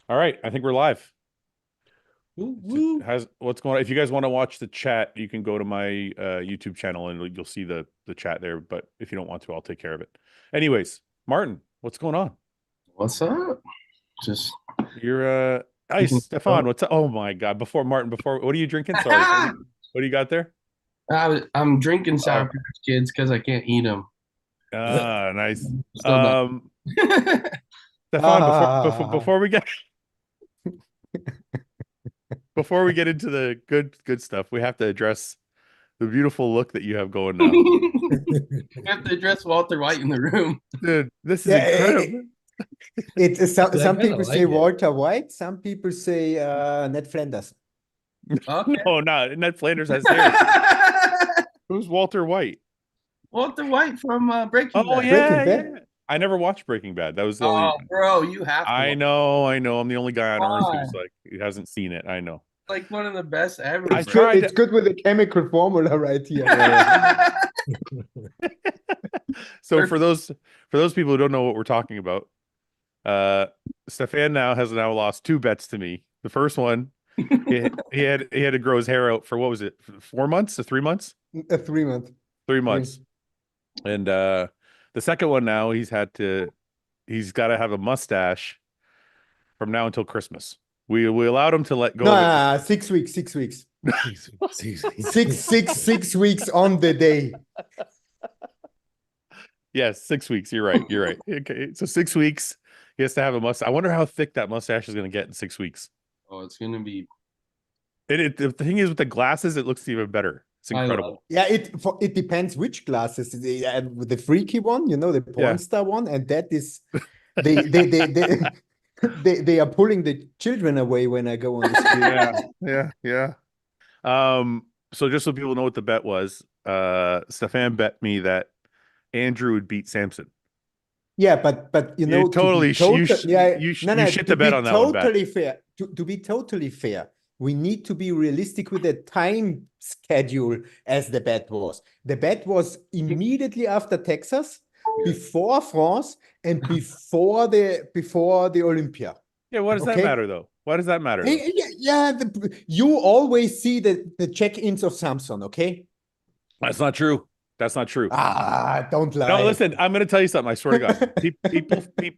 All right, I think we're live. Woo, woo. What's going on? If you guys want to watch the chat, you can go to my YouTube channel and you'll see the chat there. But if you don't want to, I'll take care of it. Anyways, Martin, what's going on? What's up? Just You're Hi, keeping Stefan. What's up? Oh my God! Before Martin, before what are you drinking? Sorry, what do you got there? I'm drinking Sour Oh, Patch Kids because I can't eat them. nice. Still not. Um, Stefan, Ah, before we get into the good stuff, we have to address the beautiful look that you have going now. I have to address Walter White in the room. Dude, this is yeah, incredible. some kind of people say like it. Walter White, some people say Ned Flanders. Okay. No, not Ned Flanders has hair. Who's Walter White? Walter White from Breaking Oh Bad. yeah, Breaking yeah. Bad. I never watched Breaking Bad. That was the only. Oh, bro, you have to I watch. know, I know. I'm the only guy on earth Why? who's like who hasn't seen it. I know. Like one of the best ever, I It's bro. good. tried. It's good with the chemical formula right here. Yeah. So Perfect. for those people who don't know what we're talking about, Stefan has now lost two bets to me. The first one, he had to grow his hair out for what was it, 4 months or 3 months? A 3 month. 3 months. And the second one now he's got to have a mustache from now until Christmas. We allowed him to let go No, of it. 6 weeks. 6 weeks. 6 weeks. 6 weeks on the day. Yes, 6 weeks. You're right. You're right. Okay, so 6 weeks. He has to have a mustache. I wonder how thick that mustache is going to get in 6 weeks. Oh, it's gonna be. The thing is with the glasses, it looks even better. It's I love incredible. Yeah, it depends which glasses. The freaky one, the porn Yeah. star one, and that is they are pulling the children away when I go on the street. Yeah. So just so people know what the bet was, Stefan bet me that Andrew would beat Samson. Yeah, but You to totally be total, yeah, you no, shit to the bet be on that one, bet. totally fair, to be totally fair, we need to be realistic with the time schedule as the bet was. The bet was immediately after Texas, before France, and before the Olympia. Yeah, what does that Okay? matter though? Why does that matter though? Yeah, you always see the check-ins of Samsung, okay? That's not true. That's not true. Don't lie. No, listen, I'm going to tell you something. I swear to God.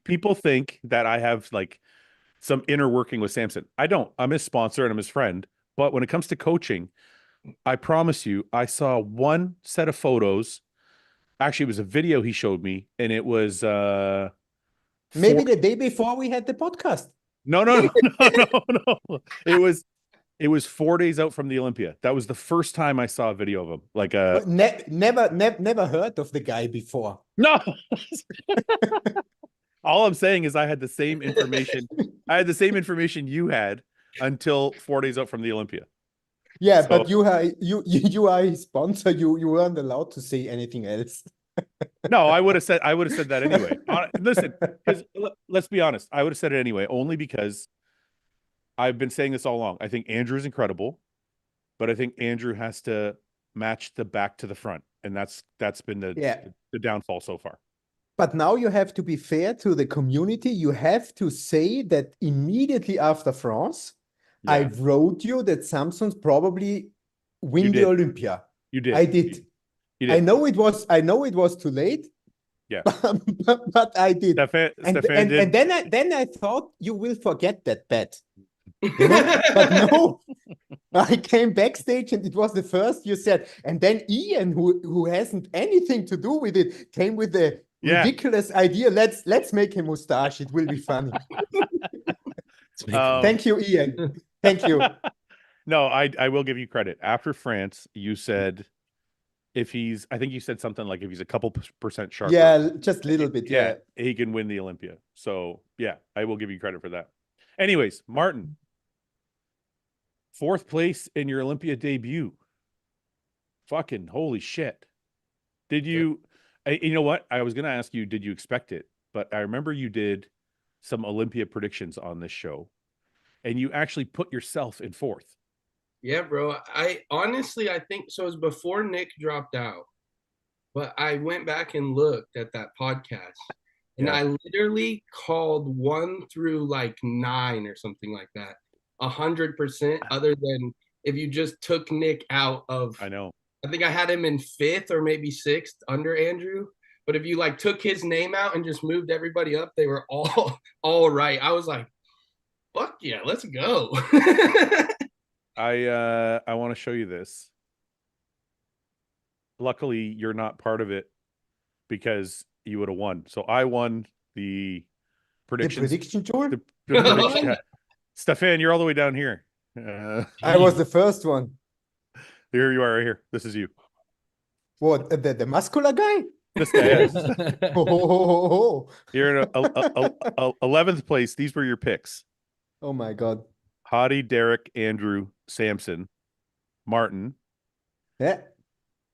People think that I have like some inner working with Samson. I don't. I'm his sponsor and I'm his friend. But when it comes to coaching, I promise you, I saw one set of photos. Actually, it was a video he showed me, and it was Maybe the day before we had the podcast. no. It was 4 days out from the Olympia. That was the first time I saw a video of him. Like Never heard of the guy before. no. All I'm saying is I had the same information. I had the same information you had until 4 days out from the Olympia. Yeah, So- but you are his sponsor. You weren't allowed to say anything else. No, I would have said that anyway. Listen, because let's be honest, I would have said it anyway, only because I've been saying this all along. I think Andrew is incredible, but I think Andrew has to match the back to the front, and that's been the downfall so far. But now you have to be fair to the community. You have to say that immediately after France, Yeah. I wrote you that Samsung's probably win You the did. Olympia. You did. I did. You did. I know it was too late. Yeah. but I did. Stefan did. And then I thought you will forget that bet. But no, I came backstage and it was the first you said. And then Ian, who hasn't anything to do with it, came with the ridiculous idea. Let's make a mustache. It will be funny. Thank you, Ian. Thank you. No, I will give you credit. After France, you said I think you said something like if he's a couple percent sharper. Yeah, just a little bit. Yeah, he can win the Olympia. So yeah, I will give you credit for that. Anyways, Martin, 4th place in your Olympia debut. Fucking holy shit. Did you, you know what? I was going to ask you, did you expect it? But I remember you did some Olympia predictions on this show and you actually put yourself in 4th. Yeah, bro. I honestly, I think so. It was before Nick dropped out, but I went back and looked at that podcast, And Yeah. I literally called 1 through like 9 or something like that. 100%, other than if you just took Nick out of, I know. I think I had him in 5th or maybe 6th under Andrew. But if you like took his name out and just moved everybody up, they were all right. I was like, fuck yeah, let's go. I want to show you this. Luckily, you're not part of it because you would have won. So I won the The predictions. prediction tour? The prediction. Stefan, you're all the way down here. I was the first one. Here you are, right here. This is you. What, the muscular guy? This guy is. Oh, You're in 11th place. These were your picks. oh my God. Hottie, Derek, Andrew, Samson, Martin, Yeah.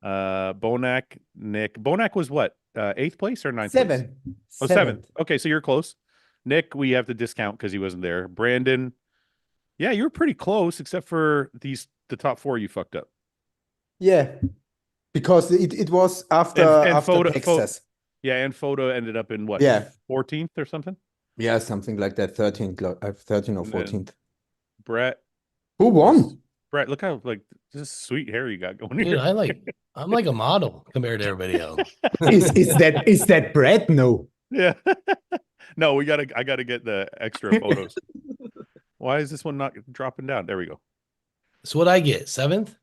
Bonac, Nick. Bonac was what? 8th place or 9th place? 7. Oh, 7th. Okay, so you're close. Nick, we have to discount because he wasn't there. Brandon, yeah, you were pretty close, except for the top 4 you fucked up. Yeah. Because it was after, after Texas. Yeah, and Photo ended up in what? Yeah. 14th or something? Yeah, something like that. 13th or 14th. Brett. Who won? Brett, look how like this sweet hair you got going here. Dude, I'm like a model compared to everybody else. Is that Brett? No. Yeah. No, I gotta get the extra photos. Why is this one not dropping down? There we go. So what I get? 7th?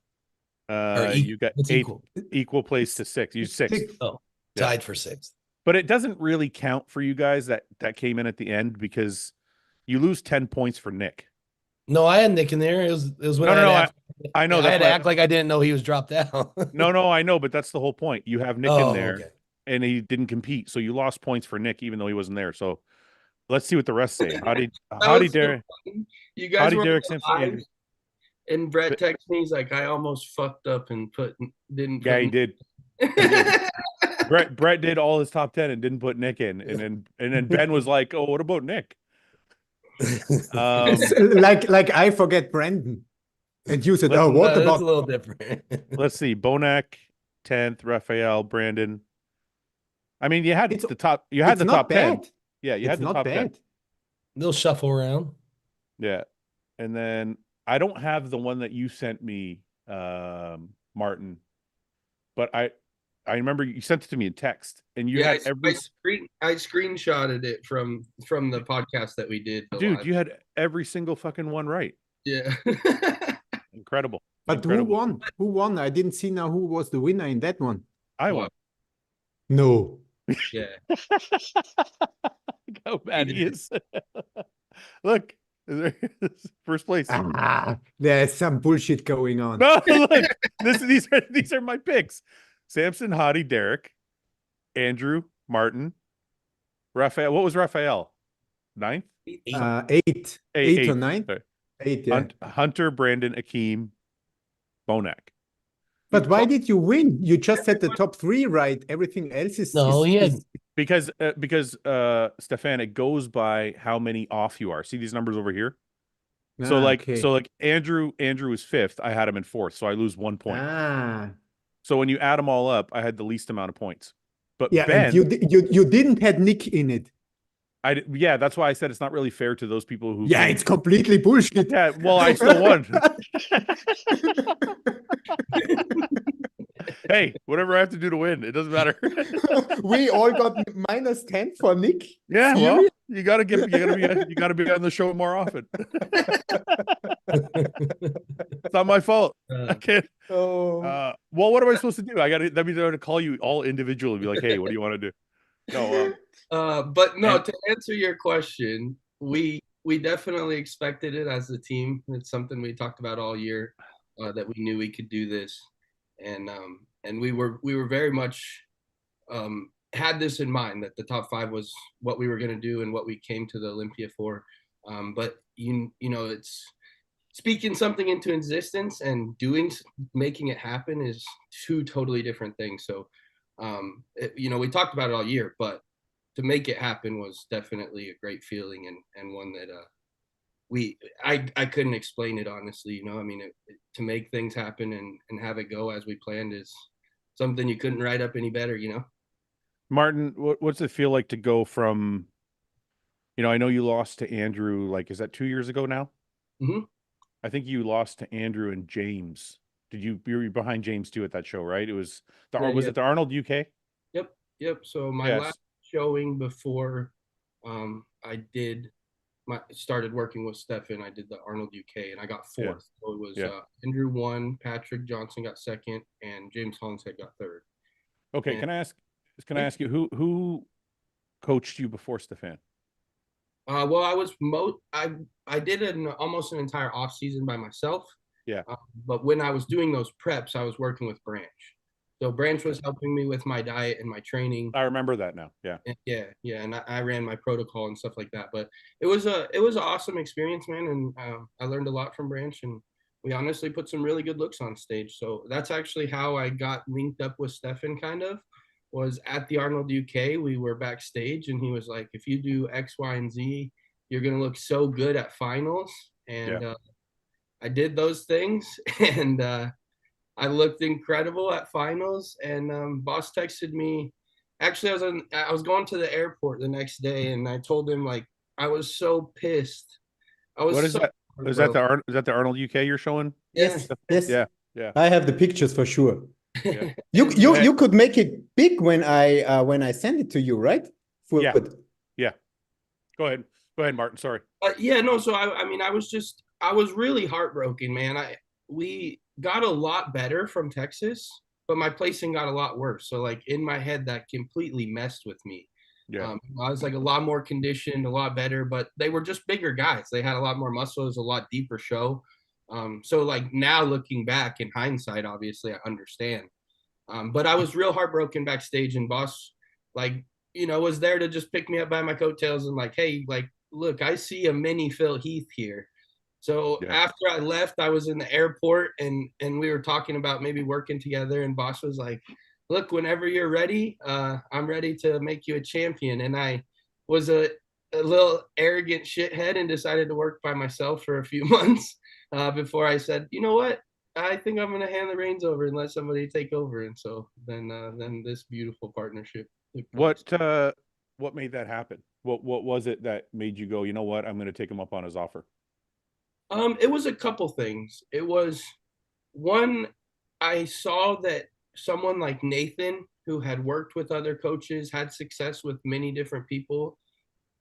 You got It's 8th, equal place to 6th. You 6th. Oh, Yeah. tied for 6th. But it doesn't really count for you guys that came in at the end because you lose 10 points for Nick. No, I had Nick in there. It was when I know. I had to act like I didn't know he was dropped out. No, I know, but that's the whole point. You have Nick in there, okay. and he didn't compete, so you lost points for Nick, even though he wasn't there. So let's see what the rest say. How did Derek? You guys were Derek live, and Brett texted me. He's like, I almost fucked up and didn't. Yeah, he did. Brett did all his top 10 and didn't put Nick in, and then Ben was like, "Oh, what about Nick?" Like I forget Brandon, and you said, "Oh, what about?" That's a little different. Let's see. Bonac 10th, Raphael, Brandon. I mean, you had the top. You had the top 10. Yeah, you had the top 10. They'll shuffle around. Yeah, and then I don't have the one that you sent me, Martin, but I remember you sent it to me in text, and you had I screenshotted it from the podcast that we did. Dude, live. you had every single fucking one right. Yeah. Incredible. But Incredible. who won? Who won? I didn't see now who was the winner in that one. I won. No. Yeah. Look how bad he is. Look, first place. There's some bullshit going on. No, look, these are my picks. Samson, Hottie, Derek, Andrew, Martin, Raphael. What was Raphael? 9th? 8 or 9? Sorry. 8, yeah. Hunter, Brandon, Akeem, Bonac. But why did you win? You just had the top 3 right. Everything else is because Stefan, it goes by how many off you are. See these numbers over here? So like Andrew is 5th. I had him in 4th, so I lose 1 point. So when you add them all up, I had the least amount of points. But yeah, Ben, you didn't have Nick in it. Yeah, that's why I said it's not really fair to those people who. Yeah, it's completely bullshit. Yeah, well, I still won. Hey, whatever I have to do to win, it doesn't matter. We all got -10 for Nick. Yeah, well, you gotta be on the show more often. It's not my fault. I can't. Well, what am I supposed to do? That means I have to call you all individually and be like, hey, what do you want to do? No. But no, to answer your question, we definitely expected it as a team. It's something we talked about all year, that we knew we could do this, and we were very much had this in mind, that the top 5 was what we were going to do and what we came to the Olympia for. But you know, it's speaking something into existence and making it happen is 2 totally different things. So, you know, we talked about it all year, but to make it happen was definitely a great feeling, and one that I couldn't explain it, honestly. You know, I mean, to make things happen and have it go as we planned is something you couldn't write up any better, you know? Martin, what's it feel like to go from, I know you lost to Andrew, like, is that 2 years ago now? Mm-hmm. I think you lost to Andrew and James. You were behind James too at that show, right? It was it the Arnold UK? Yep. So my last showing before I started working with Stefan, I did the Arnold UK and I got fourth. So it was Andrew won, Patrick Johnson got second, and James Hollinshead got third. Okay, can I ask you who coached you before Stefan? Well, I did almost an entire off season by myself. Yeah. But when I was doing those preps, I was working with Branch. So Branch was helping me with my diet and my training. I remember that now. Yeah. And I ran my protocol and stuff like that. But it was an awesome experience, man, and I learned a lot from Branch, and we honestly put some really good looks on stage. So that's actually how I got linked up with Stefan, kind of. Was at the Arnold UK. We were backstage and he was like, if you do X, Y, and Z, you're going to look so good at finals. And I did those things and I looked incredible at finals. And boss texted me. Actually, I was going to the airport the next day and I told him, like, I was so pissed. What is that? Is that the Arnold UK you're showing? Yes. Yeah. I have the pictures for sure. Yeah. You could make it big when I send it to you, right? Yeah. Go ahead, Martin. Sorry. So I was really heartbroken, man. We got a lot better from Texas, but my placing got a lot worse. So like in my head, that completely messed with me. Yeah. I was like a lot more conditioned, a lot better, but they were just bigger guys. They had a lot more muscles, a lot deeper show. So like now looking back in hindsight, obviously I understand. But I was real heartbroken backstage, and boss, like, was there to just pick me up by my coattails and like, hey, like, look, I see a mini Phil Heath here. So after I left, I was in the airport and we were talking about maybe working together, and boss was like, look, whenever you're ready, I'm ready to make you a champion. And I was a little arrogant shithead and decided to work by myself for a few months. Before I said, you know what, I think I'm going to hand the reins over and let somebody take over. And so then this beautiful partnership. What made that happen? What was it that made you go, you know what, I'm going to take him up on his offer? It was a couple things. It was one, I saw that someone like Nathan, who had worked with other coaches, had success with many different people,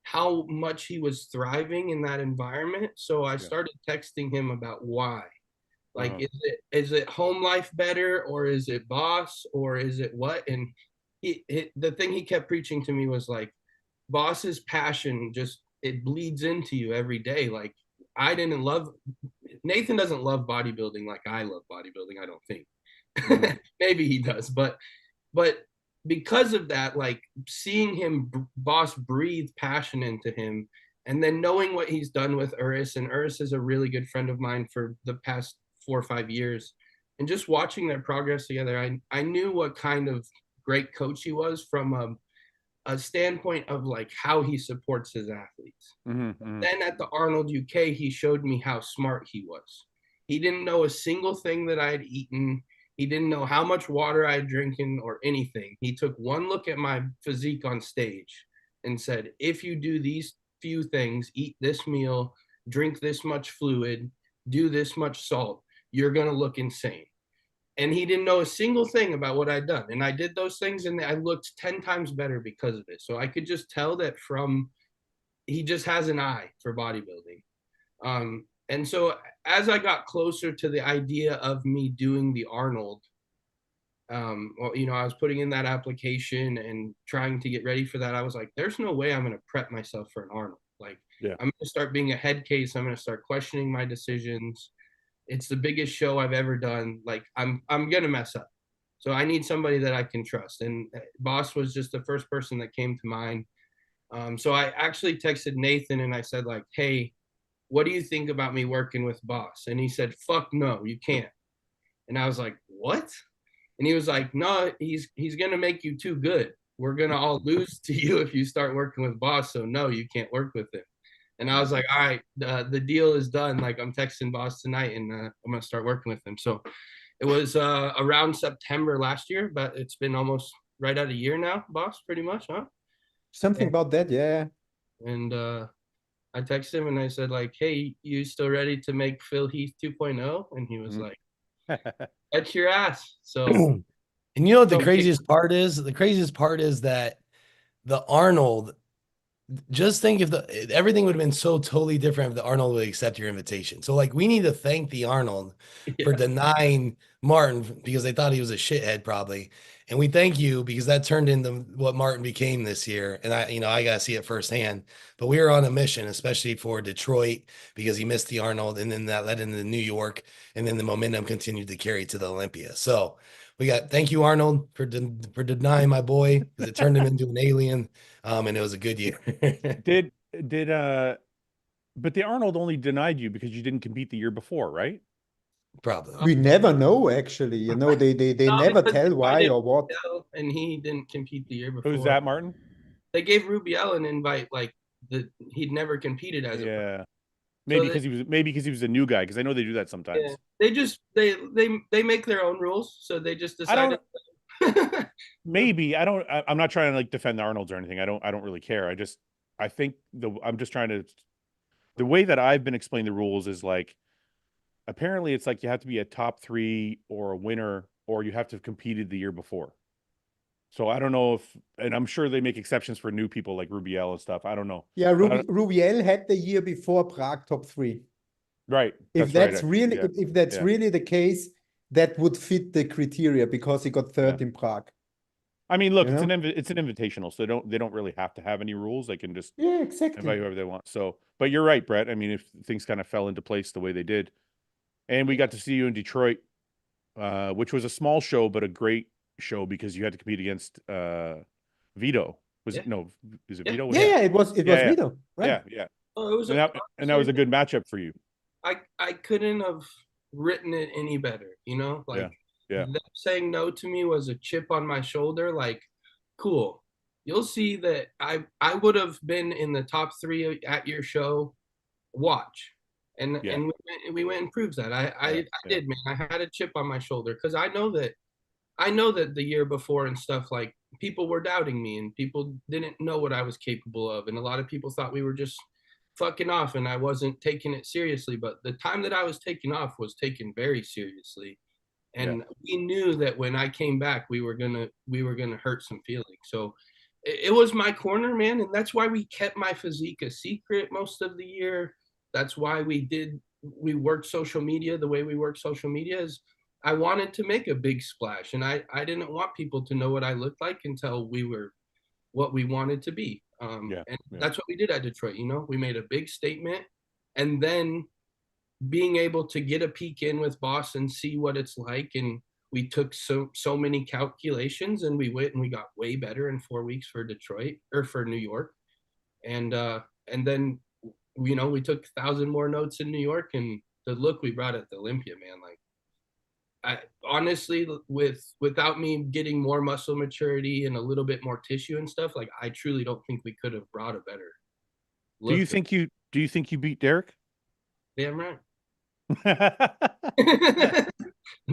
how much he was thriving in that environment. So I started texting him about why. Like, is it home life better, or is it boss, or is it what? And the thing he kept preaching to me was like, boss's passion it bleeds into you every day. Like, Nathan doesn't love bodybuilding like I love bodybuilding, I don't think. Maybe he does, but because of that, like seeing him boss breathe passion into him, and then knowing what he's done with Uris, and Uris is a really good friend of mine for the past 4 or 5 years, and just watching their progress together, I knew what kind of great coach he was from a standpoint of like how he supports his athletes. Then at the Arnold UK, he showed me how smart he was. He didn't know a single thing that I had eaten. He didn't know how much water I had drinking or anything. He took one look at my physique on stage and said, if you do these few things, eat this meal, drink this much fluid, do this much salt, you're going to look insane. And he didn't know a single thing about what I'd done. And I did those things and I looked 10 times better because of it. So I could just tell that he just has an eye for bodybuilding. And so as I got closer to the idea of me doing the Arnold, I was putting in that application and trying to get ready for that. I was like, there's no way I'm going to prep myself for an Arnold. Like, I'm going to start being a head case. I'm going to start questioning my decisions. It's the biggest show I've ever done. Like, I'm going to mess up. So I need somebody that I can trust. And boss was just the first person that came to mind. So I actually texted Nathan and I said, like, hey, what do you think about me working with boss? And he said, fuck no, you can't. And I was like, what? And he was like, no, he's going to make you too good. We're going to all lose to you if you start working with boss. So no, you can't work with him. And I was like, all right, the deal is done. Like, I'm texting boss tonight and I'm going to start working with him. So it was around September last year, but it's been almost right at a year now, boss, pretty much, huh? Something about that, yeah. And I texted him and I said like, hey, you still ready to make Phil Heath 2.0? And he was like, that's your ass. So And you know what the So- craziest part is? The craziest part is that the Arnold, just think if everything would have been so totally different if the Arnold would accept your invitation. So like we need to thank the Arnold for denying Martin because they thought he was a shithead probably. And we thank you because that turned into what Martin became this year. And I got to see it firsthand, but we were on a mission, especially for Detroit because he missed the Arnold and then that led into New York. And then the momentum continued to carry to the Olympia. So thank you, Arnold, for denying my boy because it turned him into an alien. And it was a good year. But the Arnold only denied you because you didn't compete the year before, right? Probably. We never know, actually. You know, they No, never because tell they why invited or what. Rubiel, and he didn't compete the year before. Who's that, Martin? They gave Rubiel an invite, like he'd never competed as a pro. Yeah. Maybe So because he was a new guy, because I know they do that sometimes. Yeah, they just they make their own rules, so they just decided. Maybe I'm not trying to like defend the Arnolds or anything. I don't really care. I think I'm just trying to, the way that I've been explaining the rules is like, apparently it's like you have to be a top 3 or a winner, or you have to have competed the year before. So I don't know if, and I'm sure they make exceptions for new people like Rubiel and stuff. I don't know. Yeah, Rubiel had the year before Prague top 3. Right. If that's really really the case, that would fit the criteria because he got third in Prague. I mean, look, You know? it's an invitational, so they don't really have to have any rules. They can just exactly invite whoever they want. So, but you're right, Brett. I mean, if things kind of fell into place the way they did, and we got to see you in Detroit, which was a small show but a great show because you had to compete against Vito. Is it Vito? Yeah, it was Vito, right? Yeah. Oh, it was and that was a good matchup for you. I couldn't have written it any better, like them saying no to me was a chip on my shoulder. Like, cool, you'll see that I would have been in the top 3 at your show. Watch. And we went and proved that. I did, man. I had a chip on my shoulder because I know that the year before and stuff, like, people were doubting me and people didn't know what I was capable of, and a lot of people thought we were just fucking off and I wasn't taking it seriously. But the time that I was taking off was taken very seriously, and we knew that when I came back, we were gonna hurt some feelings. So it was my corner, man, and that's why we kept my physique a secret most of the year. That's why we worked social media the way we work social media. Is I wanted to make a big splash, and I didn't want people to know what I looked like until we were what we wanted to be. That's what we did at Detroit. We made a big statement, and then being able to get a peek in with Boss and see what it's like. And we took so many calculations, and we went and we got way better in 4 weeks for Detroit or for New York. And then, we took 1,000 more notes in New York, and the look we brought at the Olympia, man, like, I honestly, without me getting more muscle maturity and a little bit more tissue and stuff, like, I truly don't think we could have brought a better look. Do you think you beat Derek? Damn right.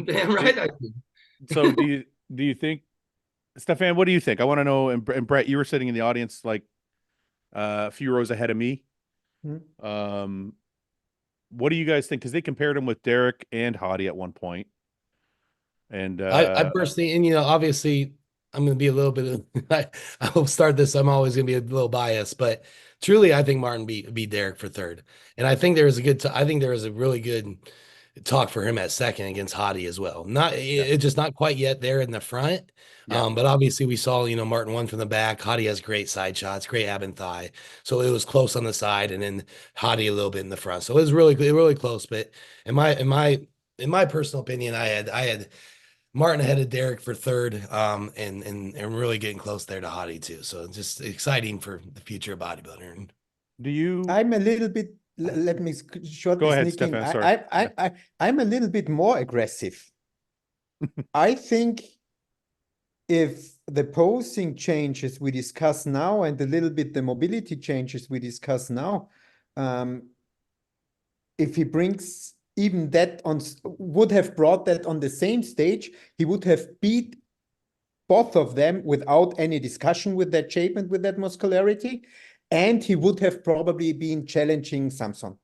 Damn right I did. So do you think, Stefan, what do you think? I want to know, and Brett, you were sitting in the audience like a few rows ahead of me. What do you guys think? Because they compared him with Derek and Hadi at one point. And I personally, and obviously I'm going to be a little bit I will start this. I'm always going to be a little biased, but truly, I think Martin beat Derek for third. And I think there is a really good talk for him at second against Hadi as well. It's just not quite yet there in the front. But obviously we saw, Martin won from the back. Hadi has great side shots, great ab and thigh. So it was close on the side, and then Hadi a little bit in the front. So it was really close. But in my personal opinion, I had Martin ahead of Derek for third, and really getting close there to Hadi too. So just exciting for the future of bodybuilding. I'm a little bit. Let me short. Go ahead, Stefan. Sorry. I'm a little bit more aggressive. I think if the posing changes we discuss now and a little bit the mobility changes we discuss now, if he brings even that would have brought that on the same stage, he would have beat both of them without any discussion with that shape and with that muscularity. And he would have probably been challenging Samson.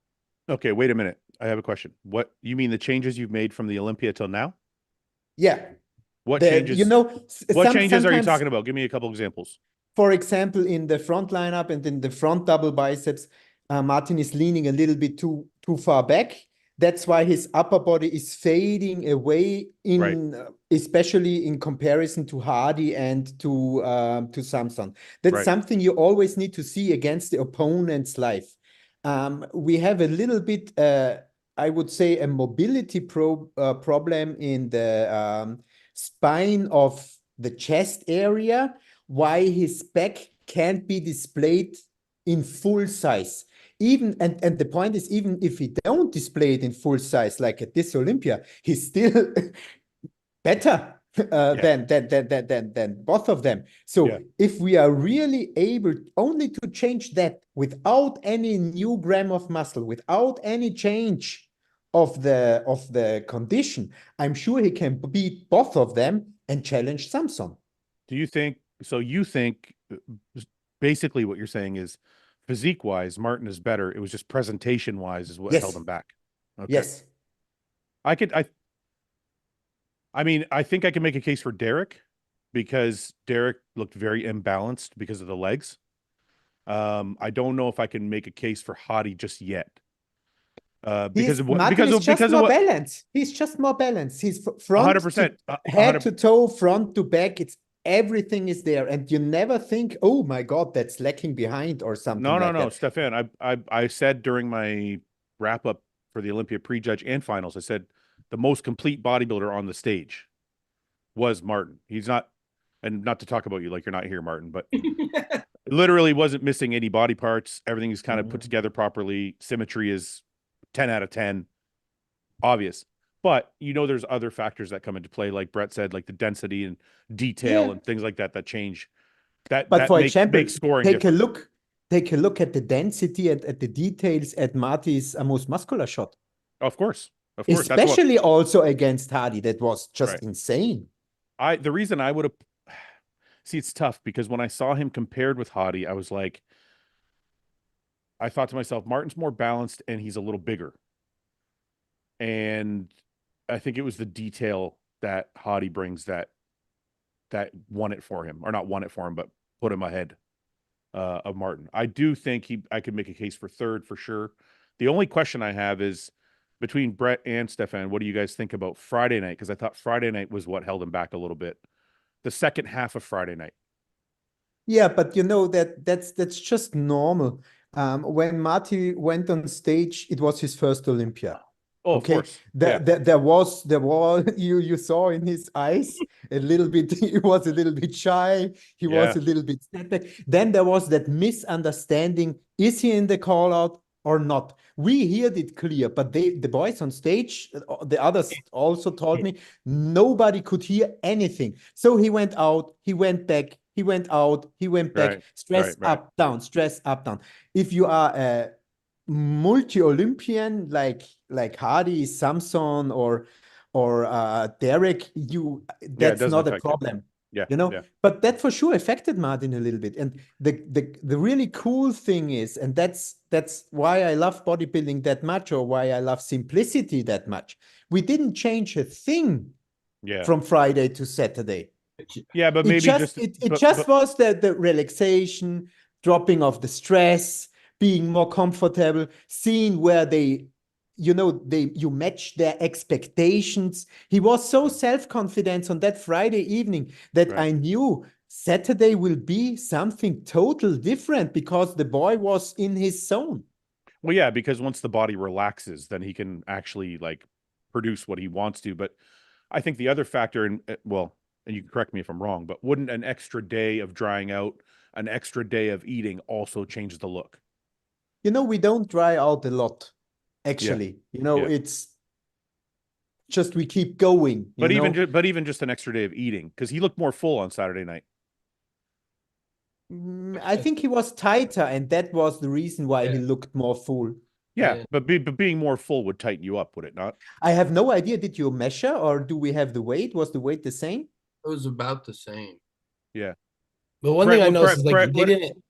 Okay, wait a minute. I have a question. What you mean the changes you've made from the Olympia till now? Yeah. What changes? You know, what changes are you sometimes, talking about? Give me a couple examples. for example, in the front lineup and in the front double biceps, Martin is leaning a little bit too far back. That's why his upper body is fading away especially in comparison to Hardy and to Samson. That's something you always need to see against the opponent's life. We have a little bit, I would say, a mobility problem in the spine of the chest area, why his back can't be displayed in full size. Even and the point is, even if he don't display it in full size, like at this Olympia, he's still better than both of them. So if we are really able only to change that without any new gram of muscle, without any change of the condition, I'm sure he can beat both of them and challenge Samson. Do you think so? You think basically what you're saying is, physique-wise, Martin is better. It was just presentation-wise is what held him back. Okay. Yes. I mean, I think I can make a case for Derek, because Derek looked very imbalanced because of the legs. I don't know if I can make a case for Hadi just yet. Because of what? He's just more balanced. He's just more balanced. He's front 100%, head to toe, front to back. It's everything is there, and you never think, oh my God, that's lacking behind or something. No, Stefan. I said during my wrap up for the Olympia prejudge and finals, I said the most complete bodybuilder on the stage was Martin. He's not, and not to talk about you like you're not here, Martin, but literally wasn't missing any body parts. Everything is kind of put together properly. Symmetry is 10 out of 10, obvious. But there's other factors that come into play, like Brett said, like the density and detail and things like that change. But for example, make scoring take a look at the density and at the details at Marty's most muscular shot. Of course. Especially also against Hardy, that was just insane. The reason I would have see, it's tough because when I saw him compared with Hardy, I was like, I thought to myself, Martin's more balanced and he's a little bigger. And I think it was the detail that Hadi brings that won it for him, or not won it for him, but put him ahead of Martin. I do think I could make a case for third for sure. The only question I have is between Brett and Stefan, what do you guys think about Friday night? Because I thought Friday night was what held him back a little bit. The second half of Friday night. Yeah, but that's just normal. When Marty went on stage, it was his first Olympia. Oh, okay. Of course. There was you saw in his eyes a little bit. He was a little bit shy. He was a little bit set back. Then there was that misunderstanding: is he in the call out or not? We heard it clear, but the boys on stage, the others also told me nobody could hear anything. So he went out, he went back, he went out, he went back. Stress up, down, stress up, down. If you are a multi-Olympian like Hardy, Samson, or Derek, that's not a problem. But that for sure affected Martin a little bit. And the really cool thing is, and that's why I love bodybuilding that much, or why I love simplicity that much. We didn't change a thing from Friday to Saturday. Yeah, but maybe it just was the relaxation, dropping of the stress, being more comfortable, seeing where you match their expectations. He was so self-confident on that Friday evening that I knew Saturday will be something total different, because the boy was in his zone. Well, yeah, because once the body relaxes, then he can actually produce what he wants to. But I think the other factor, and you can correct me if I'm wrong, but wouldn't an extra day of drying out, an extra day of eating also change the look? We don't dry out a lot, actually. It's just we keep going. But even just an extra day of eating, because he looked more full on Saturday night. I think he was tighter, and that was the reason why he looked more full. Yeah, but being more full would tighten you up, would it not? I have no idea. Did you measure, or do we have the weight? Was the weight the same? was about the same. Yeah. But one Brett, thing I what- noticed is like Brett, they what- didn't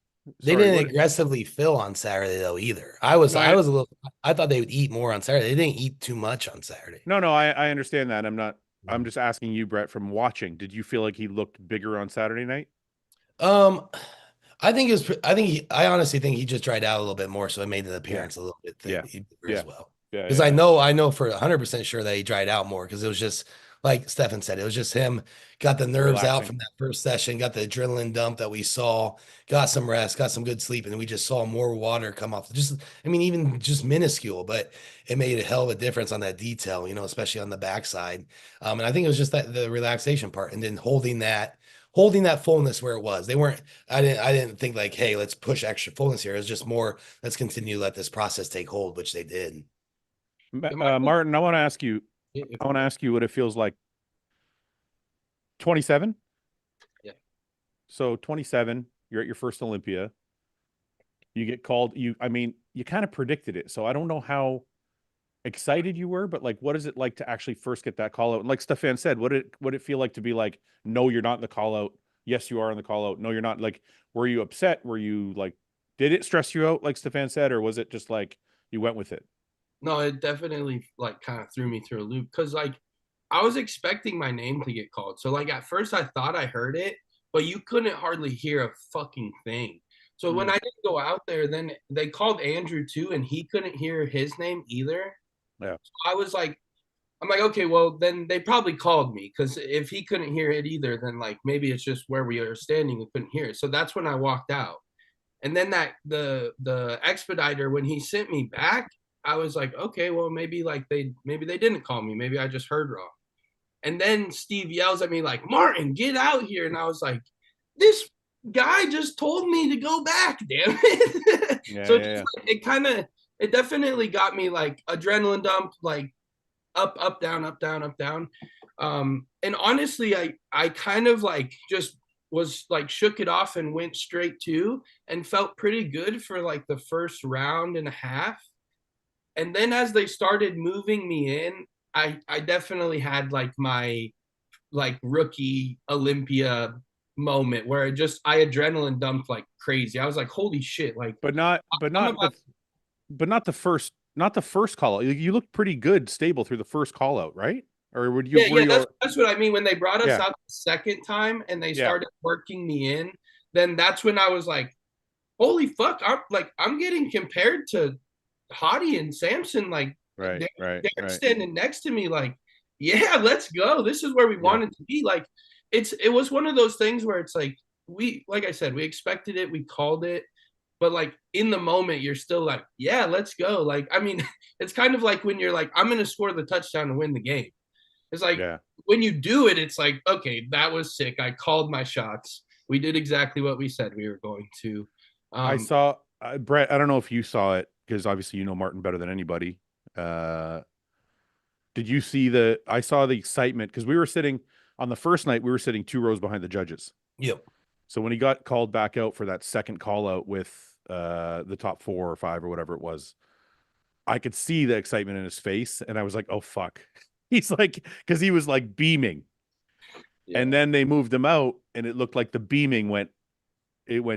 Sorry, what- aggressively fill on Saturday though either. I was No, a little I thought they would eat more on Saturday. They didn't eat too much on Saturday. No, I understand that. I'm just asking you, Brett, from watching. Did you feel like he looked bigger on Saturday night? I think I honestly think he just dried out a little bit more, so it made the appearance a little bit thicker as well. Yeah. Because I know for 100% sure that he dried out more because it was just like Stefan said, it was just him got the nerves out Relaxing. from that first session, got the adrenaline dump that we saw, got some rest, got some good sleep, and we just saw more water come off. Even just minuscule, but it made a hell of a difference on that detail, especially on the backside. And I think it was just the relaxation part and then holding that fullness where it was. I didn't think like, hey, let's push extra fullness here. It was just more, let's continue to let this process take hold, which they did. Martin, I want to ask you what it feels like. 27? Yeah. So 27, you're at your first Olympia. You get called, you kind of predicted it. So I don't know how excited you were, but like, what is it like to actually first get that call out? And like Stefan said, what did it feel like to be like, no, you're not in the call out. Yes, you are in the call out. No, you're not. Like, were you upset? Were you like, did it stress you out, like Stefan said, or was it just like you went with it? No, it definitely like kind of threw me through a loop because like I was expecting my name to get called. So like at first I thought I heard it, but you couldn't hardly hear a fucking thing. So when I didn't go out there, then they called Andrew too, and he couldn't hear his name either. Yeah. So I'm like, okay, well then they probably called me because if he couldn't hear it either, then like maybe it's just where we are standing and couldn't hear it. So that's when I walked out. And then the expediter, when he sent me back, I was like, okay, well maybe they didn't call me. Maybe I just heard wrong. And then Steve yells at me like, Martin, get out here. And I was like, this guy just told me to go back, damn it. It definitely got me like adrenaline dump, like up, down, up, down, up, down. And honestly, I kind of like just was like shook it off and went straight to and felt pretty good for like the first round and a half. And then as they started moving me in, I definitely had like my like rookie Olympia moment where I adrenaline dumped like crazy. I was like, holy shit. Like, but not the first call out. You looked pretty good, stable through the first call out, right? Or would you? That's what I mean. When they brought us out the second time and they started working me in, then that's when I was like, holy fuck. I'm getting compared to Hottie and Samson. Like, they're standing next to me like, yeah, let's go. This is where we wanted to be. Like, it was one of those things where it's like, like I said, we expected it, we called it, but like in the moment, you're still like, yeah, let's go. Like, I mean, it's kind of like when you're like, I'm going to score the touchdown to win the game. It's like when you do it, it's like, okay, that was sick. I called my shots. We did exactly what we said we were going to. I saw Brett. I don't know if you saw it because obviously you know Martin better than anybody. Did you see I saw the excitement because we were sitting on the first night. We were sitting 2 rows behind the judges. Yep. So when he got called back out for that second call out with the top 4 or 5 or whatever it was, I could see the excitement in his face, and I was like, "Oh fuck!" He's like, because he was like beaming, and then they moved him out, and it looked like the beaming went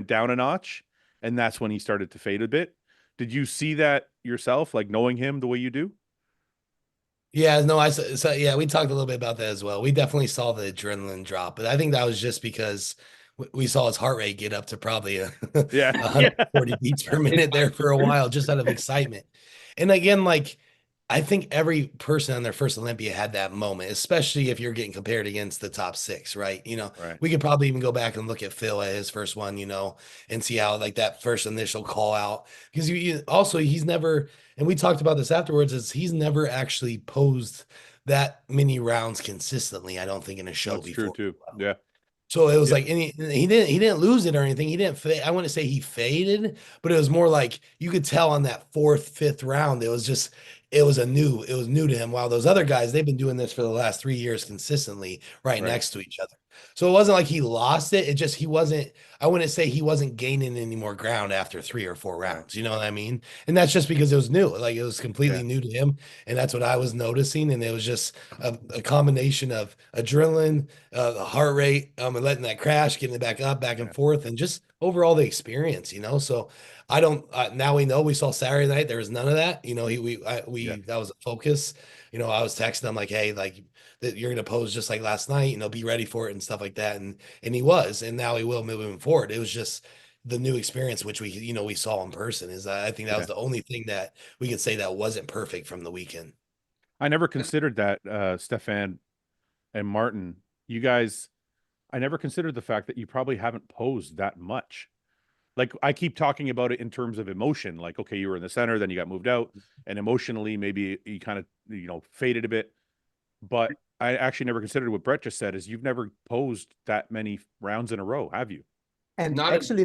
down a notch, and that's when he started to fade a bit. Did you see that yourself, like knowing him the way you do? Yeah, no, we talked a little bit about that as well. We definitely saw the adrenaline drop, but I think that was just because we saw his heart rate get up to probably 140 beats per minute there for a while, just out of excitement. And again, like I think every person on their first Olympia had that moment, especially if you're getting compared against the top 6, right? We could probably even go back and look at Phil at his first one, and see how like that first initial call out, because he's never, and we talked about this afterwards, is he's never actually posed that many rounds consistently, I don't think, in a show before. True too. Yeah. So it was like, and he didn't lose it or anything. He didn't fade. I wouldn't say he faded, but it was more like you could tell on that 4th, 5th round, it was just, it was new to him. While those other guys, they've been doing this for the last 3 years consistently, right next to each other. So it wasn't like he lost it. It just, he wasn't, I wouldn't say he wasn't gaining any more ground after 3 or 4 rounds. You know what I mean? And that's just because it was new. Like, it was completely new to him. And that's what I was noticing. And it was just a combination of adrenaline, the heart rate, and letting that crash, getting it back up, back and forth, and just overall the experience, you know? So I don't, now we know, we saw Saturday night, there was none of that. You know, that was a focus. You know, I was texting him like, hey, like, that you're going to pose just like last night, you know, be ready for it and stuff like that. And he was, and now he will moving forward. It was just the new experience, which we saw in person. Is I think that was the only thing that we could say that wasn't perfect from the weekend. I never considered that, Stefan and Martin, you guys, I never considered the fact that you probably haven't posed that much. Like, I keep talking about it in terms of emotion. Like, okay, you were in the center, then you got moved out, and emotionally, maybe you kind of, faded a bit. But I actually never considered what Brett just said, is you've never posed that many rounds in a row, have you? And Not actually,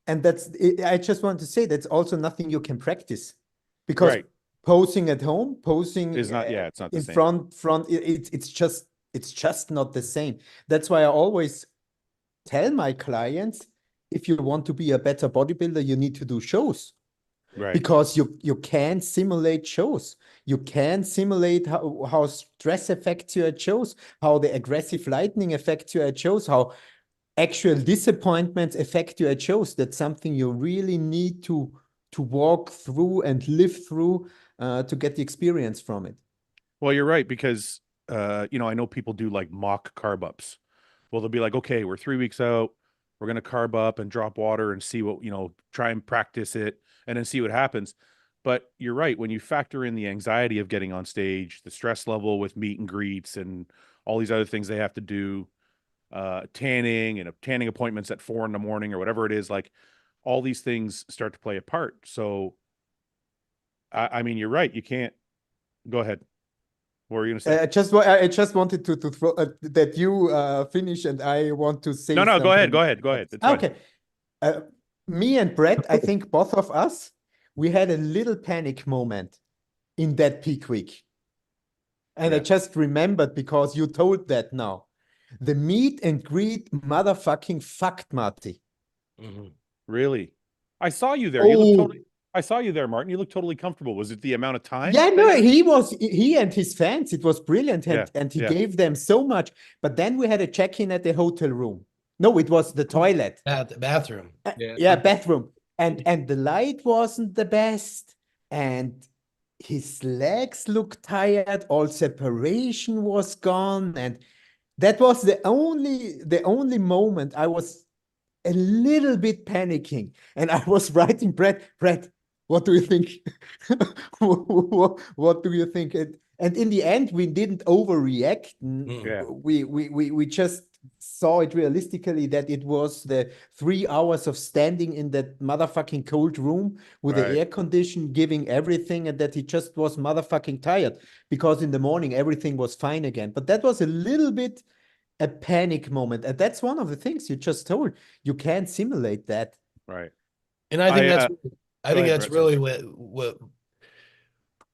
I just want to say that's also nothing you can practice, because posing at home, posing is not, it's not the in same. front, it's just not the same. That's why I always tell my clients, if you want to be a better bodybuilder, you need to do shows. Right. Because you can simulate shows. You can simulate how stress affects you at shows, how the aggressive lightning affects you at shows, how actual disappointments affect you at shows. That's something you really need to walk through and live through to get the experience from it. Well, you're right, because I know people do like mock carb ups. Well, they'll be like, okay, we're 3 weeks out, we're going to carb up and drop water and see what, try and practice it and then see what happens. But you're right, when you factor in the anxiety of getting on stage, the stress level with meet and greets and all these other things they have to do, tanning and tanning appointments at 4 a.m. or whatever it is, like, all these things start to play a part. So I mean, you're right, you can't. Go ahead. What were you gonna say? I just wanted to throw that you finish, and I want to say no something. Go ahead. It's okay. Me and Brett, I think both of us, we had a little panic moment in that peak week. And I just remembered, because you told that now. The meet and greet motherfucking fucked Marty. Really? I saw you there. I saw you there, Martin. You look totally comfortable. Was it the amount of time? Yeah, no, he and his fans, it was brilliant. And he gave them so much. But then we had a check-in at the hotel room. No, it was the toilet. The bathroom. Bathroom. And the light wasn't the best. And his legs looked tired. All separation was gone. And that was the only moment I was a little bit panicking. And I was writing, Brett, what do you think? What do you think? And in the end, we didn't overreact. We just saw it realistically, that it was the 3 hours of standing in that motherfucking cold room with the air condition giving everything, and that he just was motherfucking tired, because in the morning everything was fine again. But that was a little bit a panic moment, and that's one of the things you just told. You can simulate that, right? And I think that's really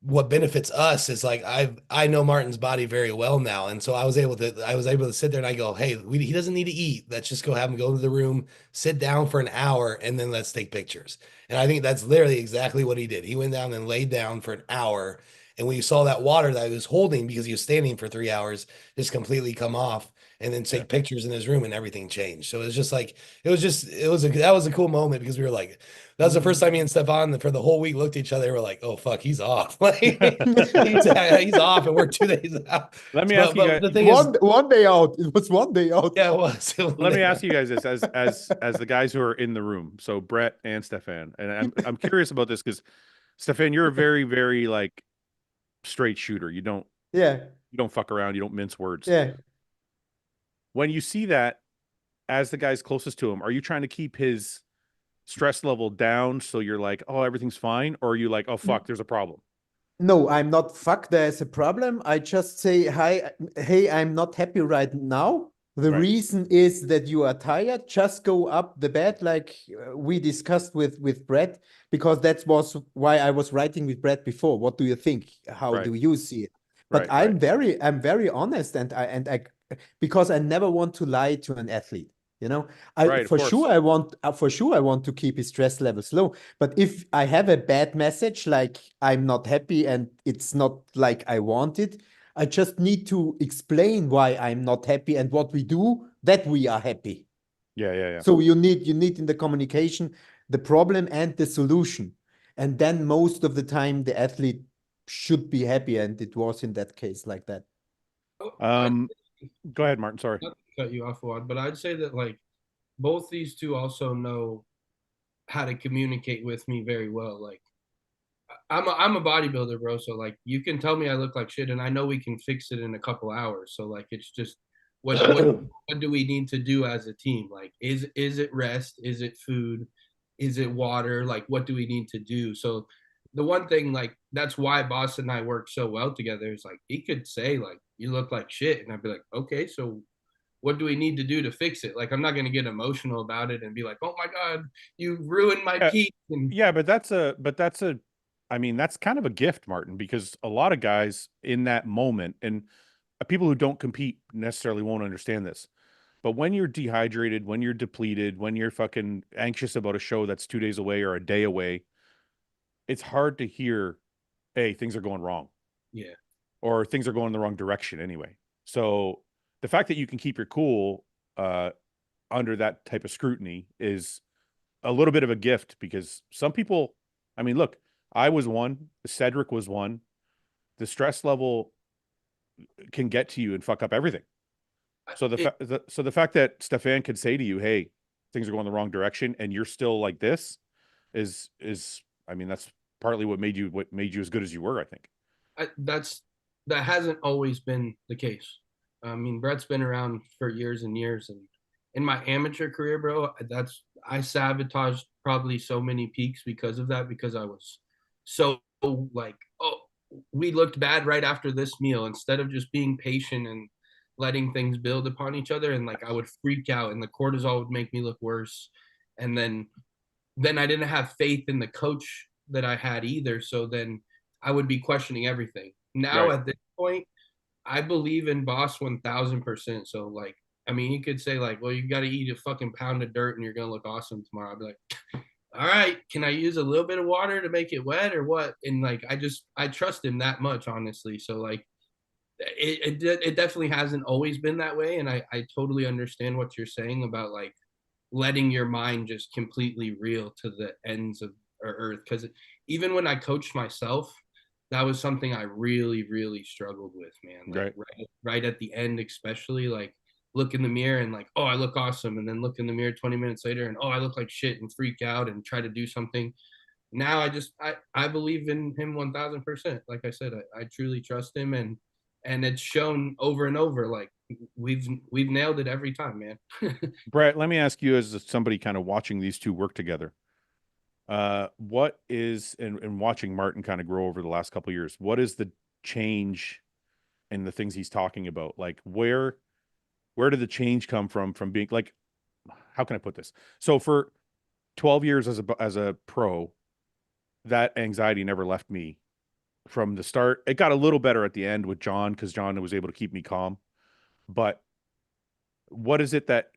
what benefits us is, like, I know Martin's body very well now, and so I was able to sit there and I go, hey, he doesn't need to eat. Let's just go have him go to the room, sit down for an hour, and then let's take pictures. And I think that's literally exactly what he did. He went down and laid down for an hour, and when you saw that water that he was holding because he was standing for 3 hours just completely come off, and then take pictures in his room, and everything changed. So it was just like, that was a cool moment, because we were like, that was the first time me and Stefan for the whole week looked at each other. We're like, oh fuck, he's off. Like, he's off, and we're 2 days out. Let me ask you guys. The thing is, one day out. It was 1 day out. Yeah, it was. Let me ask you guys this, as the guys who are in the room. So Brett and Stefan, and I'm curious about this, because Stefan, you're a very, very like straight shooter. You don't fuck around. You don't mince words. Yeah. When you see that, as the guys closest to him, are you trying to keep his stress level down so you're like, oh, everything's fine? Or are you like, oh, fuck, there's a problem? No, I'm not, fuck, there's a problem. I just say, hey, I'm not happy right now. The Right. reason is that you are tired. Just go up the bed, like we discussed with Brett, because that was why I was writing with Brett before. What do you think? How Right. do you see it? But Right. I'm very honest, and I because I never want to lie to an athlete. You know, Right, of course. for sure I want to keep his stress levels low. But if I have a bad message, like I'm not happy and it's not like I want it, I just need to explain why I'm not happy and what we do that we are happy. Yeah. So you need in the communication the problem and the solution. And then most of the time the athlete should be happy, and it was in that case like that. Go ahead, Martin. Sorry. Not to cut you off, Fouad, but I'd say that like both these two also know how to communicate with me very well. Like I'm a bodybuilder, bro. So like you can tell me I look like shit, and I know we can fix it in a couple hours. So like it's just what do we need to do as a team? Like is it rest? Is it food? Is it water? Like what do we need to do? So the one thing, like that's why Boss and I work so well together, is like he could say like you look like shit, and I'd be like, okay, so what do we need to do to fix it? Like I'm not gonna get emotional about it and be like, oh my god, you ruined my peak. And Yeah, but that's a I mean, that's kind of a gift, Martin, because a lot of guys in that moment, and people who don't compete necessarily won't understand this. But when you're dehydrated, when you're depleted, when you're fucking anxious about a show that's 2 days away or a day away, it's hard to hear, hey, things are going wrong. yeah. Or things are going in the wrong direction anyway. So the fact that you can keep your cool under that type of scrutiny is a little bit of a gift, because some people, I mean, look, I was one, Cedric was one. The stress level can get to you and fuck up everything. So the fact that Stefan could say to you, "Hey, things are going the wrong direction," and you're still like this, is I mean, that's partly what made you as good as you were, I think. That hasn't always been the case. I mean, Brett's been around for years and years, and in my amateur career, bro, I sabotaged probably so many peaks because of that, because I was so like, oh, we looked bad right after this meal, instead of just being patient and letting things build upon each other, and like I would freak out and the cortisol would make me look worse, and then I didn't have faith in the coach that I had either, so then I would be questioning everything. Now Right. at this point, I believe in Boss 1000%. So like, I mean, you could say like, well, you got to eat a fucking pound of dirt and you're gonna look awesome tomorrow. I'd be like, all right, can I use a little bit of water to make it wet or what? And like, I trust him that much, honestly. So like, it definitely hasn't always been that way, and I totally understand what you're saying about like letting your mind just completely reel to the ends of earth. Because even when I coached myself, that was something I really struggled with, man. Like right at the end, especially, like look in the mirror and like, oh, I look awesome, and then look in the mirror 20 minutes later and oh, I look like shit, and freak out and try to do something. Now I believe in him 1000%. Like I said, I truly trust him, and it's shown over and over. Like we've nailed it every time, man. Brett, let me ask you, as somebody kind of watching these two work together, what is, and watching Martin kind of grow over the last couple of years, what is the change in the things he's talking about? Like where did the change come from being like, how can I put this? So for 12 years as a pro, that anxiety never left me from the start. It got a little better at the end with John, because John was able to keep me calm. But what is it that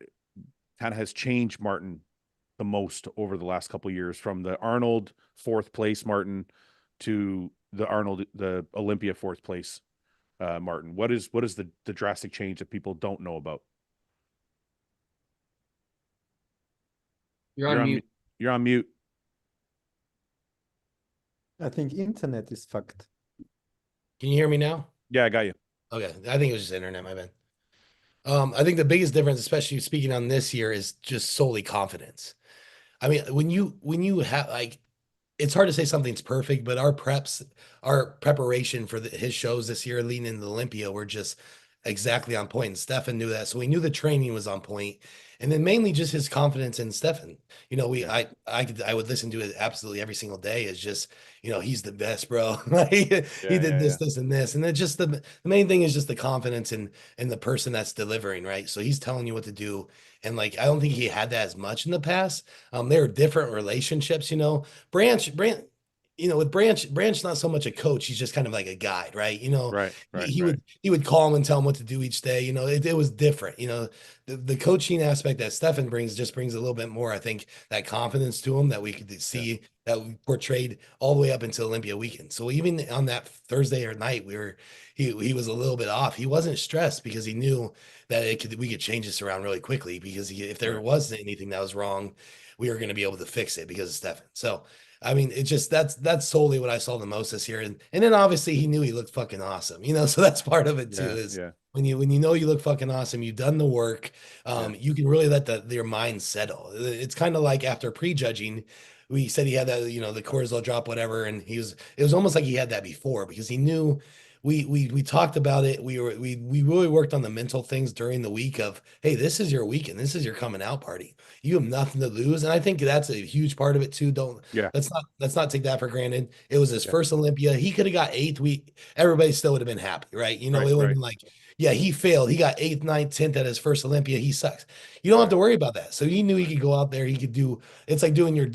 kind of has changed Martin the most over the last couple of years, from the Arnold 4th place Martin to the Olympia 4th place Martin? What is the drastic change that people don't know about? You're on mute. You're on mute. I think internet is fucked. Can you hear me now? Yeah, I got you. Okay. I think it was just internet, my bad. I think the biggest difference, especially speaking on this year, is just solely confidence. I mean, when you have like, it's hard to say something's perfect, but our preparation for his shows this year leading into Olympia were just exactly on point. And Stefan knew that. So we knew the training was on point. And then mainly just his confidence in Stefan. You know, I would listen to it absolutely every single day. Is just, you know, he's the best, bro. He did this, and this. And then just the main thing is just the confidence in the person that's delivering, right? So he's telling you what to do. And like, I don't think he had that as much in the past. There are different relationships, you know. Branch, you know, with Branch not so much a coach, he's just kind of like a guide, right? You know, Right. he would call him and tell him what to do each day. You know, it was different. You know, the coaching aspect that Stefan brings just brings a little bit more, I think, that confidence to him that we could see that we portrayed all the way up until Olympia weekend. So even on that Thursday or night, he was a little bit off. He wasn't stressed because he knew that we could change this around really quickly, because if there was anything that was wrong, we were going to be able to fix it because of Stefan. So I mean, it just that's solely what I saw the most this year. And then obviously he knew he looked fucking awesome, you know, so that's part of it too, is when you know you look fucking awesome, you've done the work, you can really let your mind settle. It's kind of like after prejudging, we said he had that, you know, the cortisol drop, whatever, and it was almost like he had that before, because he knew we talked about it. We really worked on the mental things during the week of, hey, this is your weekend, this is your coming out party. You have nothing to lose. And I think that's a huge part of it too. Let's not take that for granted. It was his first Olympia. He could have got 8th. Everybody still would have been happy, right? You know, it would have been like, yeah, he failed. He got 8th, 9th, 10th at his first Olympia. He sucks. You don't have to worry about that. So he knew he could go out there. He could do. It's like doing your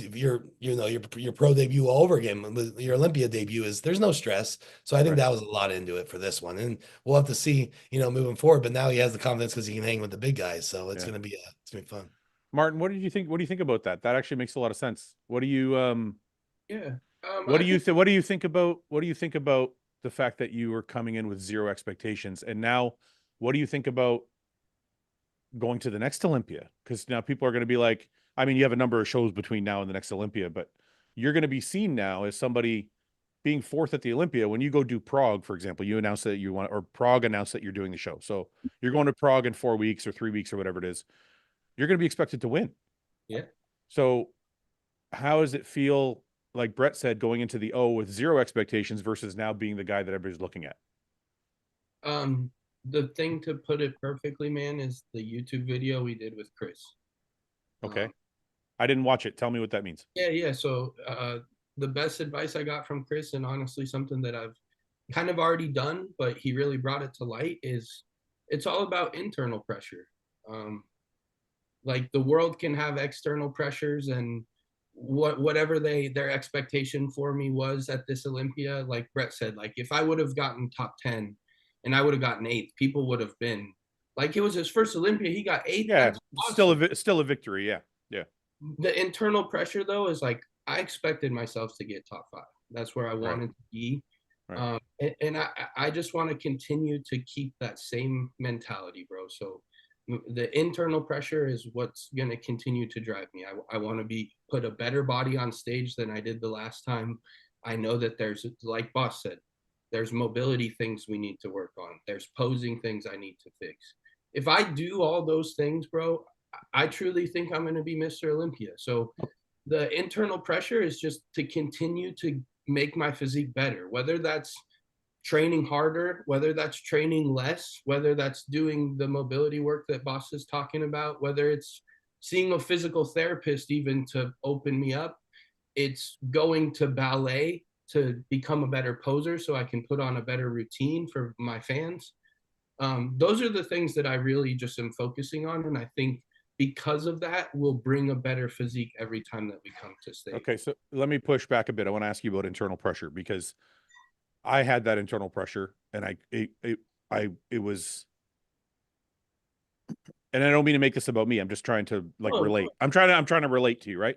pro debut all over again. Your Olympia debut there's no stress. So I think that was a lot into it for this one, and we'll have to see, you know, moving forward. But now he has the confidence because he can hang with the big guys. So it's gonna be fun. Martin, what do you think about that? That actually makes a lot of sense. What do you what do you think about the fact that you were coming in with zero expectations, and now what do you think about going to the next Olympia? Because now people are going to be like, I mean, you have a number of shows between now and the next Olympia, but you're going to be seen now as somebody being 4th at the Olympia. When you go do Prague, for example, you announce that you want, or Prague announced that you're doing the show. So you're going to Prague in 4 weeks or 3 weeks or whatever it is. You're going to be expected to win. Yeah. So how does it feel, like Brett said, going into the O with zero expectations versus now being the guy that everybody's looking at? The thing, to put it perfectly, man, is the YouTube video we did with Chris. Okay. I didn't watch it. Tell me what that means. Yeah. So the best advice I got from Chris, and honestly something that I've kind of already done, but he really brought it to light, is it's all about internal pressure. Like, the world can have external pressures, and whatever their expectation for me was at this Olympia, like Brett said, like if I would have gotten top 10 and I would have gotten 8th, people would have been like, it was his first Olympia, he got 8th. Yeah, awesome. Still a victory. Yeah. The internal pressure though is like, I expected myself to get top 5. That's where I wanted to be. Right. And I just want to continue to keep that same mentality, bro. So the internal pressure is what's going to continue to drive me. I want to put a better body on stage than I did the last time. I know that there's, like Boss said, there's mobility things we need to work on. There's posing things I need to fix. If I do all those things, bro, I truly think I'm going to be Mr. Olympia. So the internal pressure is just to continue to make my physique better, whether that's training harder, whether that's training less, whether that's doing the mobility work that Boss is talking about, whether it's seeing a physical therapist even to open me up, it's going to ballet to become a better poser so I can put on a better routine for my fans. Those are the things that I really just am focusing on, and I think because of that, we'll bring a better physique every time that we come to stage. Okay, so let me push back a bit. I want to ask you about internal pressure, because I had that internal pressure, and it was, and I don't mean to make this about me. I'm just trying to relate. I'm trying to relate to you, right?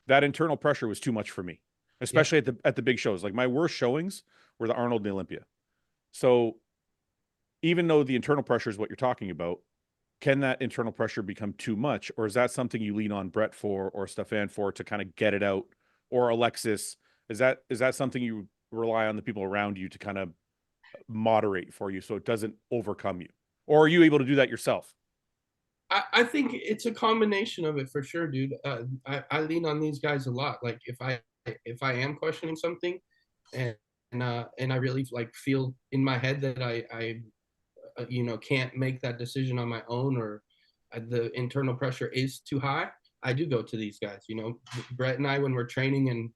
That internal pressure was too much for me, especially at the big shows. Like, my worst showings were the Arnold and the Olympia. So even though the internal pressure is what you're talking about, can that internal pressure become too much, or is that something you lean on Brett for, or Stefan for, to kind of get it out, or Alexis? Is that something you rely on the people around you to kind of moderate for you so it doesn't overcome you, or are you able to do that yourself? I think it's a combination of it for sure, dude. I lean on these guys a lot. Like, if I am questioning something, and I really like feel in my head that can't make that decision on my own, or the internal pressure is too high, I do go to these guys. Brett and I, when we're training and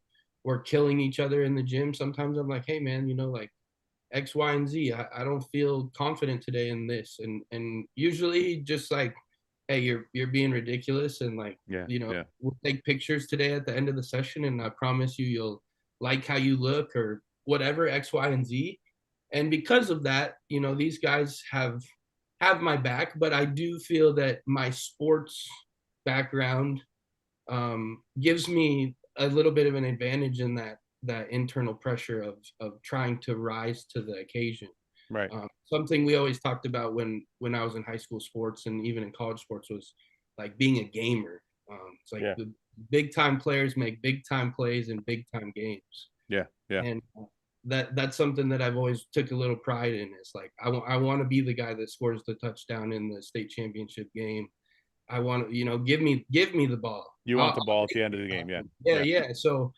we're killing each other in the gym, sometimes I'm like, hey man, like X, Y, and Z, I don't feel confident today in this. And usually just like, hey, you're being ridiculous. And like, we'll take pictures today at the end of the session, and I promise you'll like how you look or whatever, X, Y, and Z. And because of that, these guys have my back, but I do feel that my sports background gives me a little bit of an advantage in that internal pressure of trying to rise to the occasion. Right. Something we always talked about when I was in high school sports and even in college sports was like being a gamer. It's like the big time players make big time plays in big time games. Yeah. Yeah. And that's something that I've always took a little pride in. It's like, I want to be the guy that scores the touchdown in the state championship game. I want to, give me the ball. You want the ball at the end of the game. Yeah. Yeah. So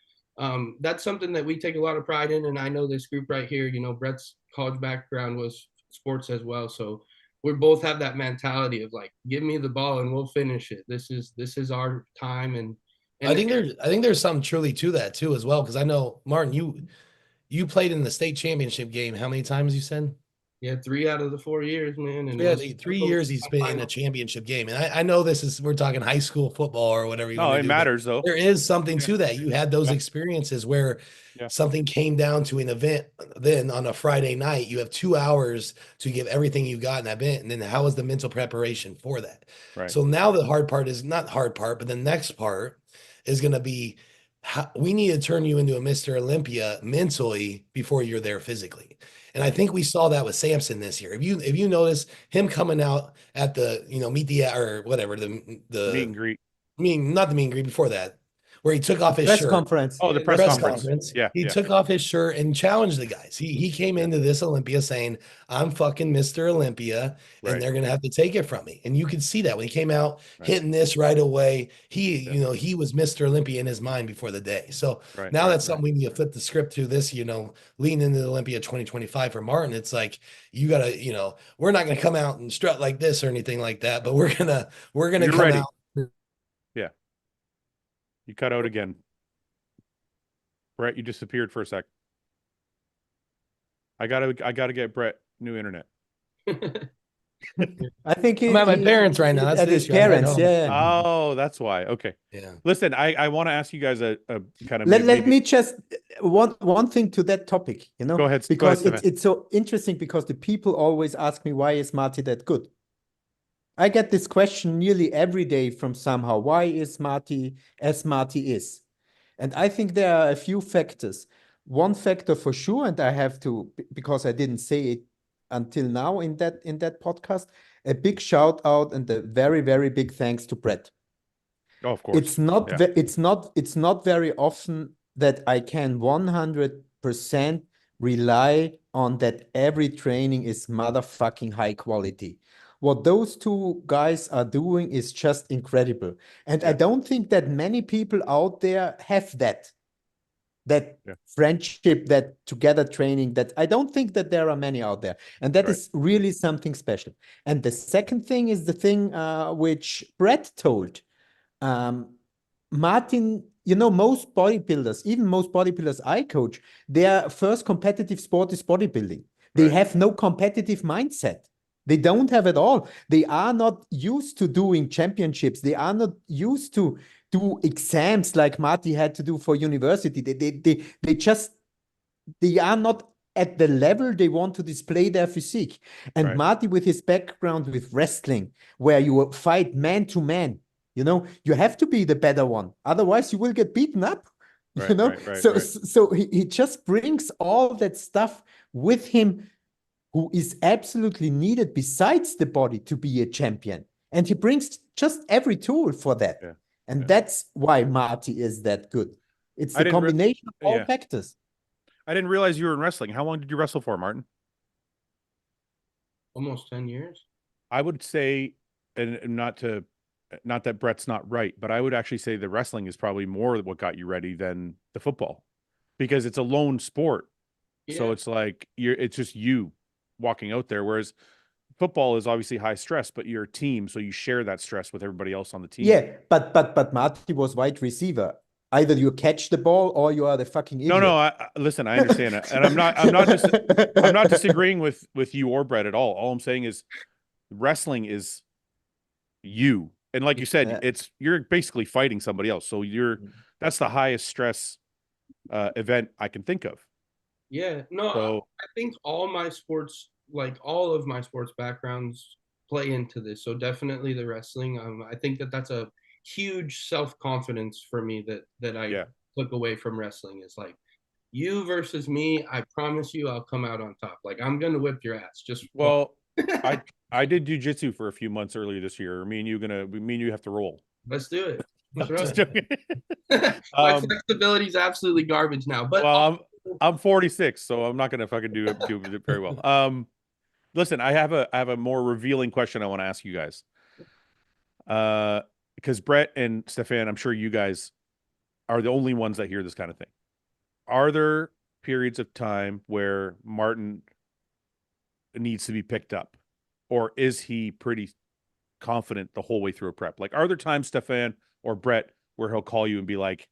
that's something that we take a lot of pride in. And I know this group right here, Brett's college background was sports as well. So we both have that mentality of like, give me the ball and we'll finish it. This is our time. And I think there's something truly to that too, as well. Cause I know, Martin, you played in the state championship game. How many times you said? Yeah, 3 out of the 4 years, man. And 3 years he's been in a championship game. And I know we're talking high school football or whatever you want to do. No, it matters though. There is something to that. You had those experiences where something came down to an event. Then on a Friday night, you have 2 hours to give everything you got in that event. And then how is the mental preparation for that? Right. So now the hard part is not hard part, but the next part is going to be we need to turn you into a Mr. Olympia mentally before you're there physically. And I think we saw that with Samson this year. If you notice him coming out at the, meet the, or whatever, the meet and greet. Not the meet and greet, before that, where he took off his press shirt. conference. Oh, the press conference. Yeah. He took off his shirt and challenged the guys. He came into this Olympia saying, I'm fucking Mr. Olympia, and they're going to have to take it from me. And you could see that when he came out hitting this right away, he was Mr. Olympia in his mind before the day. So now that's something we need to flip the script to this, leading into the Olympia 2025 for Martin. It's like, you got to, we're not going to come out and strut like this or anything like that, but we're going to come out. Yeah. You cut out again. Brett, you disappeared for a sec. I gotta get Brett new internet. I think I'm at my parents right now. That's at his parents. Yeah. Oh, that's why. Okay. Yeah. Listen, I want to ask you guys a kind of. Let me just one thing to that topic. Go ahead. Because it's so interesting, because the people always ask me, why is Marty that good? I get this question nearly every day from somehow. Why is Marty as Marty is? And I think there are a few factors. One factor for sure, and I have to, because I didn't say it until now in that podcast, a big shout out and a very, very big thanks to Brett. Oh, of course. It's not very often that I can 100% rely on that every training is motherfucking high quality. What those two guys are doing is just incredible. And I don't think that many people out there have that friendship, that together training, that I don't think that there are many out there. And that is really something special. And the second thing is the thing which Brett told. Martin, most bodybuilders, even most bodybuilders I coach, their first competitive sport is bodybuilding. They have no competitive mindset. They don't have it all. They are not used to doing championships. They are not used to do exams like Marty had to do for university. They are not at the level they want to display their physique. And Marty, with his background with wrestling, where you fight man to man, you have to be the better one. Otherwise, you will get beaten up. So he just brings all that stuff with him, who is absolutely needed besides the body to be a champion. And he brings just every tool for that. Yeah. And that's why Marty is that good. It's the combination of all factors. I didn't realize you were in wrestling. How long did you wrestle for, Martin? Almost 10 years. I would say, and not that Brett's not right, but I would actually say the wrestling is probably more what got you ready than the football, because it's a lone sport. Yeah. So it's like it's just you walking out there. Whereas football is obviously high stress, but you're a team, so you share that stress with everybody else on the team. Yeah, but Marty was wide receiver. Either you catch the ball or you are the fucking idiot. No, listen, I understand that, and I'm not disagreeing with you or Brett at all. All I'm saying is wrestling is you, and like you said, you're basically fighting somebody else. So that's the highest stress event I can think of. Yeah, no, so, I think all of my sports backgrounds play into this. So definitely the wrestling. I think that's a huge self-confidence for me that I took away from wrestling, is like, you versus me. I promise you, I'll come out on top. Like, I'm gonna whip your ass. I did jiu-jitsu for a few months earlier this year. Me and you have to roll. Let's do it. Let's run. Just joking. My flexibility is absolutely garbage now. But I'm 46, so I'm not gonna fucking do it very well. Listen, I have a more revealing question I want to ask you guys. Because Brett and Stefan, I'm sure you guys are the only ones that hear this kind of thing. Are there periods of time where Martin needs to be picked up, or is he pretty confident the whole way through a prep? Like, are there times, Stefan or Brett, where he'll call you and be like,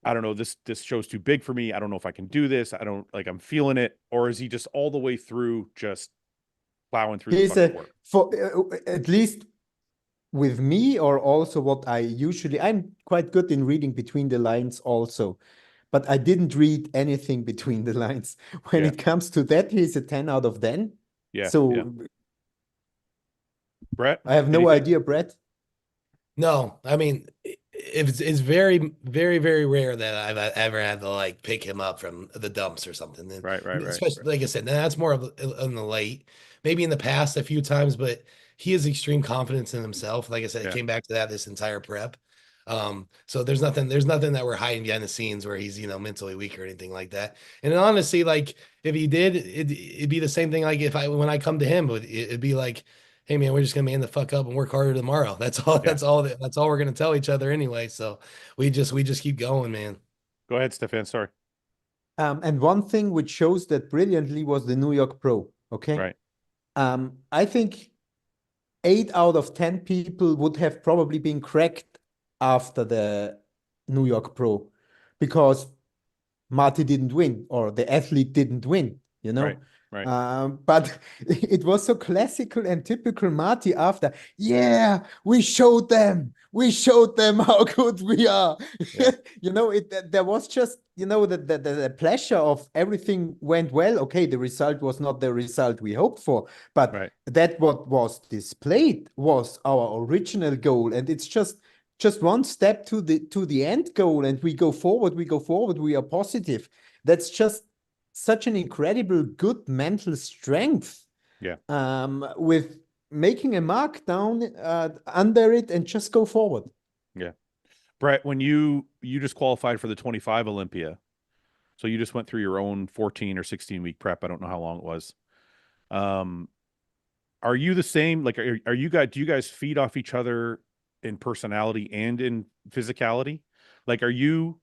I don't know, this show's too big for me. I don't know if I can do this. I'm feeling it. Or is he just all the way through just plowing through the fucking work? For at least with me, or also what I'm quite good in reading between the lines also, but I didn't read anything between the lines. When it comes to that, he's a 10 out of 10. Yeah. So Brett, I have no idea, Brett. No, I mean, it's very, very, very rare that I've ever had to like pick him up from the dumps or something. And right. Especially, like I said, that's more of in the late, maybe in the past a few times, but he has extreme confidence in himself. Like I said, it came back to that this entire prep. So there's nothing that we're hiding behind the scenes where he's, mentally weak or anything like that. And honestly, like if he did, it'd be the same thing. Like when I come to him, it'd be like, hey man, we're just gonna man the fuck up and work harder tomorrow. That's all. That's all we're gonna tell each other anyway. So we just keep going, man. Go ahead, Stefan. Sorry. And one thing which shows that brilliantly was the New York Pro. Okay. Right. I think 8 out of 10 people would have probably been cracked after the New York Pro, because Marty didn't win, or the athlete didn't win, Right. But it was so classical and typical Marty after, we showed them how good we are. There was just, the pleasure of everything went well. Okay, the result was not the result we hoped for, but that what was displayed was our original goal. And it's just one step to the end goal, and we go forward, we are positive. That's just such an incredible good mental strength, with making a mark down under it and just go forward. Brett, when you just qualified for the 25 Olympia, so you just went through your own 14 or 16 week prep. I don't know how long it was. Are you the same? Like, do you guys feed off each other in personality and in physicality? Like, are you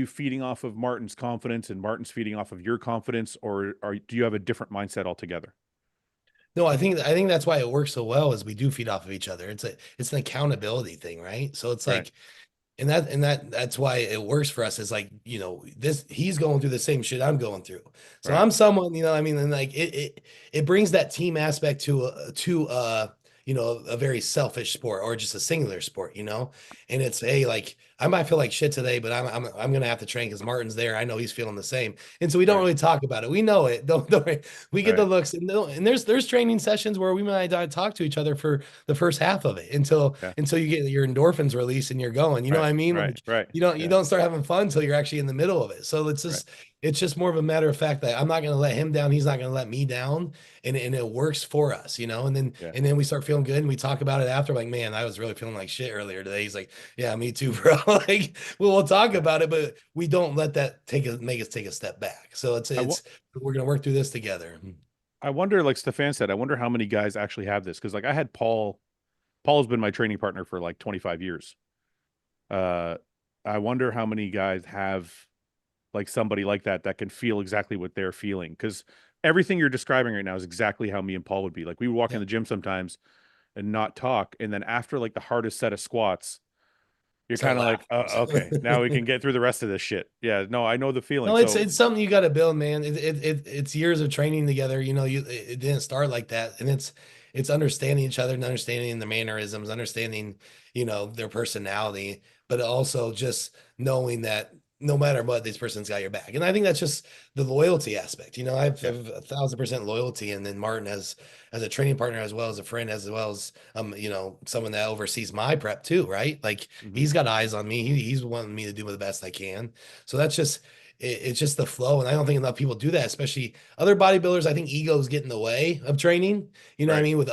feeding off of Martin's confidence and Martin's feeding off of your confidence, or do you have a different mindset altogether? No, I think that's why it works so well, is we do feed off of each other. It's an accountability thing, right? So it's like, and that's why it works for us. Is like, he's going through the same shit I'm going through. So I'm someone, and like it brings that team aspect to a very selfish sport, or just a singular sport, and it's, hey, like I might feel like shit today, but I'm gonna have to train because Martin's there. I know he's feeling the same, and so we don't really talk about it. We know it. Don't worry. We get the looks, and there's training sessions where we might talk to each other for the first half of it until you get your endorphins released and you're going. You know what I mean? You don't start having fun until you're actually in the middle of it. So it's just more of a matter of fact that I'm not going to let him down. He's not going to let me down. And it works for us, and then we start feeling good, and we talk about it after, like, man, I was really feeling like shit earlier today. He's like, yeah, me too, bro. Like, we'll talk about it, but we don't let that make us take a step back. So we're going to work through this together. I wonder, like Stefan said, I wonder how many guys actually have this. Cause like I had Paul's been my training partner for like 25 years. I wonder how many guys have like somebody like that can feel exactly what they're feeling. Cause everything you're describing right now is exactly how me and Paul would be. Like we would walk Yeah. in the gym sometimes and not talk, and then after like the hardest set of squats, you're Start kind of like, laughing. okay, now we can get through the rest of this shit. Yeah, no, I know the feeling. No, So it's something you got to build, man. It's years of training together. You know, it didn't start like that, and it's understanding each other and understanding the mannerisms, understanding, you know, their personality, but also just knowing that no matter what, this person's got your back. And I think that's just the loyalty aspect. You know, I have 1,000% loyalty, and then Martin as a training partner, as well as a friend, as well as you know, someone that oversees my prep too, right? Like he's got eyes on me. He's wanting me to do the best I can. So that's just it's just the flow. And I don't think enough people do that, especially other bodybuilders. I think egos get in the way of training. You know what I mean? With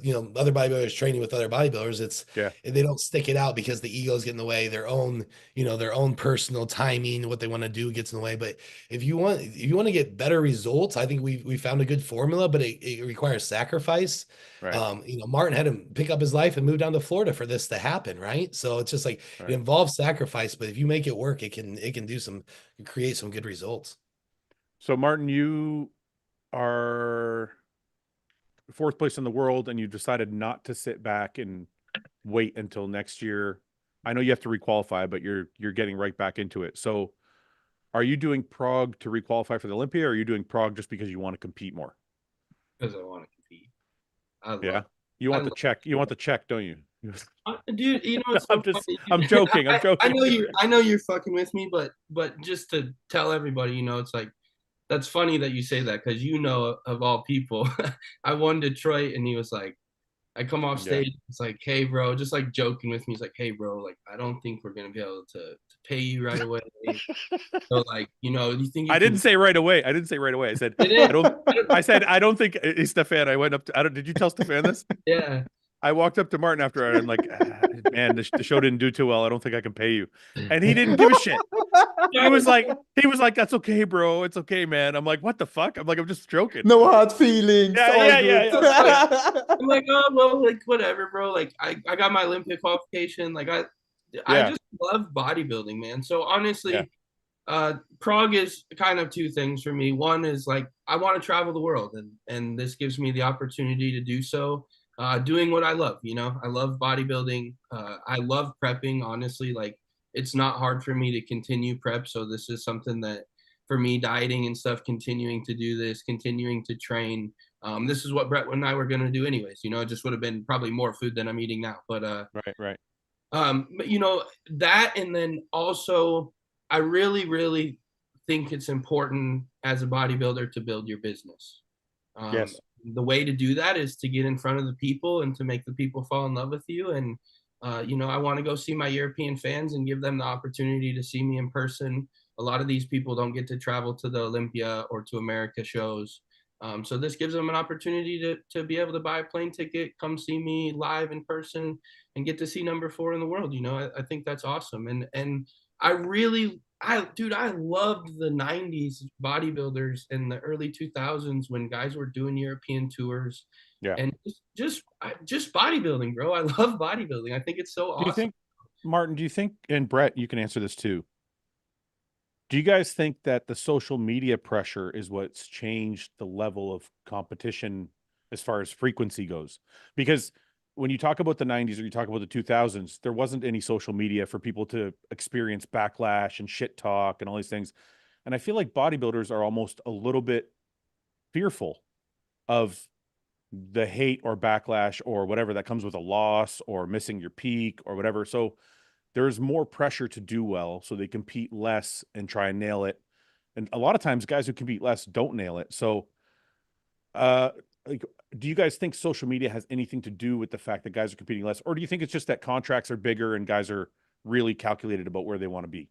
you know, other bodybuilders training with other bodybuilders, they don't stick it out because the egos get in the way, their own, you know, their own personal timing, what they want to do gets in the way. But if you want to get better results, I think we found a good formula, but it requires sacrifice. You know, Martin had to pick up his life and move down to Florida for this to happen, right? So it's just like it involves sacrifice, but if you make it work, it can create some good results. So Martin, you are fourth place in the world, and you decided not to sit back and wait until next year. I know you have to requalify, but you're getting right back into it. So are you doing Prague to requalify for the Olympia, or are you doing Prague just because you want to compete more? Because I want to compete. You want the check. You want the check, don't you? Dude, you know what's so funny? I'm joking. I'm joking. I know you're fucking with me, but just to tell everybody, you know, it's like that's funny that you say that, because you know, of all people, I won Detroit, and he was like, I come off stage, it's like, hey bro, just like joking with me. He's like, hey bro, like I don't think we're gonna be able to pay you right away. So like, you know, you think I didn't say right away. I said I don't think Stefan. I went up to did you tell Stefan this? Yeah. I walked up to Martin after I'm like, man, the show didn't do too well. I don't think I can pay you. And he didn't give a shit. He was like, that's okay, bro. It's okay, man. I'm like, what the fuck? I'm like, I'm just joking. No hard feelings. Yeah. I'm like, oh, well, like, whatever, bro. Like, I got my Olympia qualification. Like, I just love bodybuilding, man. So honestly, Prague is kind of two things for me. One is like, I want to travel the world, and this gives me the opportunity to do so. Doing what I love, you know, I love bodybuilding. I love prepping, honestly. Like, it's not hard for me to continue prep. So this is something that for me, dieting and stuff, continuing to do this, continuing to train. This is what Brett and I were going to do anyways, you know. It just would have been probably more food than I'm eating now, but right. But you know, that, and then also I really think it's important as a bodybuilder to build your business. Yes. The way to do that is to get in front of the people and to make the people fall in love with you. And, you know, I want to go see my European fans and give them the opportunity to see me in person. A lot of these people don't get to travel to the Olympia or to America shows. So this gives them an opportunity to be able to buy a plane ticket, come see me live in person, and get to see number 4 in the world. You know, I think that's awesome. And I loved the 90s bodybuilders and the early 2000s when guys were doing European tours. Yeah. And just bodybuilding, bro. I love bodybuilding. I think it's so awesome. Martin, do you think, and Brett, you can answer this too. Do you guys think that the social media pressure is what's changed the level of competition as far as frequency goes? Because when you talk about the 90s or you talk about the 2000s, there wasn't any social media for people to experience backlash and shit talk and all these things. And I feel like bodybuilders are almost a little bit fearful of the hate or backlash or whatever that comes with a loss or missing your peak or whatever. So there's more pressure to do well, so they compete less and try and nail it. And a lot of times guys who compete less don't nail it. So like, do you guys think social media has anything to do with the fact that guys are competing less? Or do you think it's just that contracts are bigger and guys are really calculated about where they want to be?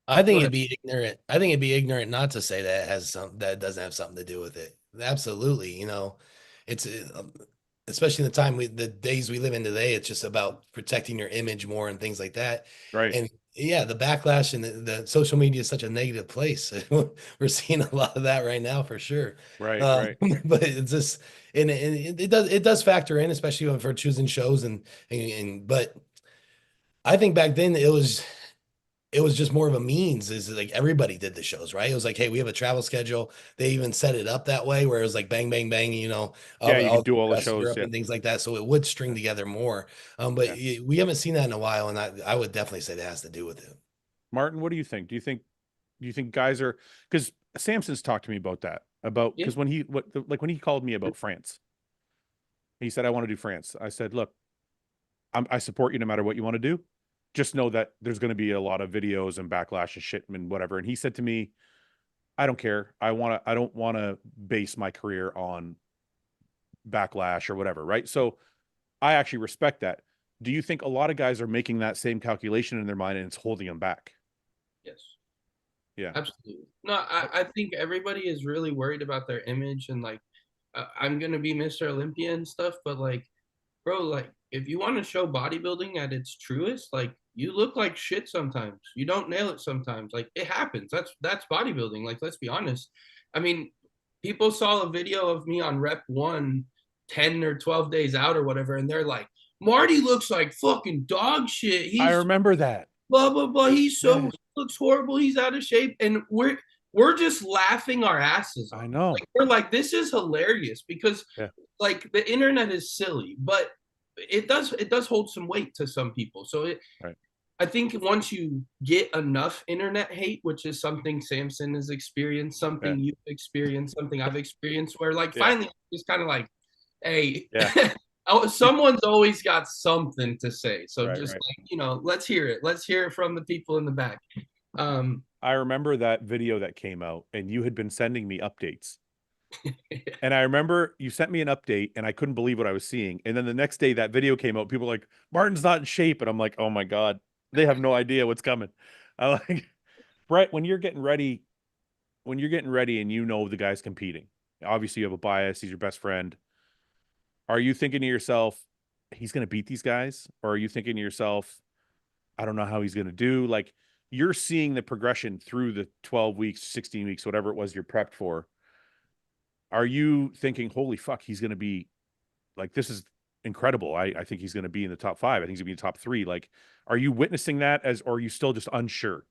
I think it'd be ignorant. I think it'd be ignorant not to say that that doesn't have something to do with it. Absolutely. You know, it's especially in the days we live in today, it's just about protecting your image more and things like that. Right. And yeah, the backlash and the social media is such a negative place. We're seeing a lot of that right now for sure. Right. But it's just, and it does factor in, especially for choosing shows but I think back then it was it was just more of a means. Is like everybody did the shows, right? It was like, hey, we have a travel schedule. They even set it up that way where it was like bang, bang, bang, you know, Yeah, you all could do all the across shows. Europe Yeah. and things like that. So it would string together more. But Yeah. we haven't seen that in a while, and I would definitely say that has to do with it. Martin, what do you think? Do you think guys are, because Samson's talked to me about that, about Yeah. because when he called me about France, he said, I want to do France. I said, look, I support you no matter what you want to do. Just know that there's going to be a lot of videos and backlash and shit and whatever. And he said to me, I don't care. I don't want to base my career on backlash or whatever. Right. So I actually respect that. Do you think a lot of guys are making that same calculation in their mind and it's holding them back? Yes. Yeah. Absolutely. No, I think everybody is really worried about their image and like, I'm going to be Mr. Olympia and stuff, but like, bro, like if you want to show bodybuilding at its truest, like you look like shit sometimes. You don't nail it sometimes. Like it happens. That's bodybuilding. Like let's be honest. I mean, people saw a video of me on rep 1 10 or 12 days out or whatever and they're like, "Marty looks like fucking dog shit. I He's remember that. blah blah blah. He's so Yeah. he looks horrible. He's out of shape." And we're just laughing our asses off. I know. Like, we're like, this is hilarious because like the internet is silly, but it does hold some weight to some people. So Right. I think once you get enough internet hate, which is something Samson has experienced, something you've experienced, something I've experienced, where like finally it's kind of like, hey, someone's always got something to say. So like, you know, let's hear it. Let's hear it from the people in the back. I remember that video that came out and you had been sending me updates. And I remember you sent me an update and I couldn't believe what I was seeing. And then the next day that video came out, people were like, Martin's not in shape. And I'm like, oh my God, they have no idea what's coming. I like, Brett, when you're getting ready and you know the guy's competing, obviously you have a bias, he's your best friend. Are you thinking to yourself, he's going to beat these guys? Or are you thinking to yourself, I don't know how he's going to do? Like, you're seeing the progression through the 12 weeks, 16 weeks, whatever it was you're prepped for. Are you thinking, holy fuck, he's going to be like, this is incredible. I think he's going to be in the top 5. I think he's going to be in the top 3. Like, are you witnessing that or are you still just unsure?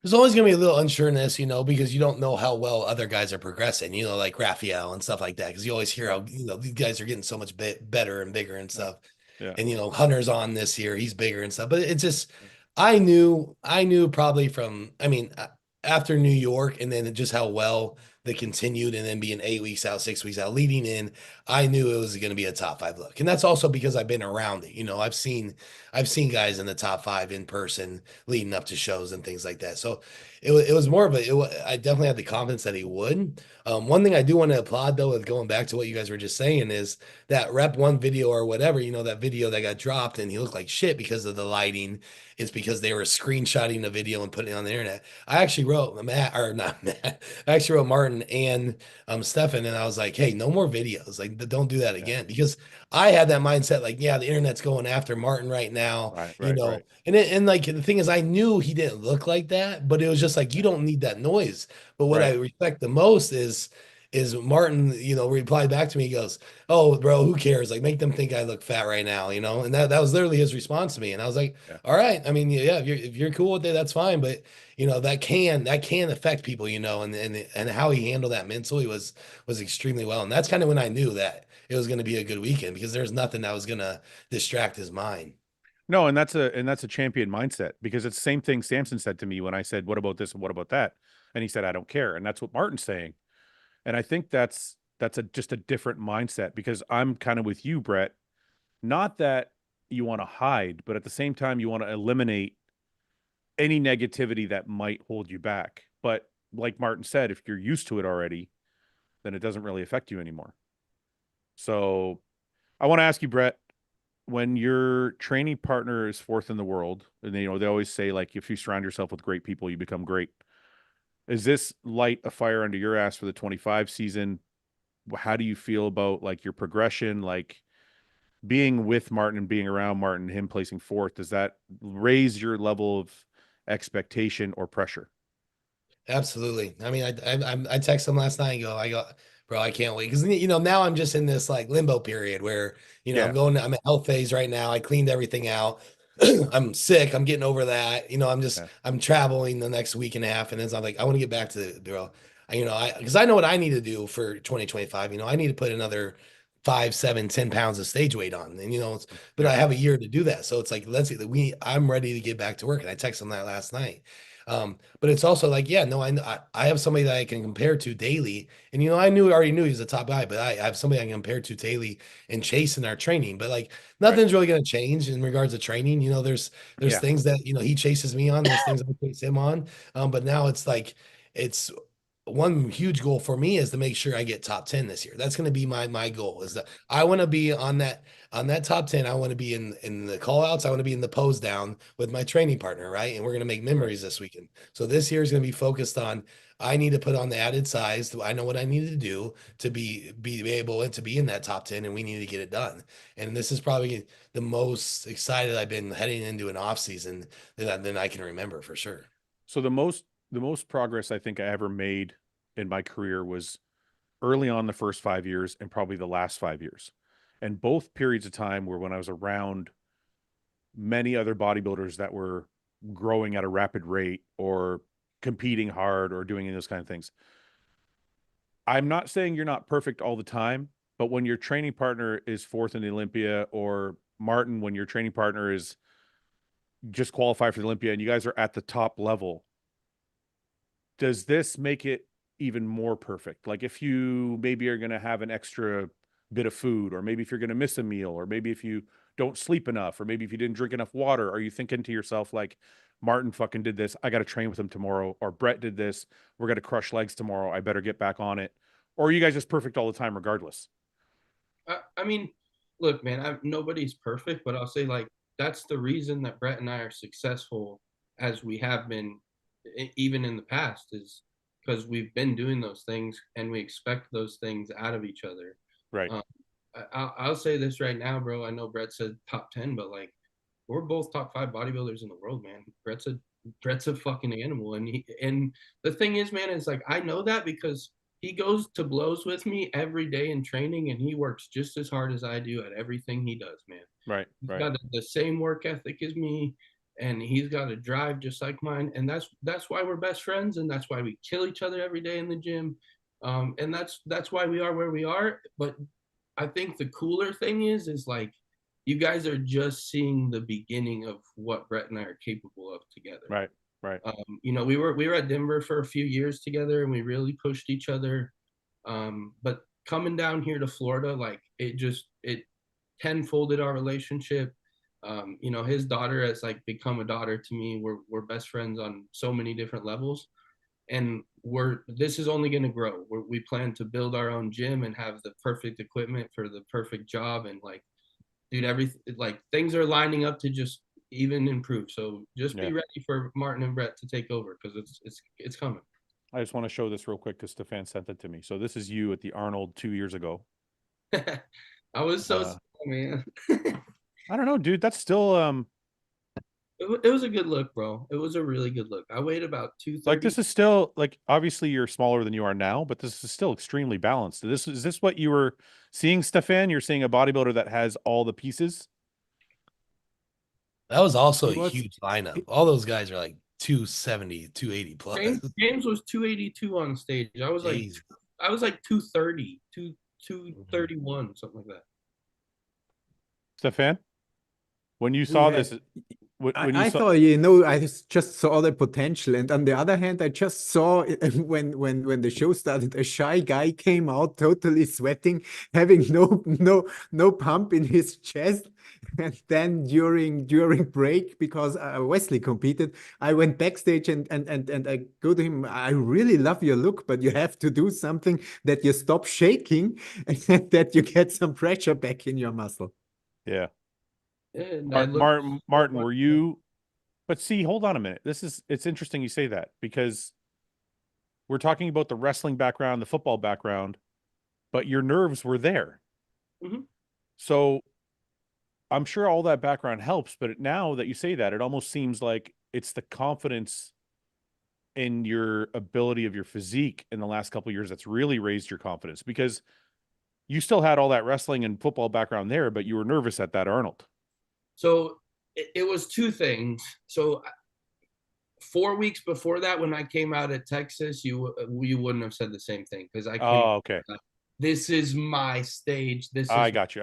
There's always going to be a little unsureness, you know, because you don't know how well other guys are progressing, you know, like Raphael and stuff like that. Because you always hear how, you know, these guys are getting so much better and bigger and stuff. Yeah. And, you know, Hunter's on this year, he's bigger and stuff. But it's just, I knew probably from, I mean, after New York and then just how well they continued and then being 8 weeks out, 6 weeks out, leading in, I knew it was going to be a top 5 look. And that's also because I've been around it. You know, I've seen guys in the top 5 in person leading up to shows and things like that. So it was more of I definitely had the confidence that he would. One thing I do want to applaud though, with going back to what you guys were just saying, is that rep 1 video or whatever, you know, that video that got dropped and he looked like shit because of the lighting. It's because they were screenshotting the video and putting it on the internet. I actually wrote I actually wrote Martin and Stefan, and I was like, hey, no more videos. Like, don't do that again. Because I had that mindset, like, yeah, the internet's going after Martin right now. You know, and like the thing is, I knew he didn't look like that, but it was just like, you don't need that noise. But what I respect the most is Martin, you know, replied back to me. He goes, "Oh, bro, who cares? Like, make them think I look fat right now, you know." And that was literally his response to me. And I was like, "All right. I mean, yeah, if you're cool with it, that's fine. But you know, that can affect people, you know." And how he handled that mentally was extremely well. And that's kind of when I knew that it was going to be a good weekend, because there's nothing that was going to distract his mind. No, and that's a champion mindset, because it's the same thing Samson said to me when I said, "What about this and what about that?" And he said, "I don't care." And that's what Martin's saying. And I think that's just a different mindset, because I'm kind of with you, Brett. Not that you want to hide, but at the same time, you want to eliminate any negativity that might hold you back. But like Martin said, if you're used to it already, then it doesn't really affect you anymore. So I want to ask you, Brett, when your training partner is 4th in the world, and you know, they always say, like, if you surround yourself with great people, you become great. Is this light a fire under your ass for the 25 season? How do you feel about like your progression, like being with Martin and being around Martin, him placing 4th? Does that raise your level of expectation or pressure? Absolutely. I mean, I texted him last night and I go, bro, I can't wait. Because, you know, now I'm just in this like limbo period where, you know, I'm in health phase right now. I cleaned everything out. I'm sick. I'm getting over that. You know, Yeah. I'm traveling the next week and a half. And it's I'm like, I want to get back to the drill. Because I know what I need to do for 2025. You know, I need to put another 5, 7, 10 pounds of stage weight on. And, but I have a year to do that. So it's like, I'm ready to get back to work. And I texted him that last night. But it's also like, yeah, no, I have somebody that I can compare to daily. And, already knew he was a top guy, but I have somebody I can compare to daily and Chase in our training. But like, nothing's really going to change in regards to training. There's Yeah. things that, he chases me on, there's things I chase him on. But now it's like, it's one huge goal for me is to make sure I get top 10 this year. That's going to be my goal is that I want to be on that top 10. I want to be in the call outs. I want to be in the pose down with my training partner. Right. And we're going to make memories this weekend. So this year is going to be focused on, I need to put on the added size. I know what I need to do to be able to be in that top 10, and we need to get it done. And this is probably the most excited I've been heading into an off season than I can remember for sure. So the most progress I think I ever made in my career was early on the first 5 years and probably the last 5 years. And both periods of time were when I was around many other bodybuilders that were growing at a rapid rate or competing hard or doing those kind of things. I'm not saying you're not perfect all the time, but when your training partner is fourth in the Olympia, or Martin, when your training partner is just qualified for the Olympia and you guys are at the top level, does this make it even more perfect? Like if you maybe are going to have an extra bit of food, or maybe if you're going to miss a meal, or maybe if you don't sleep enough, or maybe if you didn't drink enough water, are you thinking to yourself like, Martin fucking did this, I got to train with him tomorrow, or Brett did this, we're going to crush legs tomorrow, I better get back on it? Or are you guys just perfect all the time regardless? I mean, look, man, nobody's perfect, but I'll say like that's the reason that Brett and I are successful as we have been, even in the past, is because we've been doing those things and we expect those things out of each other. Right. I'll say this right now, bro. I know Brett said top 10, but like we're both top 5 bodybuilders in the world, man. Brett's a fucking animal, and the thing is, man, is like I know that because he goes to blows with me every day in training, and he works just as hard as I do at everything he does, man. Right. He's Right. got the same work ethic as me, and he's got a drive just like mine, and that's why we're best friends, and that's why we kill each other every day in the gym, and that's why we are where we are. But I think the cooler thing is like you guys are just seeing the beginning of what Brett and I are capable of together. Right. Right. We were at Denver for a few years together, and we really pushed each other. But coming down here to Florida, like it tenfolded our relationship. His daughter has like become a daughter to me. We're best friends on so many different levels, and this is only going to grow. We plan to build our own gym and have the perfect equipment for the perfect job, and like, dude, everything, like things are lining up to just even improve. So just be ready for Martin and Brett to take over, because it's coming. I just want to show this real quick because Stefan sent it to me. So this is you at the Arnold 2 years ago. I was so small, man. I don't know, dude. That's still It was a good look, bro. It was a really good look. I weighed about 230. like, this is still like, obviously you're smaller than you are now, but this is still extremely balanced. Is this what you were seeing, Stefan? You're seeing a bodybuilder that has all the pieces. That was also a huge lineup. All those guys are like 270, 280 plus. James was 282 on stage. I was like 230, 231, something like that. Stefan, when you saw this, I thought, I just saw the potential, and on the other hand, I just saw when the show started, a shy guy came out totally sweating, having no pump in his chest, and then during break, because Wesley competed, I went backstage and I go to him. I really love your look, but you have to do something that you stop shaking and that you get some pressure back in your muscle. Yeah. Martin, were you? But see, hold on a minute. It's interesting you say that, because we're talking about the wrestling background, the football background, but your nerves were there. Mm-hmm. So I'm sure all that background helps, but now that you say that, it almost seems like it's the confidence in your ability of your physique in the last couple of years that's really raised your confidence, because you still had all that wrestling and football background there, but you were nervous at that Arnold. So it was two things. So 4 weeks before that, when I came out at Texas, you wouldn't have said the same thing because I came. Oh, okay. This is my stage. I got you.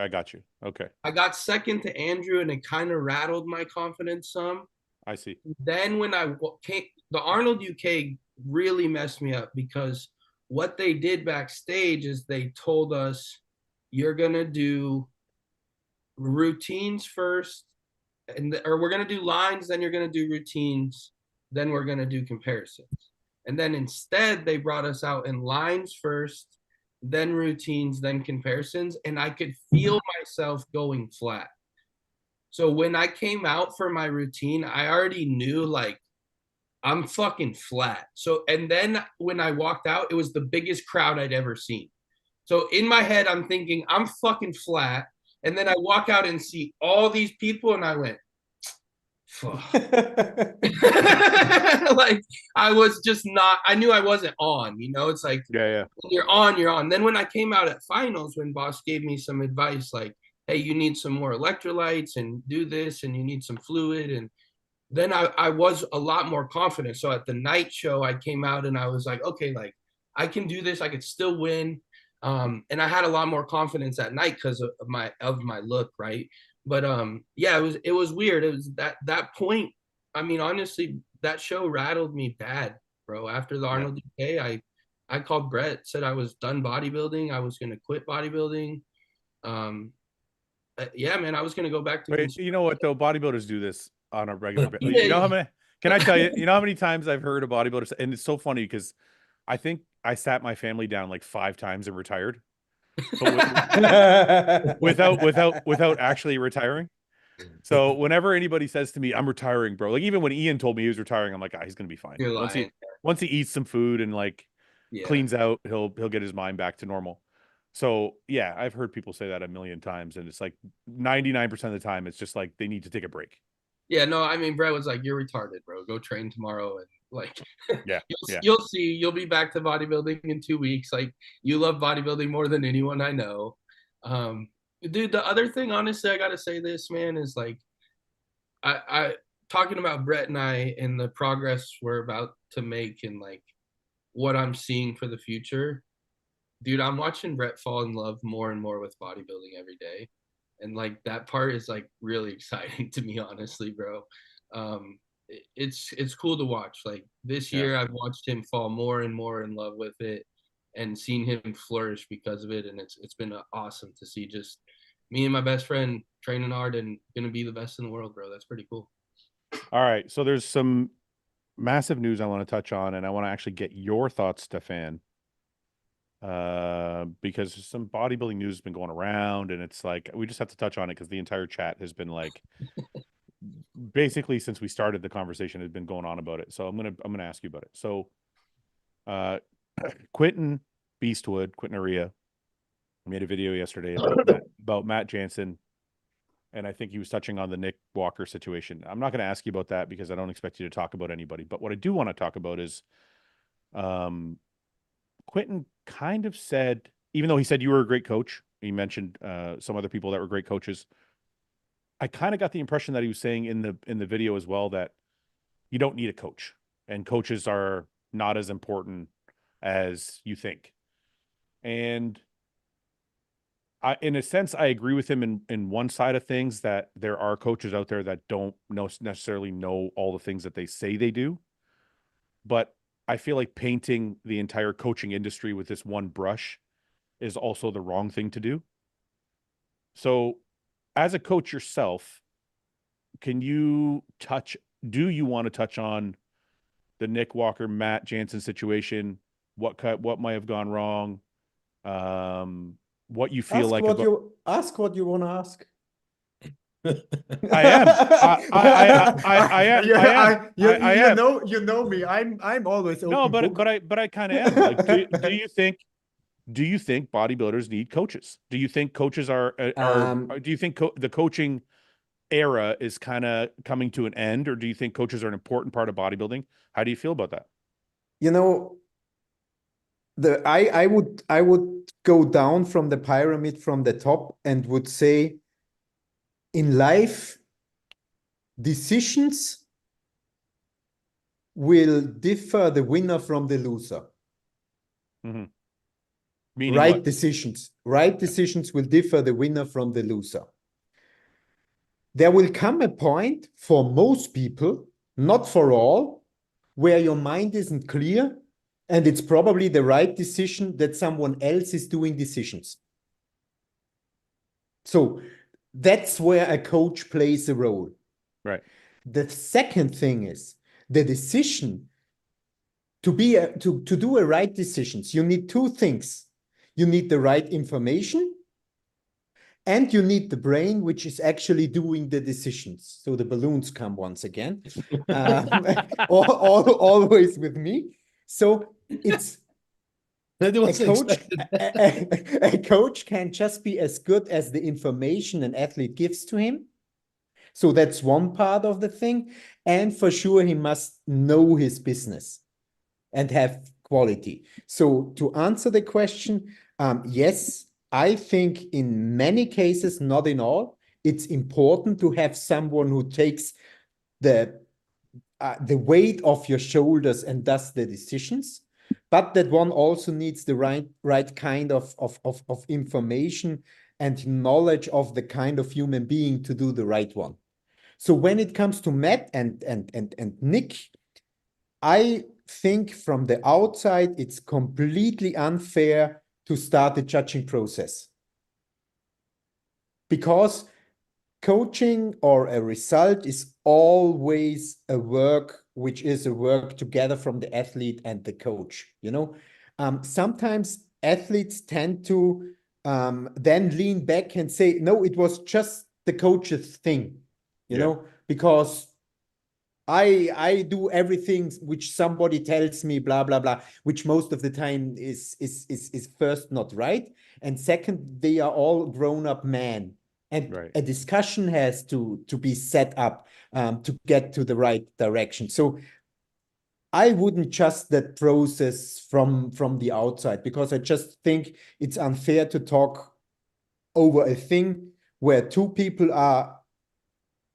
Okay. I got second to Andrew, and it kind of rattled my confidence some. I see. Then when I came, the Arnold UK really messed me up because what they did backstage is they told us, you're going to do routines first, or we're going to do lines, then you're going to do routines, then we're going to do comparisons. And then instead, they brought us out in lines first, then routines, then comparisons, and I could feel myself going flat. So when I came out for my routine, I already knew, like, I'm fucking flat. So, and then when I walked out, it was the biggest crowd I'd ever seen. So in my head, I'm thinking, I'm fucking flat. And then I walk out and see all these people, and I went, fuck. Like, I was just not, I knew I wasn't on, you know, it's like, yeah. When you're on, you're on. Then when I came out at finals, when boss gave me some advice, like, hey, you need some more electrolytes and do this, and you need some fluid. And then I was a lot more confident. So at the night show, I came out and I was like, okay, like, I can do this. I could still win. And I had a lot more confidence at night because of my look, right? But yeah, it was weird. It was that point. I mean, honestly, that show rattled me bad, bro. After the Arnold UK, I called Brett, said I was done bodybuilding. I was gonna quit bodybuilding. Yeah, man, I was gonna go back to. Wait, you know what though? Bodybuilders do this on a regular basis. You know how many? Can I tell you? You know how many times I've heard a bodybuilder, and it's so funny because I think I sat my family down like 5 times and retired, but without actually retiring. So whenever anybody says to me, "I'm retiring, bro," like even when Ian told me he was retiring, I'm like, "Ah, he's gonna be fine. Once he eats some food and like cleans out, he'll get his mind back to normal." So yeah, I've heard people say that a million times, and it's like 99% of the time, it's just like they need to take a break. Yeah, no, I mean, Brett was like, "You're retarded, bro. Go train tomorrow." And like, you'll see, you'll be back to bodybuilding in 2 weeks. Like, you love bodybuilding more than anyone I know. Dude, the other thing, honestly, I gotta say this, man, is like, I talking about Brett and I and the progress we're about to make and like what I'm seeing for the future. Dude, I'm watching Brett fall in love more and more with bodybuilding every day. And like that part is like really exciting to me, honestly, bro. It's cool to watch. Like this year, I've watched him fall more and more in love with it and seen him flourish because of it. And it's been awesome to see just me and my best friend training hard and gonna be the best in the world, bro. That's pretty cool. All right. So there's some massive news I want to touch on, and I want to actually get your thoughts, Stefan. Because some bodybuilding news has been going around, and it's like we just have to touch on it because the entire chat has been like basically since we started the conversation has been going on about it. So I'm gonna ask you about it. So Quentin Aria made a video yesterday about Matt Jansen, and I think he was touching on the Nick Walker situation. I'm not going to ask you about that because I don't expect you to talk about anybody, but what I do want to talk about is Quentin kind of said, even though he said you were a great coach, he mentioned some other people that were great coaches. I kind of got the impression that he was saying in the video as well that you don't need a coach, and coaches are not as important as you think. And in a sense, I agree with him in one side of things, that there are coaches out there that don't necessarily know all the things that they say they do. But I feel like painting the entire coaching industry with this one brush is also the wrong thing to do. So as a coach yourself, do you want to touch on the Nick Walker, Matt Jansen situation? What might have gone wrong? What you feel like ask what you want to ask. I am. I am. You know me. I'm always open. No, but I kind of am. Like, do you think bodybuilders need coaches? Do you think coaches do you think the coaching era is kind of coming to an end, or do you think coaches are an important part of bodybuilding? How do you feel about that? You know, I would go down from the pyramid from the top and would say, in life, decisions will differ the winner from the loser. Mm-hmm. Meaning Right what? decisions. Right decisions will differ the winner from the loser. There will come a point for most people, not for all, where your mind isn't clear and it's probably the right decision that someone else is doing decisions. So that's where a coach plays a role. Right. The second thing is the decision to do a right decisions. You need two things. You need the right information and you need the brain, which is actually doing the decisions. So the balloons come once again, always with me. So it's a coach can just be as good as the information an athlete gives to him. So that's one part of the thing. And for sure, he must know his business and have quality. So to answer the question, yes, I think in many cases, not in all, it's important to have someone who takes the weight off your shoulders and does the decisions, but that one also needs the right kind of information and knowledge of the kind of human being to do the right one. So when it comes to Matt and Nick, I think from the outside, it's completely unfair to start the judging process. Because coaching or a result is always a work, which is a work together from the athlete and the coach. You know, sometimes athletes tend to then lean back and say, no, it was just the coach's thing, you know, because I do everything which somebody tells me, blah, blah, blah, which most of the time is first not right. And second, they are all grown-up men. And a discussion has to be set up to get to the right direction. So I wouldn't trust that process from the outside, because I just think it's unfair to talk over a thing where two people are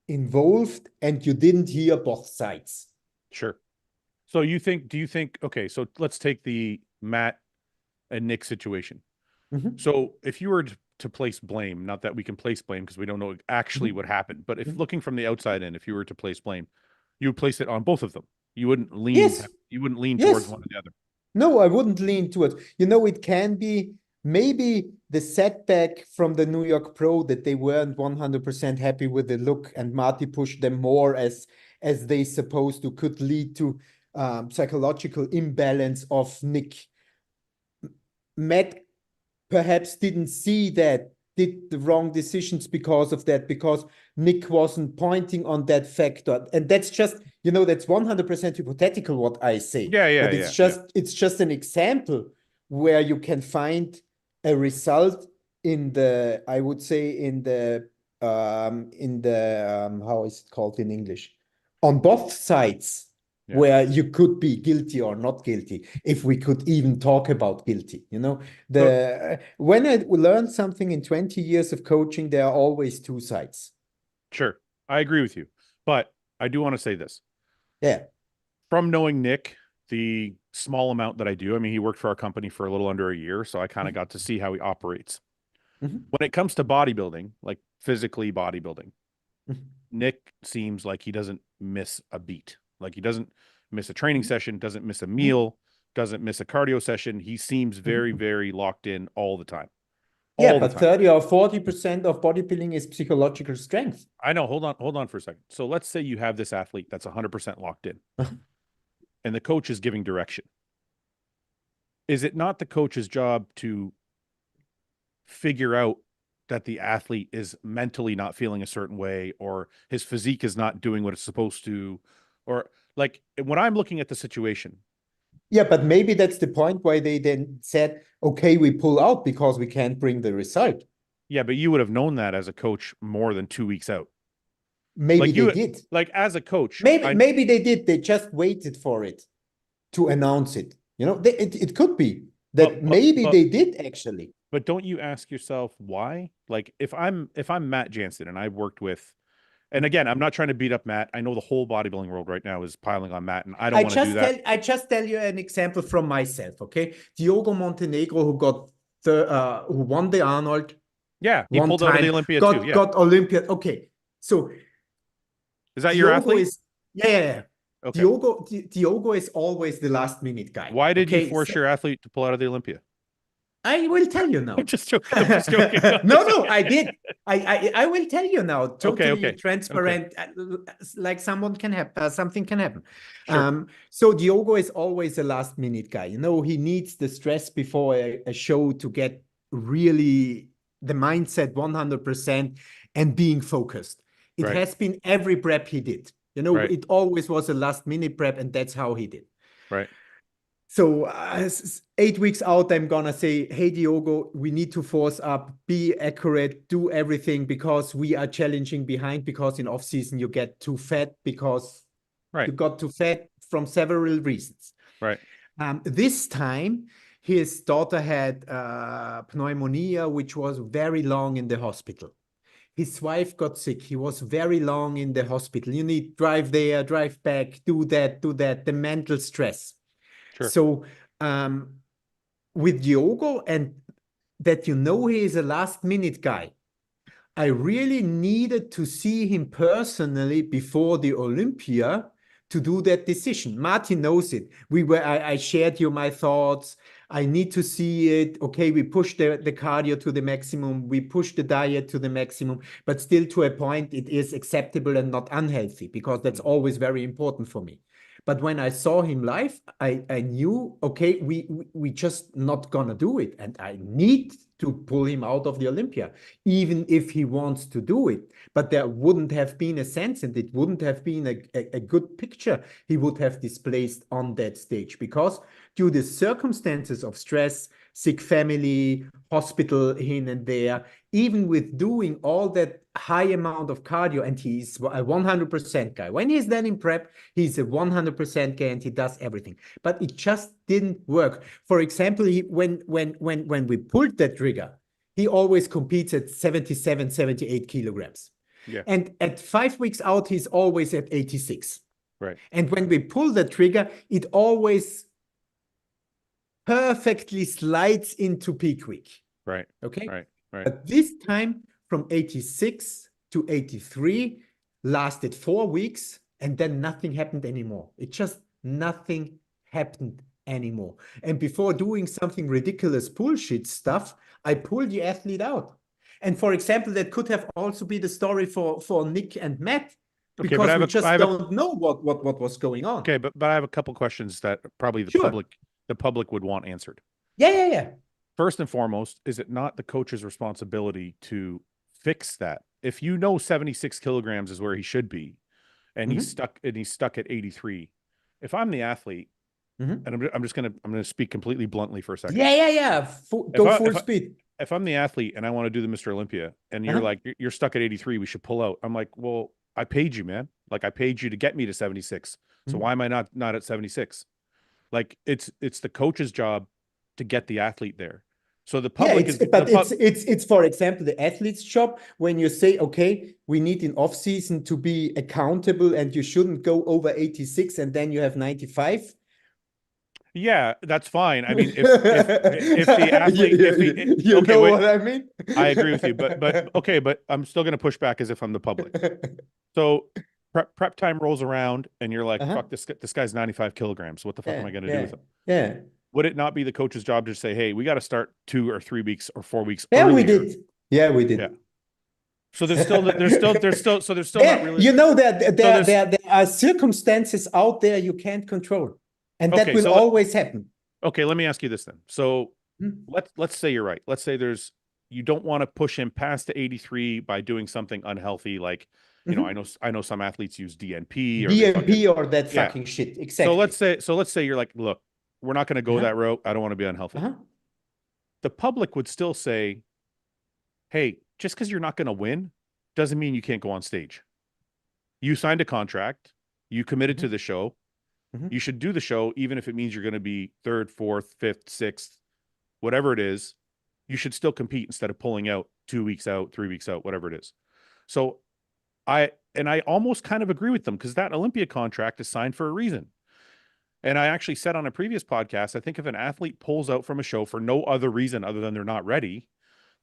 involved and you didn't hear both sides. Sure. So do you think, okay, so let's take the Matt and Nick situation. Mm-hmm. So if you were to place blame, not that we can place blame because we don't know actually what happened, but if looking from the outside in, if you were to place blame, you would place it on both of them. You wouldn't lean, towards one or the other. No, I wouldn't lean towards, you know, it can be maybe the setback from the New York Pro that they weren't 100% happy with the look and Marty pushed them more as they supposed to, could lead to psychological imbalance of Nick. Matt perhaps didn't see that, did the wrong decisions because of that, because Nick wasn't pointing on that factor. And that's just, you know, that's 100% hypothetical what I say. But it's just an example where you can find a result in the, I would say in the how is it called in English? On both sides. Yeah. Where you could be guilty or not guilty, if we could even talk about guilty, you know. When I learned something in 20 years of coaching, there are always two sides. Sure, I agree with you, but I do want to say this. Yeah. From knowing Nick, the small amount that I do, I mean, he worked for our company for a little under a year, so I kind of got to see how he operates. When it comes to bodybuilding, like physically bodybuilding, Nick seems like he doesn't miss a beat. Like he doesn't miss a training session, doesn't miss a meal, doesn't miss a cardio session. He seems very, very locked in all the time. Yeah, but 30 or 40% of bodybuilding is psychological strength. I know. Hold on for a second. So let's say you have this athlete that's 100% locked in and the coach is giving direction. Is it not the coach's job to figure out that the athlete is mentally not feeling a certain way, or his physique is not doing what it's supposed to? Or like when I'm looking at the situation. Yeah, but maybe that's the point why they then said, okay, we pull out because we can't bring the result. Yeah, but you would have known that as a coach more than 2 weeks out. Maybe they did. Like as a coach. Maybe they did. They just waited for it to announce it. You know, it could be that maybe they did actually. But don't you ask yourself why? Like if I'm Matt Jansen and I've worked with And again, I'm not trying to beat up Matt. I know the whole bodybuilding world right now is piling on Matt, and I don't want to do that. I just tell you an example from myself, okay? Diogo Montenegro, who got the who won the Arnold. Yeah, he pulled out of the Olympia too. Yeah, got Olympia. Okay, so is that your athlete? Yeah. Okay. Diogo is always the last minute guy. Why did you force your athlete to pull out of the Olympia? I will tell you now. I'm just joking. I'm just joking. No, I did. I will tell you now. Totally transparent. Like something can happen. Sure. So Diogo is always a last minute guy. You know, he needs the stress before a show to get really the mindset 100% and being focused. It has been every prep he did. You know, it always was a last minute prep, and that's how he did. Right. So 8 weeks out, I'm going to say, hey, Diogo, we need to force up, be accurate, do everything, because we are challenging behind, because in off season you get too fat because you got too fat from several reasons. Right. This time, his daughter had pneumonia, which was very long in the hospital. His wife got sick. He was very long in the hospital. You need drive there, drive back, do that, the mental stress. Sure. So with Diogo, and that he is a last minute guy, I really needed to see him personally before the Olympia to do that decision. Martin knows it. I shared you my thoughts. I need to see it. Okay, we push the cardio to the maximum. We push the diet to the maximum, but still to a point it is acceptable and not unhealthy, because that's always very important for me. But when I saw him live, I knew, okay, we just not gonna do it. And I need to pull him out of the Olympia, even if he wants to do it. But there wouldn't have been a sense, and it wouldn't have been a good picture he would have displaced on that stage, because due to the circumstances of stress, sick family, hospital here and there, even with doing all that high amount of cardio, and he's a 100% guy. When he's then in prep, he's a 100% guy and he does everything. But it just didn't work. For example, when we pulled that trigger, he always competes at 77, 78 kilograms. Yeah. And at 5 weeks out, he's always at 86. Right. And when we pull the trigger, it always perfectly slides into peak week. Right. Okay. Right. But this time from 86 to 83 lasted 4 weeks, and then nothing happened anymore. It just nothing happened anymore. And before doing something ridiculous bullshit stuff, I pulled the athlete out. And for example, that could have also been the story for Nick and Matt, because we just don't know what was going on. Okay, but I have a couple questions that probably the public would want answered. Yeah. First and foremost, is it not the coach's responsibility to fix that? If you know 76 kilograms is where he should be, and he's stuck at 83. If I'm the athlete, and I'm gonna speak completely bluntly for a second. Yeah. Go full speed. If I'm the athlete and I want to do the Mr. Olympia, and you're like, you're stuck at 83, we should pull out. I'm like, well, I paid you, man. Like, I paid you to get me to 76. So why am I not at 76? Like, it's the coach's job to get the athlete there. So the public it's for example the athlete's job when you say, okay, we need in off season to be accountable, and you shouldn't go over 86 and then you have 95. Yeah, that's fine. I mean, if the athlete, you know what I mean? I agree with you, but okay, but I'm still going to push back as if I'm the public. So prep time rolls around, and you're like, fuck, this guy's 95 kilograms. What the fuck am I going to do with him? Yeah. Would it not be the coach's job to say, hey, we got to start 2 or 3 weeks or 4 weeks? Yeah, earlier. we did. Yeah, we did. Yeah. So there's still not really. You know that there are circumstances out there you can't control, and that will always happen. Okay, let me ask you this then. So let's say you're right. Let's say you don't want to push him past the 83 by doing something unhealthy, like you know, I know some athletes use DNP or that fucking shit. Exactly. So let's say you're like, look, we're not going to go that route. I don't want to be unhealthy. The public would still say, hey, just because you're not going to win doesn't mean you can't go on stage. You signed a contract. You committed to the show. You should do the show, even if it means you're going to be 3rd, 4th, 5th, 6th, whatever it is. You should still compete instead of pulling out 2 weeks out, 3 weeks out, whatever it is. So I almost kind of agree with them because that Olympia contract is signed for a reason. And I actually said on a previous podcast, I think if an athlete pulls out from a show for no other reason other than they're not ready,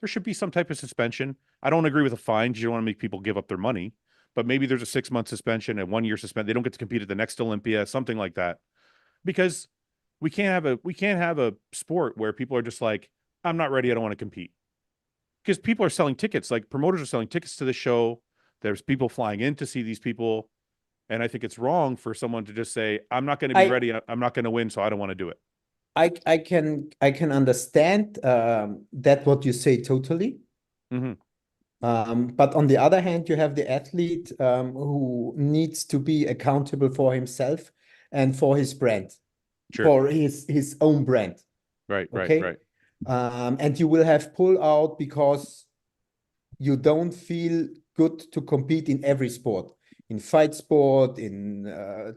there should be some type of suspension. I don't agree with a fine. You don't want to make people give up their money, but maybe there's a 6-month suspension and 1 year suspension. They don't get to compete at the next Olympia, something like that. Because we can't have a sport where people are just like, I'm not ready. I don't want to compete. Because people are selling tickets, like promoters are selling tickets to the show. There's people flying in to see these people. And I think it's wrong for someone to just say, I'm not going to be ready. I'm not going to win, so I don't want to do it. I can understand that what you say totally. Mm-hmm. But on the other hand, you have the athlete who needs to be accountable for himself and for his brand, Sure. for his own brand. Right, Okay? right. And you will have pull out because you don't feel good to compete in every sport. In fight sport, in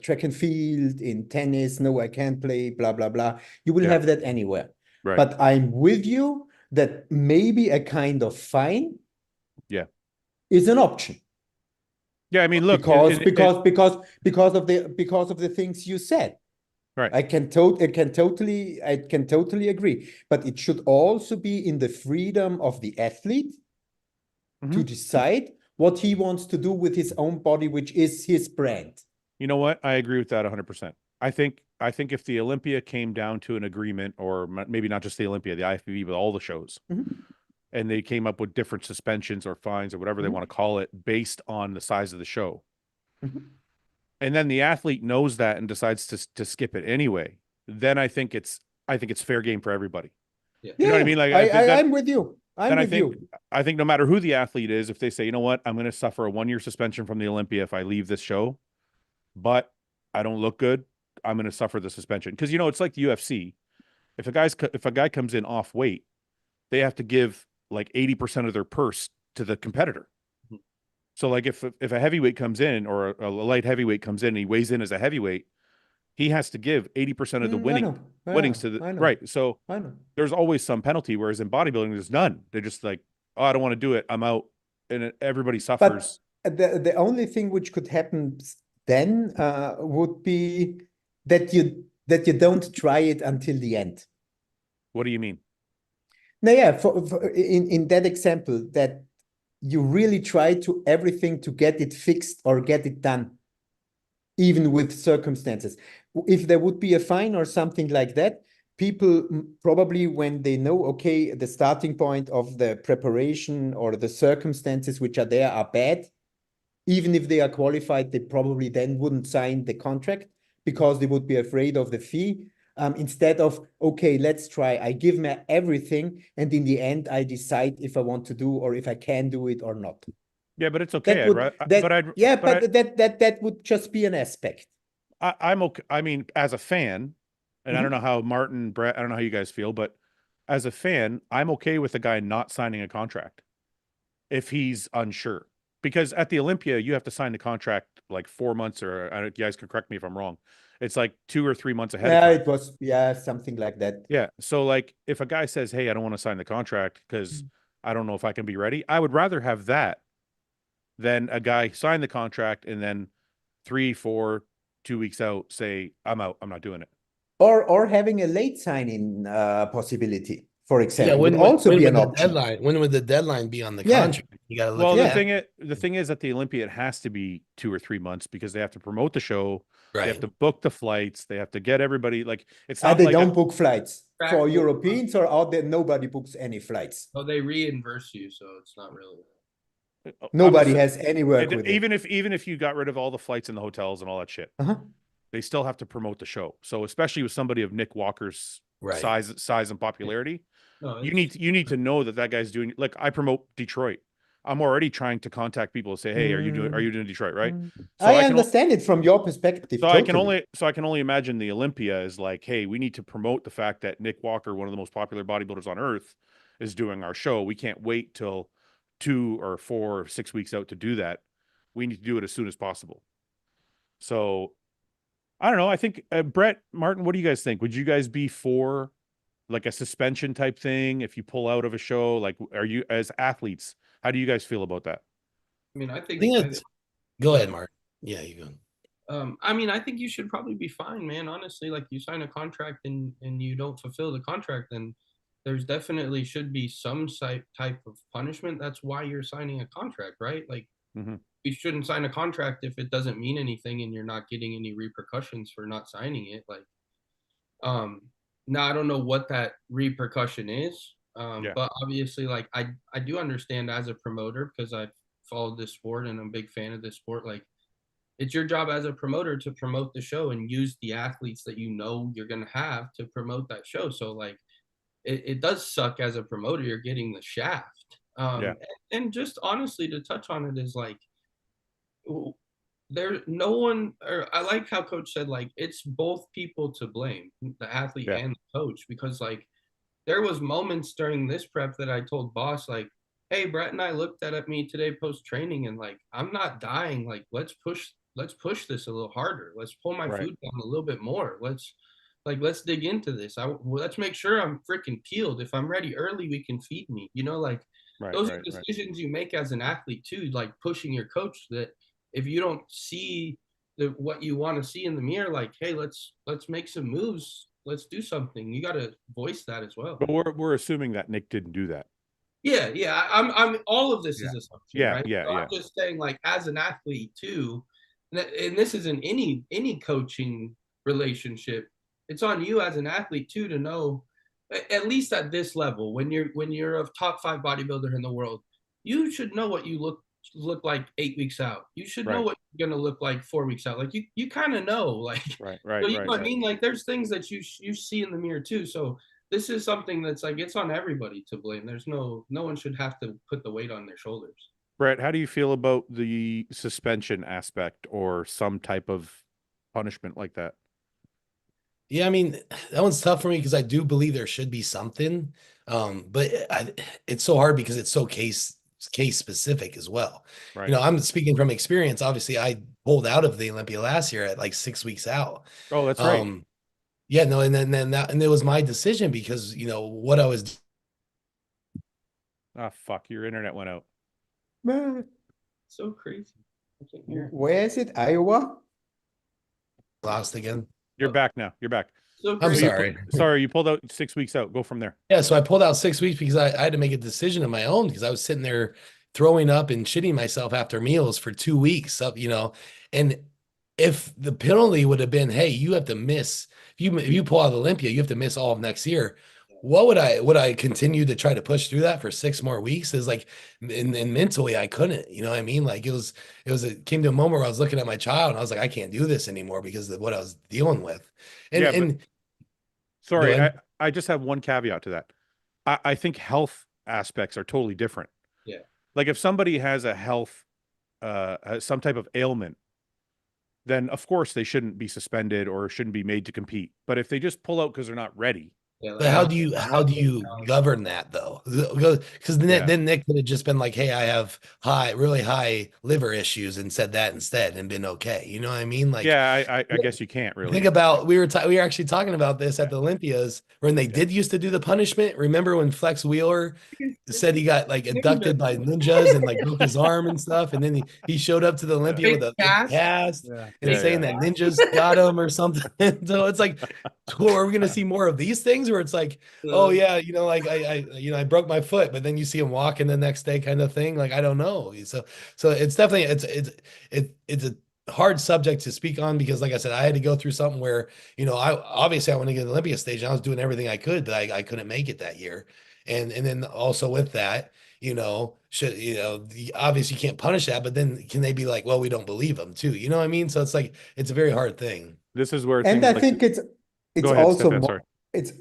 track and field, in tennis, no, I can't play, blah, blah, blah. You will have that anywhere. Right. But I'm with you that maybe a kind of fine is an option. Yeah, I mean, look, because of the things you said. Right. I can totally agree. But it should also be in the freedom of the athlete to decide what he wants to do with his own body, which is his brand. You know what? I agree with that 100%. I think if the Olympia came down to an agreement, or maybe not just the Olympia, the IFBB, but all the shows, and they came up with different suspensions or fines or whatever they want to call it based on the size of the show, and then the athlete knows that and decides to skip it anyway, then I think it's fair game for everybody. Yeah. You know what I mean? Like I'm with you. I think no matter who the athlete is, if they say, you know what, I'm going to suffer a 1-year suspension from the Olympia if I leave this show, but I don't look good, I'm going to suffer the suspension. Because, you know, it's like the UFC. If a guy comes in off weight, they have to give like 80% of their purse to the competitor. So like if a heavyweight comes in, or a light heavyweight comes in and he weighs in as a heavyweight, he has to give 80% of the winnings to the right. So there's always some penalty, whereas in bodybuilding there's none. They're just like, oh, I don't want to do it, I'm out, and everybody suffers. But the only thing which could happen then would be that you don't try it until the end. What do you mean? No, yeah, in that example, that you really try to everything to get it fixed or get it done, even with circumstances. If there would be a fine or something like that, people probably, when they know, okay, the starting point of the preparation or the circumstances which are there are bad, even if they are qualified, they probably then wouldn't sign the contract because they would be afraid of the fee. Instead of, okay, let's try, I give my everything, and in the end, I decide if I want to do or if I can do it or not. Yeah, but it's okay. That would just be an aspect. I'm okay. I mean, as a fan, and I don't know how Martin, Brett, I don't know how you guys feel, but as a fan, I'm okay with the guy not signing a contract if he's unsure. Because at the Olympia, you have to sign the contract like 4 months, or you guys can correct me if I'm wrong. It's like 2 or 3 months ahead. Yeah, it was something like that. Yeah. So like if a guy says, hey, I don't want to sign the contract because I don't know if I can be ready, I would rather have that than a guy sign the contract and then 3, 4, 2 weeks out say, I'm out, I'm not doing it. Or having a late signing possibility, for example, would also be an option. When would the deadline be on the contract? You got to look. Well, the thing is at the Olympia, it has to be 2 or 3 months because they have to promote the show. Right. They have to book the flights. They have to get everybody. Like it's not they like don't book flights for Europeans, or out there nobody books any flights. Oh, they reimburse you, so it's not really. Nobody has any work with even if you got rid of all the flights and the hotels and all that shit, they still have to promote the show. So especially with somebody of Nick Walker's size and popularity, you need to know that guy's doing. Like I promote Detroit. I'm already trying to contact people and say, hey, are you doing Detroit, right? So I understand it from your perspective. So totally. I can only imagine the Olympia is like, hey, we need to promote the fact that Nick Walker, one of the most popular bodybuilders on earth, is doing our show. We can't wait till 2 or 4 or 6 weeks out to do that. We need to do it as soon as possible. So I don't know. I think Brett, Martin, what do you guys think? Would you guys be for like a suspension type thing if you pull out of a show? Like, are you as athletes? How do you guys feel about that? I mean, I think Go ahead, Mark. Yeah, you go. I mean, I think you should probably be fine, man. Honestly, like you sign a contract and you don't fulfill the contract, then there's definitely should be some type of punishment. That's why you're signing a contract, right? Like you shouldn't sign a contract if it doesn't mean anything and you're not getting any repercussions for not signing it. Like, now I don't know what that repercussion is. But obviously, like I do understand as a promoter because I've followed this sport and I'm a big fan of this sport. Like, it's your job as a promoter to promote the show and use the athletes that you know you're gonna have to promote that show. So like, it does suck as a promoter. You're getting the shaft. And just honestly to touch on it is like, there no one, or I like how coach said, like, it's both people to blame, the athlete and the coach, because like there was moments during this prep that I told boss, like, hey, Brett and I looked at me today post training and like, I'm not dying. Like, let's push this a little harder. Let's pull my food down a little bit more. Let's dig into this. Let's make sure I'm freaking peeled. If I'm ready early, we can feed me, you know, like those are decisions you make as an athlete too, like pushing your coach that if you don't see what you want to see in the mirror, like, hey, let's make some moves. Let's do something. You got to voice that as well. But we're assuming that Nick didn't do that. Yeah. I'm all of this is assumption, right? Yeah. I'm just saying, like, as an athlete too, and this isn't any coaching relationship. It's on you as an athlete too to know, at least at this level, when you're a top 5 bodybuilder in the world, you should know what you look like 8 weeks out. You should know what you're gonna look like 4 weeks out. Like you kind of know, like right. So you know what I mean? Like there's things that you see in the mirror too. So this is something that's like, it's on everybody to blame. There's no one should have to put the weight on their shoulders. Brett, how do you feel about the suspension aspect or some type of punishment like that? Yeah, I mean, that one's tough for me because I do believe there should be something. But it's so hard because it's so case specific as well. Right. You know, I'm speaking from experience. Obviously, I pulled out of the Olympia last year at like 6 weeks out. Oh, that's right. Yeah, no, and then it was my decision because, you know, what I was. Ah, fuck, your internet went out. So crazy. I can't hear. Where is it? Iowa? Lost again. You're back now. You're back. So I'm sorry. Sorry, you pulled out 6 weeks out. Go from there. Yeah, so I pulled out 6 weeks because I had to make a decision of my own because I was sitting there throwing up and shitting myself after meals for 2 weeks, you know. And if the penalty would have been, hey, you have to miss, if you pull out of Olympia, you have to miss all of next year. What would I continue to try to push through that for 6 more weeks? Is like, and mentally I couldn't, you know what I mean? Like it came to a moment where I was looking at my child and I was like, I can't do this anymore because of what I was dealing with. Sorry, I just have one caveat to that. I think health aspects are totally different. Yeah. Like if somebody has a health, some type of ailment, then of course they shouldn't be suspended or shouldn't be made to compete. But if they just pull out because they're not ready. Yeah, but how do you govern that though? Because then Nick could have just been like, hey, I have really high liver issues and said that instead and been okay. You know what I mean? Like, yeah, I guess you can't really think about, we were actually talking about this at the Olympias when they did used to do the punishment. Remember when Flex Wheeler said he got like abducted by ninjas and like broke his arm and stuff, and then he showed up to the Olympia with a cast and saying that ninjas got him or something. So it's like, are we gonna see more of these things where it's like, oh yeah, you know, like I broke my foot, but then you see him walking the next day kind of thing? Like, I don't know. So it's definitely it's a hard subject to speak on because, like I said, I had to go through something where, you know, I want to get to the Olympia stage and I was doing everything I could, but I couldn't make it that year. And then also with that, you know, obviously you can't punish that, but then can they be like, well, we don't believe them too, you know what I mean? So it's like, it's a very hard thing. This is where and I think it's also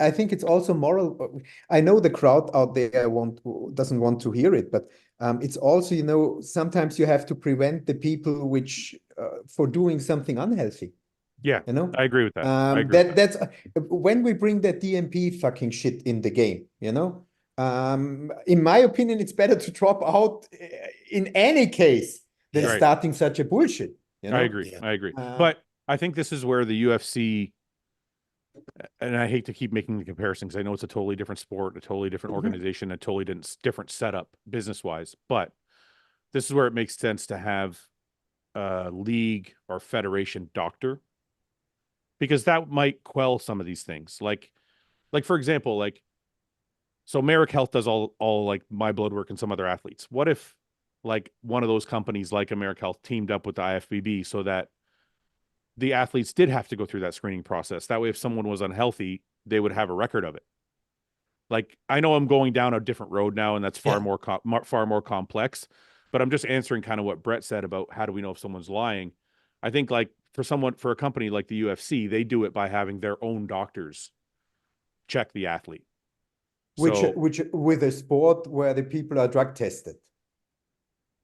I think it's also moral. I know the crowd out there doesn't want to hear it, but it's also, you know, sometimes you have to prevent the people for doing something unhealthy. Yeah, you know, I agree with that. That's when we bring that DMP fucking shit in the game. You know, in my opinion, it's better to drop out in any case than starting such a bullshit. You know? I agree. But I think this is where the UFC, and I hate to keep making the comparison because I know it's a totally different sport, a totally different organization, a totally different setup business-wise. But this is where it makes sense to have league or federation doctor, because that might quell some of these things. Like for example, like, so Merrick Health does all like my blood work and some other athletes. What if like one of those companies like Merrick Health teamed up with the IFBB so that the athletes did have to go through that screening process? That way, if someone was unhealthy, they would have a record of it. Like, I know I'm going down a different road now, and that's far more complex, but I'm just answering kind of what Brett said about how do we know if someone's lying. I think like for a company like the UFC, they do it by having their own doctors check the athlete. Which So, with a sport where the people are drug tested.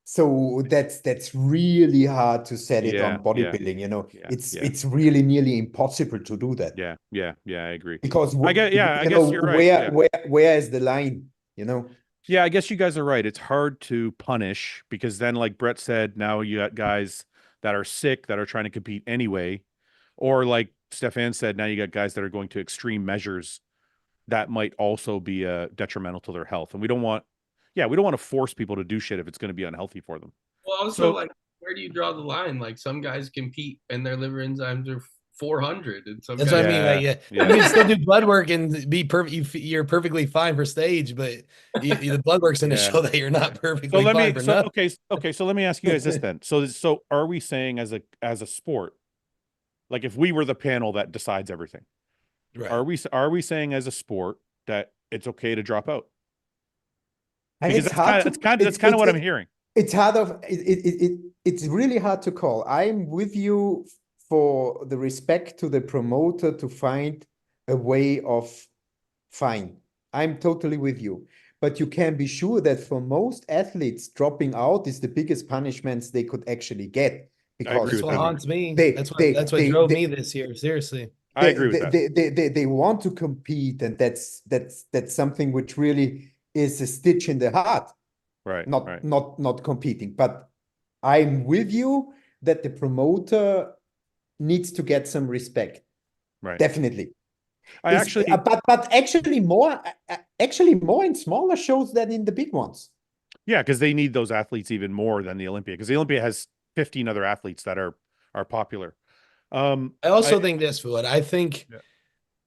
So that's really hard to set it on bodybuilding, you know. It's really nearly impossible to do that. Yeah, I agree. Because I guess you're right. Where is the line, you know? Yeah, I guess you guys are right. It's hard to punish because then, like Brett said, now you got guys that are sick that are trying to compete anyway. Or like Stefan said, now you got guys that are going to extreme measures that might also be detrimental to their health. And we don't want to force people to do shit if it's going to be unhealthy for them. Well, also, like, where do you draw the line? Like, some guys compete and their liver enzymes are 400, and some that's guys, what I mean. Like, you can still do blood work and be perfect. You're perfectly fine for stage, but the blood work's going to show that you're not perfectly fine for nothing. Okay. So let me ask you guys this then. So are we saying as a sport, like if we were the panel that decides everything, right, are we saying as a sport that it's okay to drop out? And because that's kind of what I'm hearing. It's it's really hard to call. I'm with you for the respect to the promoter to find a way of fine. I'm totally with you. But you can be sure that for most athletes, dropping out is the biggest punishments they could actually get. Because that's what haunts me. That's what drove me this year. Seriously. I agree with that. They want to compete, and that's something which really is a stitch in the heart. Right. Not competing. But I'm with you that the promoter needs to get some respect. Right. Definitely. But actually more in smaller shows than in the big ones. Yeah, because they need those athletes even more than the Olympia, because the Olympia has 15 other athletes that are popular. I also think this, Fouad. I think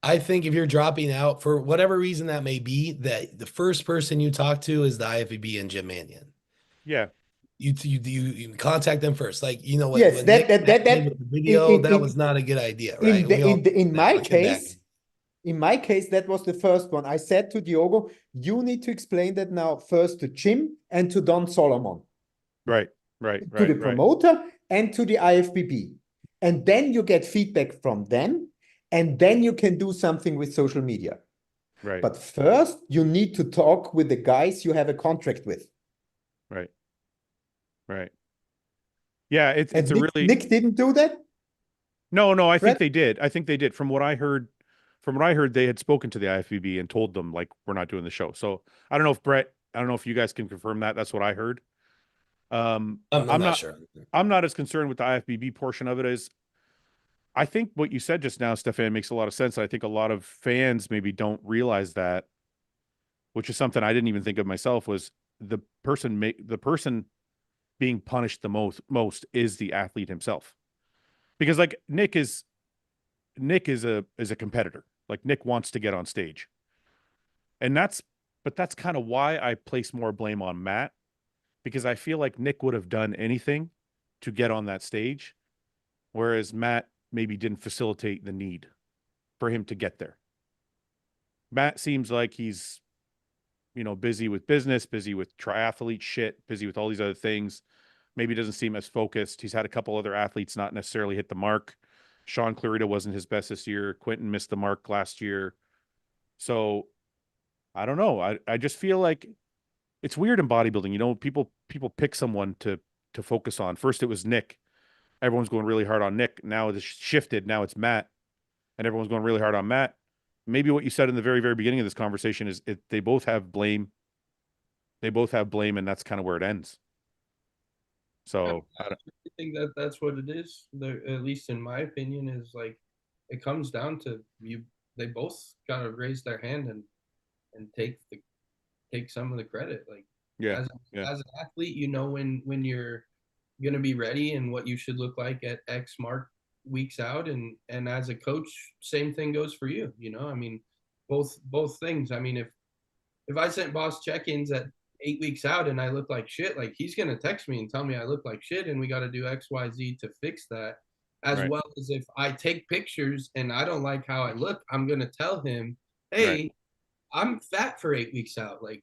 if you're dropping out for whatever reason that may be, that the first person you talk to is the IFBB and Jim Mannion. Yeah. You contact them first. Like, you know what? Yes, that video, that was not a good idea, right? In my case, that was the first one. I said to Diogo, you need to explain that now first to Jim and to Don Solomon. Right. To the promoter and to the IFBB. And then you get feedback from them, and then you can do something with social media. Right. But first, you need to talk with the guys you have a contract with. Right. Yeah, it's Nick didn't do that? No, I think they did. From what I heard, they had spoken to the IFBB and told them, like, we're not doing the show. So I don't know if you guys can confirm that. That's what I heard. I'm not sure. I'm not as concerned with the IFBB portion of it as I think what you said just now, Stefan, makes a lot of sense. I think a lot of fans maybe don't realize that, which is something I didn't even think of myself, was the person being punished the most is the athlete himself. Because like Nick is a competitor. Like, Nick wants to get on stage. And that's kind of why I place more blame on Matt, because I feel like Nick would have done anything to get on that stage, whereas Matt maybe didn't facilitate the need for him to get there. Matt seems like he's, busy with business, busy with triathlete shit, busy with all these other things. Maybe doesn't seem as focused. He's had a couple other athletes not necessarily hit the mark. Sean Clarita wasn't his best this year. Quentin missed the mark last year. So I don't know. I just feel like it's weird in bodybuilding. People pick someone to focus on. First it was Nick. Everyone's going really hard on Nick. Now it's shifted. Now it's Matt, and everyone's going really hard on Matt. Maybe what you said in the very, very beginning of this conversation is they both have blame. They both have blame, and that's kind of where it ends. So I think that's what it is. At least in my opinion, is like it comes down to they both got to raise their hand and take some of the credit. Like, as an athlete, when you're going to be ready and what you should look like at X mark weeks out. And as a coach, same thing goes for you. You know, I mean, both things. I mean, if I sent boss check-ins at 8 weeks out and I look like shit, like he's going to text me and tell me I look like shit and we got to do X, Y, Z to fix that. As Right. well as if I take pictures and I don't like how I look, I'm going to tell him, hey, Right. I'm fat for 8 weeks out. Like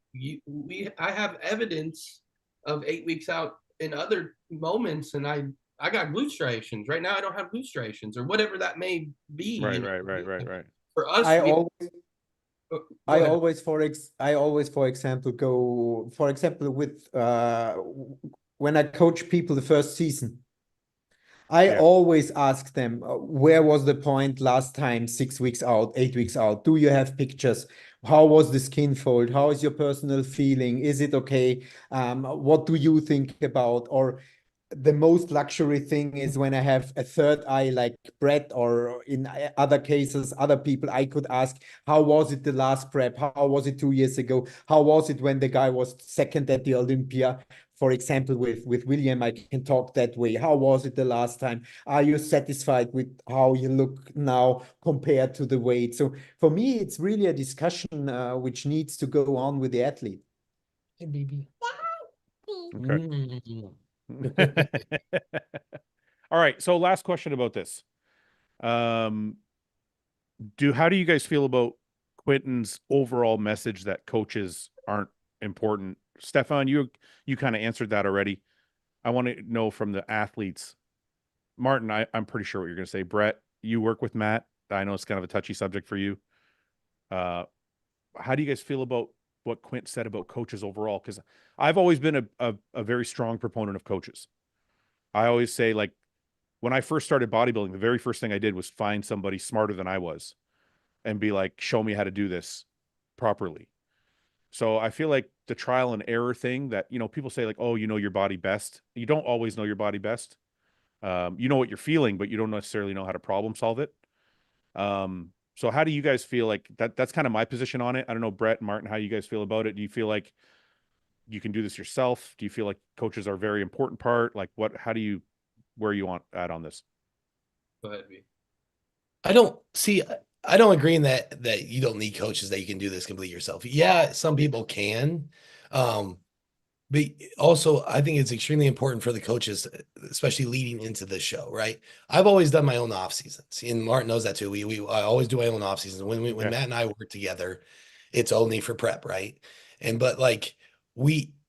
I have evidence of 8 weeks out in other moments, and I got glute striations. Right now I don't have glute striations or whatever that may be. Right, you know? right. For us, I we, always go ahead. I always, for example, go, for example, with when I coach people the first season, I Yeah. always ask them, where was the point last time, 6 weeks out, 8 weeks out? Do you have pictures? How was the skin fold? How is your personal feeling? Is it okay? What do you think about? Or the most luxury thing is when I have a third eye like Brett, or in other cases, other people, I could ask, how was it the last prep? How was it 2 years ago? How was it when the guy was second at the Olympia? For example, with William, I can talk that way. How was it the last time? Are you satisfied with how you look now compared to the weight? So for me, it's really a discussion which needs to go on with the athlete. Hey, baby. Okay. Mm. All right. So last question about this. How do you guys feel about Quentin's overall message that coaches aren't important? Stefan, you kind of answered that already. I want to know from the athletes. Martin, I'm pretty sure what you're going to say. Brett, you work with Matt. I know it's kind of a touchy subject for you. How do you guys feel about what Quint said about coaches overall? Because I've always been a very strong proponent of coaches. I always say, like, when I first started bodybuilding, the very first thing I did was find somebody smarter than I was and be like, show me how to do this properly. So I feel like the trial and error thing that, you know, people say like, oh, you know your body best. You don't always know your body best. You know what you're feeling, but you don't necessarily know how to problem solve it. So how do you guys feel like that's kind of my position on it? I don't know, Brett and Martin, how you guys feel about it. Do you feel like you can do this yourself? Do you feel like coaches are a very important part? Like where are you at on this? Go ahead, B. I don't agree in that you don't need coaches, that you can do this completely yourself. Yeah, some people can. But also I think it's extremely important for the coaches, especially leading into this show, right? I've always done my own off seasons, and Martin knows that too. I always do my own off seasons. When Yeah. Matt and I work together, it's only for prep, right? But like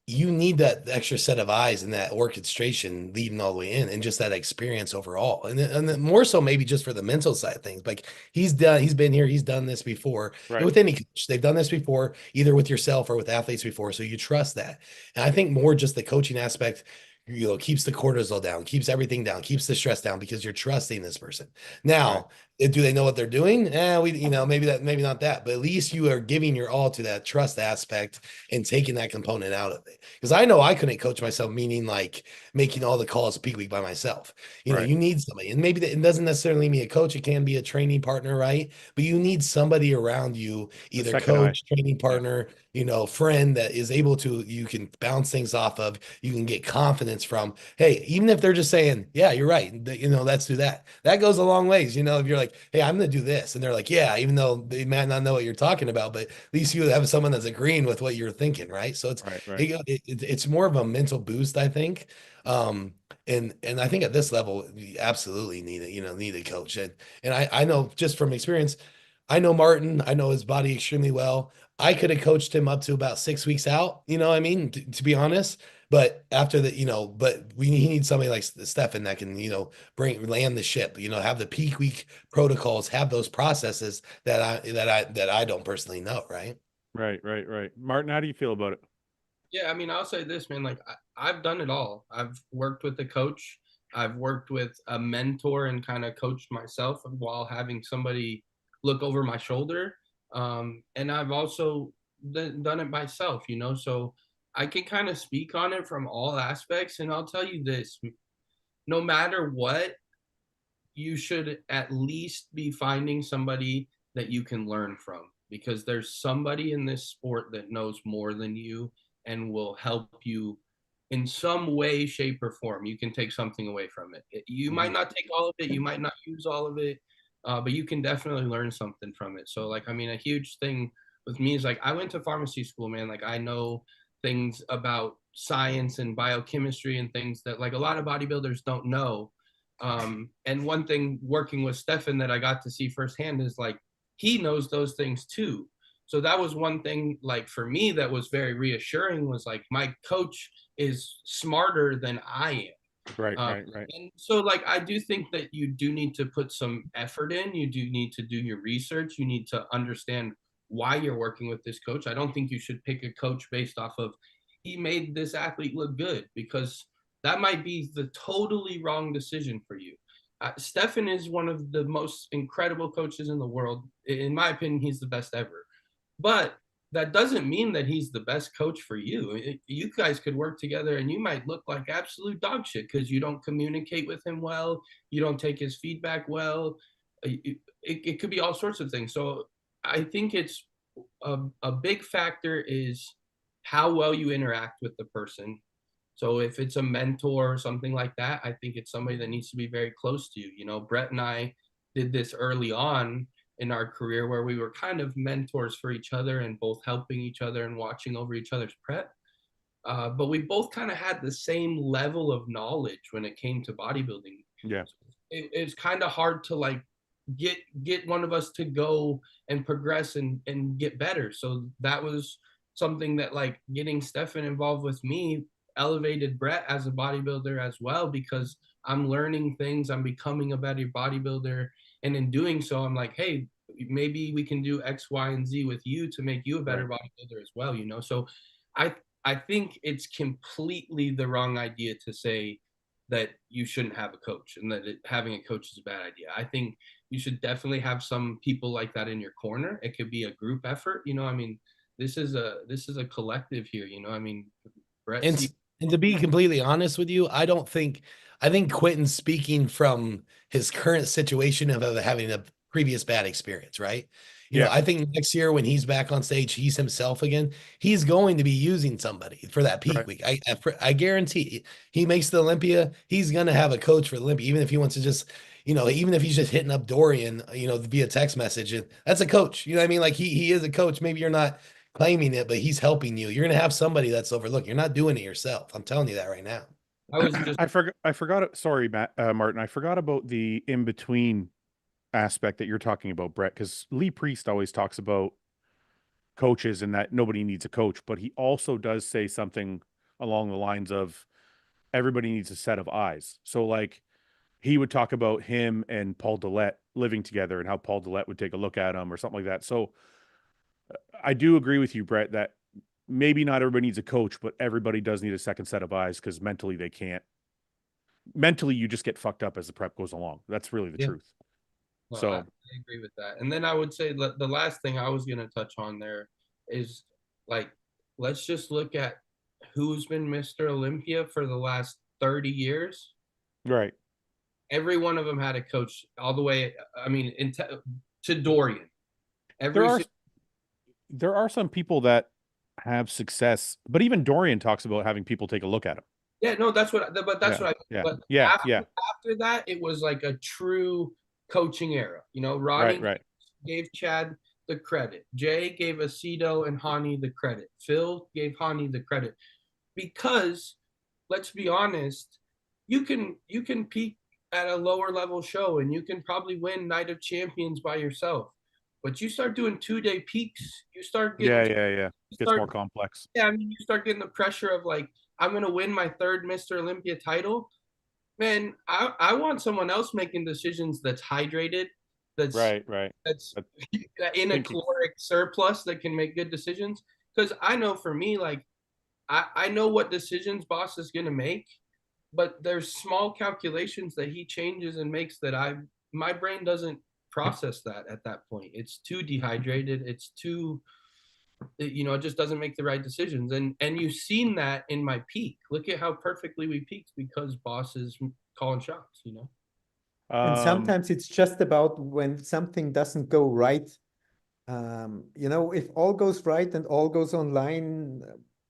you need that extra set of eyes and that orchestration leading all the way in, and just that experience overall. And then more so maybe just for the mental side of things. Like he's been here, he's done this before. Right. And with any coach, they've done this before, either with yourself or with athletes before. So you trust that. And I think more just the coaching aspect, you know, keeps the cortisol down, keeps everything down, keeps the stress down, because you're trusting this person. Now, do they know what they're doing? Maybe not that, but at least you are giving your all to that trust aspect and taking that component out of it. Because I know I couldn't coach myself, meaning like making all the calls peak week by myself. You know, Right. you need somebody, and maybe it doesn't necessarily mean a coach. It can be a training partner, right? But you need somebody around you, either second eye. coach, training partner, you know, friend that is able to, you can bounce things off of, you can get confidence from. Hey, even if they're just saying, yeah, you're right, you know, let's do that. That goes a long ways. You know, if you're like, hey, I'm going to do this, and they're like, yeah, even though they might not know what you're talking about, but at least you have someone that's agreeing with what you're thinking, right? So it's more of a mental boost, I think. And I think at this level, you absolutely need a coach. And I know just from experience, I know Martin, I know his body extremely well. I could have coached him up to about 6 weeks out, you know what I mean, to be honest. But after that, you know, he needs somebody like Stefan that can, you know, land the ship, you know, have the peak week protocols, have those processes that I don't personally know, right? Right. Martin, how do you feel about it? Yeah, I mean, I'll say this, man. Like, I've done it all. I've worked with a coach. I've worked with a mentor and kind of coached myself while having somebody look over my shoulder. And I've also done it myself, you know. So I can kind of speak on it from all aspects. And I'll tell you this: no matter what, you should at least be finding somebody that you can learn from, because there's somebody in this sport that knows more than you and will help you in some way, shape, or form, you can take something away from it. You might not take all of it, you might not use all of it, but you can definitely learn something from it. So like, I mean, a huge thing with me is like, I went to pharmacy school, man. Like I know things about science and biochemistry and things that like a lot of bodybuilders don't know. And one thing working with Stefan that I got to see firsthand is like, he knows those things too. So that was one thing like for me that was very reassuring, was like my coach is smarter than I am. Right. And so like I do think that you do need to put some effort in. You do need to do your research. You need to understand why you're working with this coach. I don't think you should pick a coach based off of he made this athlete look good, because that might be the totally wrong decision for you. Stefan is one of the most incredible coaches in the world. In my opinion, he's the best ever. But that doesn't mean that he's the best coach for you. You guys could work together and you might look like absolute dog shit because you don't communicate with him well. You don't take his feedback well. It could be all sorts of things. So I think it's a big factor is how well you interact with the person. So if it's a mentor or something like that, I think it's somebody that needs to be very close to you. You know, Brett and I did this early on in our career where we were kind of mentors for each other and both helping each other and watching over each other's prep. But we both kind of had the same level of knowledge when it came to bodybuilding. Yeah. It's kind of hard to like get one of us to go and progress and get better. So that was something that like getting Stefan involved with me elevated Brett as a bodybuilder as well, because I'm learning things, I'm becoming a better bodybuilder. And in doing so, I'm like, hey, maybe we can do X, Y, and Z with you to make you a better bodybuilder as well, you know? So I think it's completely the wrong idea to say that you shouldn't have a coach and that having a coach is a bad idea. I think you should definitely have some people like that in your corner. It could be a group effort, you know? I mean, this is a collective here, you know? I mean, Brett. And to be completely honest with you, I think Quentin's speaking from his current situation of having a previous bad experience, right? You know, I think next year when he's back on stage, he's himself again. He's going to be using somebody for that peak week. I guarantee he makes the Olympia. He's going to have a coach for the Olympia, even if he wants to just, you know, even if he's just hitting up Dorian, you know, via text message. And that's a coach. You know what I mean? Like he is a coach. Maybe you're not claiming it, but he's helping you. You're going to have somebody that's overlooked. You're not doing it yourself. I'm telling you that right now. I forgot. Sorry, Martin. I forgot about the in-between aspect that you're talking about, Brett, because Lee Priest always talks about coaches and that nobody needs a coach, but he also does say something along the lines of everybody needs a set of eyes. So like he would talk about him and Paul Dillette living together and how Paul Dillette would take a look at him or something like that. So I do agree with you, Brett, that maybe not everybody needs a coach, but everybody does need a second set of eyes because mentally they can't. Mentally, you just get fucked up as the prep goes along. That's really the truth. Well, so I agree with that. And then I would say the last thing I was going to touch on there is like, let's just look at who's been Mr. Olympia for the last 30 years. Right. Every one of them had a coach all the way. I mean, to Dorian. There are some people that have success, but even Dorian talks about having people take a look at him. Yeah, no, that's what. But that's what I. Yeah. But yeah. After that, it was like a true coaching era. You know, Ronnie gave Chad the credit. Jay gave Aceto and Hani the credit. Phil gave Hani the credit. Because let's be honest, you can peak at a lower level show and you can probably win Night of Champions by yourself. But you start doing 2-day peaks, you start getting it gets more complex. Yeah, I mean, you start getting the pressure of like, I'm gonna win my third Mr. Olympia title. Man, I want someone else making decisions that's hydrated, that's that's in a caloric surplus that can make good decisions. Because I know for me, like I know what decisions Boss is gonna make, but there's small calculations that he changes and makes that my brain doesn't process that at that point. It's too dehydrated. It's too, you know, it just doesn't make the right decisions. And you've seen that in my peak. Look at how perfectly we peaked because Boss is calling shots, you know? And sometimes it's just about when something doesn't go right. You know, if all goes right and all goes online,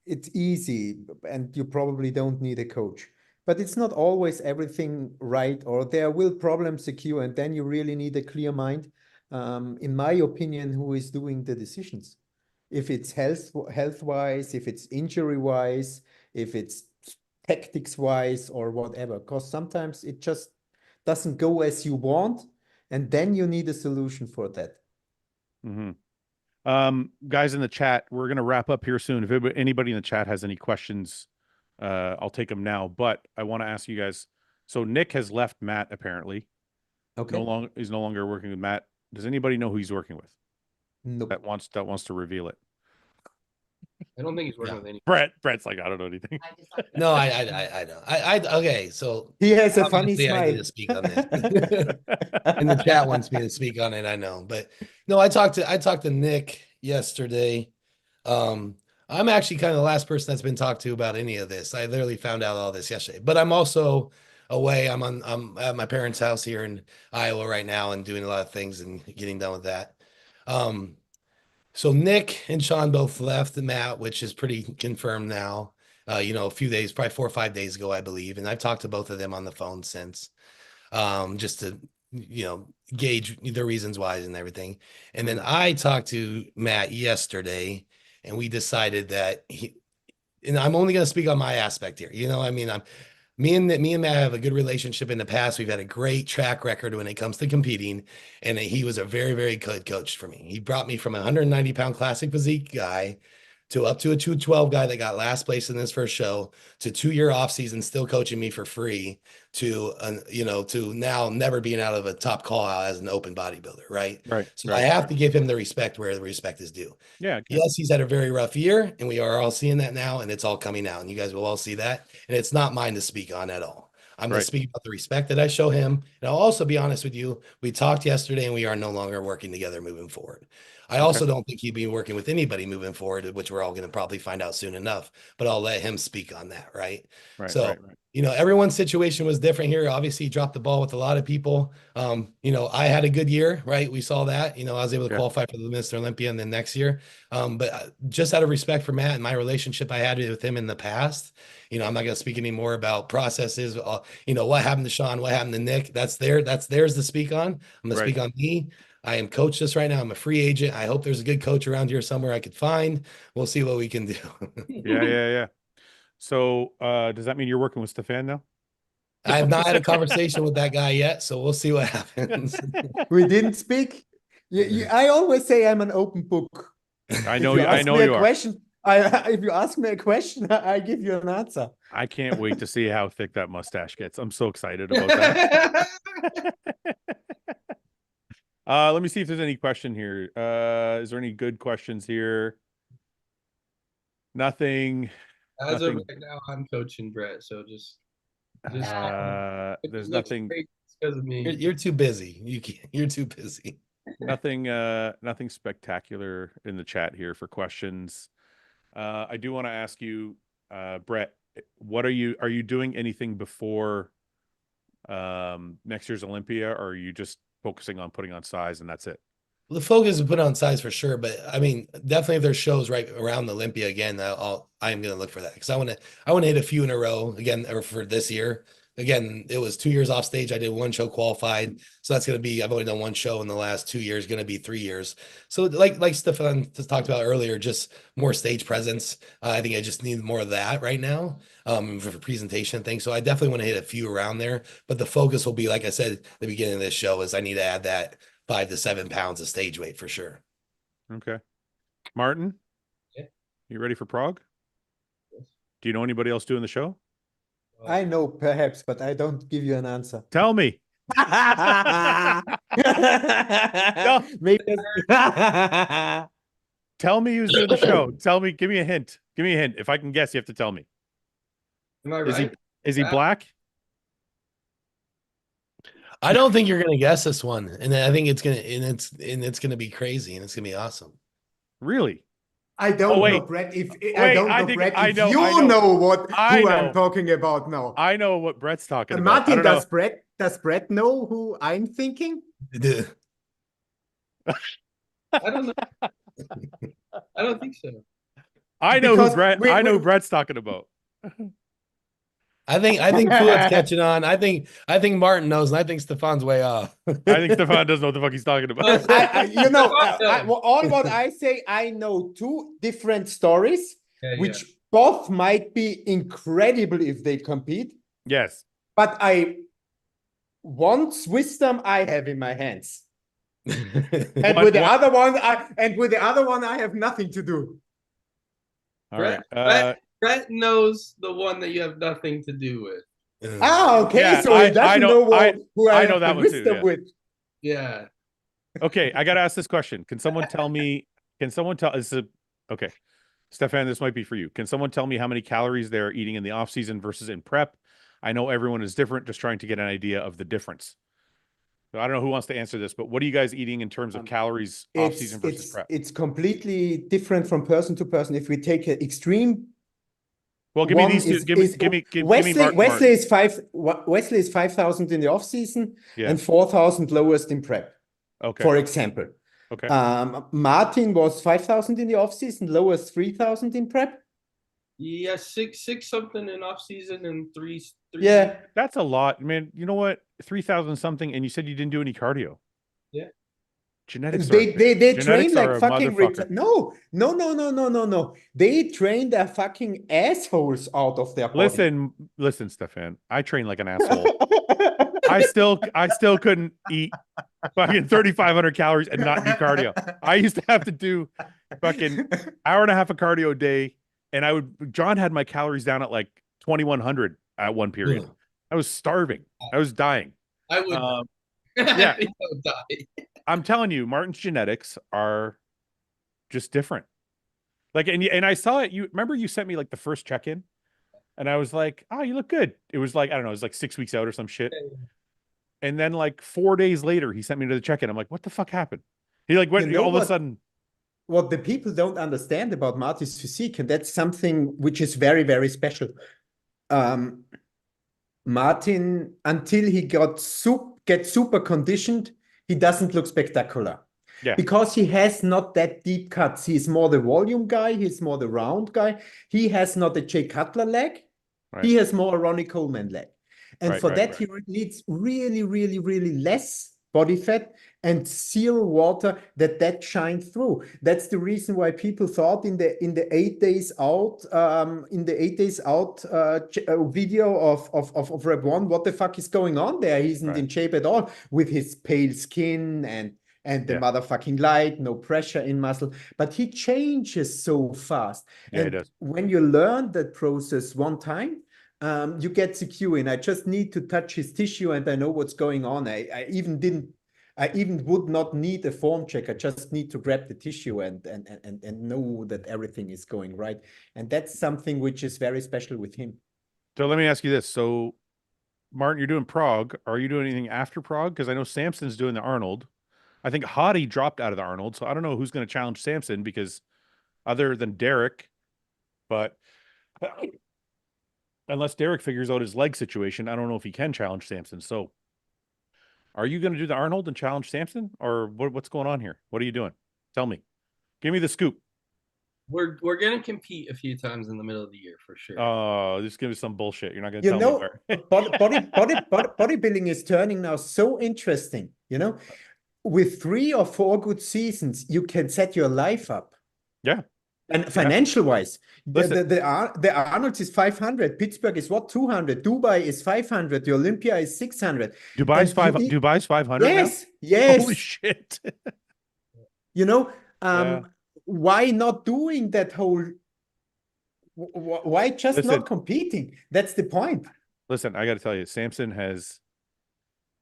it's easy and you probably don't need a coach. But it's not always everything right, or there will problems occur, and then you really need a clear mind. In my opinion, who is doing the decisions? If it's health-wise, if it's injury-wise, if it's tactics-wise, or whatever. Because sometimes it just doesn't go as you want, and then you need a solution for that. Guys in the chat, we're going to wrap up here soon. If anybody in the chat has any questions, I'll take them now. But I want to ask you guys. So Nick has left Matt apparently. Okay. He's no longer working with Matt. Does anybody know who he's working with? Nope. That wants to reveal it. I don't think he's working with any. Brett's like, I don't know anything. No, I know. Okay, so He has a funny obviously I need smile. to speak on this. And the chat wants me to speak on it, I know. But no, I talked to Nick yesterday. I'm actually kind of the last person that's been talked to about any of this. I literally found out all this yesterday. But I'm also away. I'm at my parents' house here in Iowa right now and doing a lot of things and getting done with that. So Nick and Sean both left the mat, which is pretty confirmed now. A few days, probably 4 or 5 days ago, I believe. And I've talked to both of them on the phone since, just to, gauge the reasons why and everything. And then I talked to Matt yesterday, and we decided that and I'm only going to speak on my aspect here. Me and Matt have a good relationship in the past. We've had a great track record when it comes to competing, and he was a very, very good coach for me. He brought me from a 190-pound classic physique guy to up to a 212 guy that got last place in his first show, to 2-year off season, still coaching me for free, to to now never being out of a top call out as an open bodybuilder, right? Right. So I have to give him the respect where the respect is due. Yeah. Yes, he's had a very rough year, and we are all seeing that now, and it's all coming out, and you guys will all see that. And it's not mine to speak on at all. I'm going to speak about the respect that I show him. And I'll also be honest with you. We talked yesterday, and we are no longer working together moving forward. I also don't think he'd be working with anybody moving forward, which we're all going to probably find out soon enough, but I'll let him speak on that. Right. Everyone's situation was different here. Obviously, he dropped the ball with a lot of people. I had a good year, right? We saw that, I was able to qualify for the Mr. Olympia and then next year. But just out of respect for Matt and my relationship I had with him in the past, I'm not going to speak anymore about processes. What happened to Sean, what happened to Nick, that's theirs to speak on. I'm going to speak on me. I am coachless right now. I'm a free agent. I hope there's a good coach around here somewhere I could find. We'll see what we can do. Yeah. So does that mean you're working with Stefan now? I have not had a conversation with that guy yet, so we'll see what happens. We didn't speak. I always say I'm an open book. I know you are. Question, if you ask me a question, I give you an answer. I can't wait to see how thick that mustache gets. I'm so excited about that. Let me see if there's any question here. Is there any good questions here? Nothing. As of right now, I'm coaching Brett, so just there's nothing. Because of me. You're too busy. You're too busy. Nothing spectacular in the chat here for questions. I do want to ask you, Brett, what are you doing anything before next year's Olympia, or are you just focusing on putting on size and that's it? Well, the focus is put on size for sure, but I mean, definitely if there's shows right around the Olympia again, I'm going to look for that because I want to hit a few in a row again, or for this year. Again, it was 2 years off stage. I did one show, qualified. So that's going to be, I've only done one show in the last 2 years, going to be 3 years. So like Stefan talked about earlier, just more stage presence. I think I just need more of that right now for presentation things. So I definitely want to hit a few around there, but the focus will be, like I said, at the beginning of this show, is I need to add that 5 to 7 pounds of stage weight for sure. Okay. Martin, you ready for Prague? Yes. Do you know anybody else doing the show? I know perhaps, but I don't give you an answer. Tell me. Maybe. Tell me who's doing the show. Tell me, give me a hint. Give me a hint. If I can guess, you have to tell me. Am I right? Is he black? I don't think you're gonna guess this one, and I think it's gonna be crazy, and it's gonna be awesome. Really? I don't know, Brett. If you know who I'm talking about now. I know what Brett's talking about. Martin, does Brett know who I'm thinking? I don't know. I don't think so. I know Because who Brett's talking about. I think Fouad's catching on. I think Martin knows, and I think Stefan's way off. I think Stefan doesn't know what the fuck he's talking about. All what I say, I know two different stories, which Yeah. both might be incredible if they compete. Yes. But one's wisdom I have in my hands. And with the other one, I have nothing to do. All right. Brett knows the one that you have nothing to do with. Okay. Yeah, So he doesn't know who I know have that the one too, wisdom yeah. with. Yeah. Okay, I got to ask this question. Can someone tell me? Okay, Stefan, this might be for you. Can someone tell me how many calories they're eating in the off season versus in prep? I know everyone is different. Just trying to get an idea of the difference. So I don't know who wants to answer this, but what are you guys eating in terms of calories off season versus prep? It's completely different from person to person. If we take an extreme. Well, give me these two. Give me Wesley is 5,000 in the off season and 4,000 lowest in prep. Okay. For example. Okay. Martin was 5,000 in the off season, lowest 3,000 in prep. Yeah, six something in off season and three. Yeah, that's a lot, man. You know what? 3,000 something, and you said you didn't do any cardio. Yeah. Genetics. They train like fucking no. They train their fucking assholes out of their body. Listen, Stefan. I train like an asshole. I still couldn't eat fucking 3,500 calories and not do cardio. I used to have to do fucking hour and a half of cardio a day, and John had my calories down at like 2,100 at one period. I was starving. I was dying. I would. Yeah. I would die. I'm telling you, Martin's genetics are just different. Like, and I saw it. You remember you sent me like the first check-in, and I was like, "Oh, you look good." It was like, I don't know, it was like 6 weeks out or some shit. And then like 4 days later, he sent me to the check-in. I'm like, "What the fuck happened?" He like went all of a sudden. What the people don't understand about Martin's physique, and that's something which is very, very special. Martin, until he gets super conditioned, he doesn't look spectacular. Yeah. Because he has not that deep cuts. He's more the volume guy. He's more the round guy. He has not a Jay Cutler leg. Right. He has more a Ronnie Coleman leg. And he needs really, really, really less body fat and zero water that shines through. That's the reason why people thought in the 8 days out video of Rep 1, what the fuck is going on there? He isn't in shape at all with his pale skin and the motherfucking light, no pressure in muscle, but he changes so fast. Yeah, and when you learn that process one time, you get secure, and I just need to touch his tissue and I know what's going on. I even would not need a form check. I just need to grab the tissue and know that everything is going right. And that's something which is very special with him. So let me ask you this. So Martin, you're doing Prague. Are you doing anything after Prague? Because I know Samson's doing the Arnold. I think Hadi dropped out of the Arnold. So I don't know who's going to challenge Samson, because other than Derek, but unless Derek figures out his leg situation, I don't know if he can challenge Samson. So are you going to do the Arnold and challenge Samson, or what's going on here? What are you doing? Tell me. Give me the scoop. We're going to compete a few times in the middle of the year for sure. Oh, just give me some bullshit. You're not going to tell me where. Bodybuilding is turning now so interesting, with 3 or 4 good seasons, you can set your life up. Yeah. And financial wise, the Arnold is 500. Pittsburgh is 200. Dubai is 500. The Olympia is 600. Dubai's 500. Yes, yes. Holy shit. Why not doing that whole? Why just not competing? That's the point. Listen, I got to tell you, Samson has.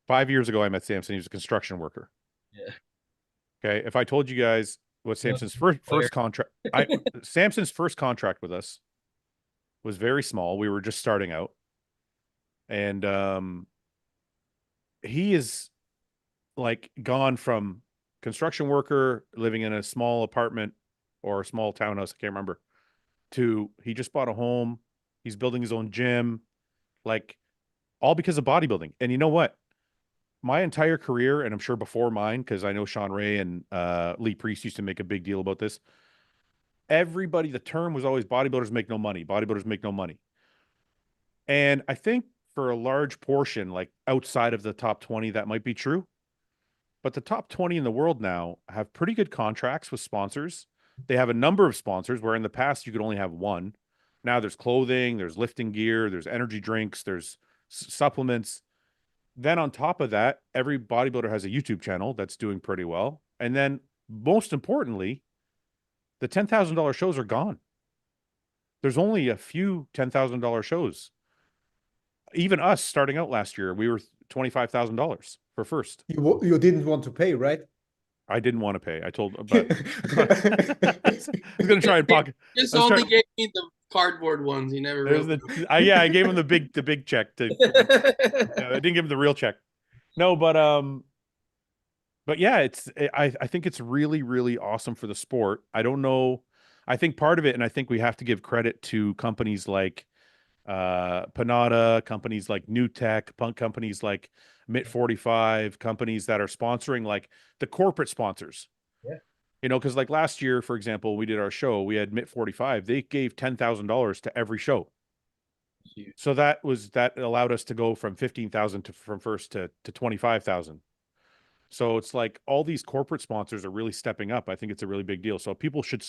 5 years ago, I met Samson. He was a construction worker. Yeah. Okay. If I told you guys what Samson's first contract, Samson's first contract with us was very small. We were just starting out, and he is like gone from construction worker living in a small apartment or a small townhouse, I can't remember, to he just bought a home. He's building his own gym, like all because of bodybuilding. And you know what? My entire career, and I'm sure before mine, because I know Sean Ray and Lee Priest used to make a big deal about this. everybody, the term was always bodybuilders make no money. Bodybuilders make no money. And I think for a large portion, like outside of the top 20, that might be true. But the top 20 in the world now have pretty good contracts with sponsors. They have a number of sponsors where in the past you could only have one. Now there's clothing, there's lifting gear, there's energy drinks, there's supplements. Then on top of that, every bodybuilder has a YouTube channel that's doing pretty well. And then most importantly, the $10,000 shows are gone. There's only a few $10,000 shows. Even us starting out last year, we were $25,000 for first. You didn't want to pay, right? I didn't want to pay. I told, but I was going to try and pocket. Just only gave me the cardboard ones. He never. I gave him the big check. I didn't give him the real check. No, but yeah, I think it's really, really awesome for the sport. I don't know. I think part of it, and I think we have to give credit to companies like Panada, companies like New Tech, companies like Mitt 45, companies that are sponsoring, like the corporate sponsors. Yeah. You know, because like last year, for example, we did our show, we had Mitt 45. They gave $10,000 to every show. So that allowed us to go from 15,000 from first to 25,000. So it's like all these corporate sponsors are really stepping up. I think it's a really big deal. So people should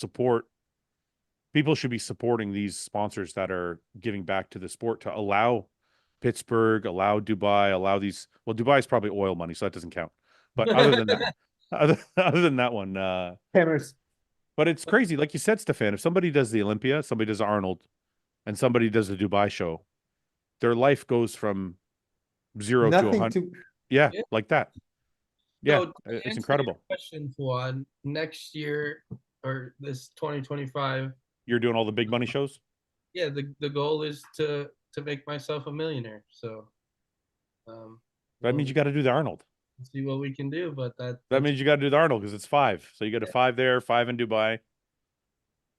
be supporting these sponsors that are giving back to the sport to allow Pittsburgh, allow Dubai, allow these. Well, Dubai is probably oil money, so that doesn't count. But other than that, other than that one, Hammers. But it's crazy, like you said, Stefan. If somebody does the Olympia, somebody does Arnold, and somebody does the Dubai show, their life goes from 0 to 100. Yeah, like that. Yeah, So it's incredible. Question, Fouad. Next year or this 2025, you're doing all the big money shows. Yeah, the goal is to make myself a millionaire. So that means you got to do the Arnold. See what we can do, but that means you got to do the Arnold because it's 5. So you got a 5 there, 5 in Dubai,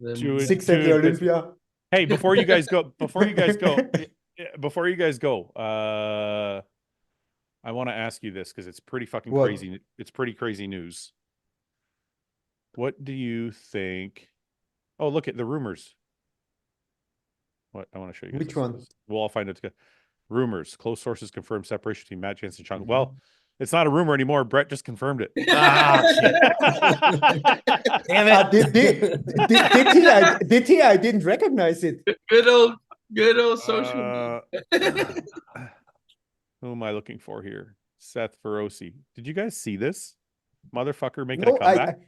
6 at the Olympia. Hey, before you guys go, I want to ask you this because it's pretty fucking crazy. It's pretty crazy news. What do you think? Oh, look at the rumors. What I want to show you. Which one? We'll all find out together. Rumors. Close sources confirm separation between Matt Jansen and Sean. Well, it's not a rumor anymore. Brett just confirmed it. Shit. Damn it. Did he? I didn't recognize it. Good old social media. Who am I looking for here? Seth Feroce. Did you guys see this? Motherfucker making a comeback?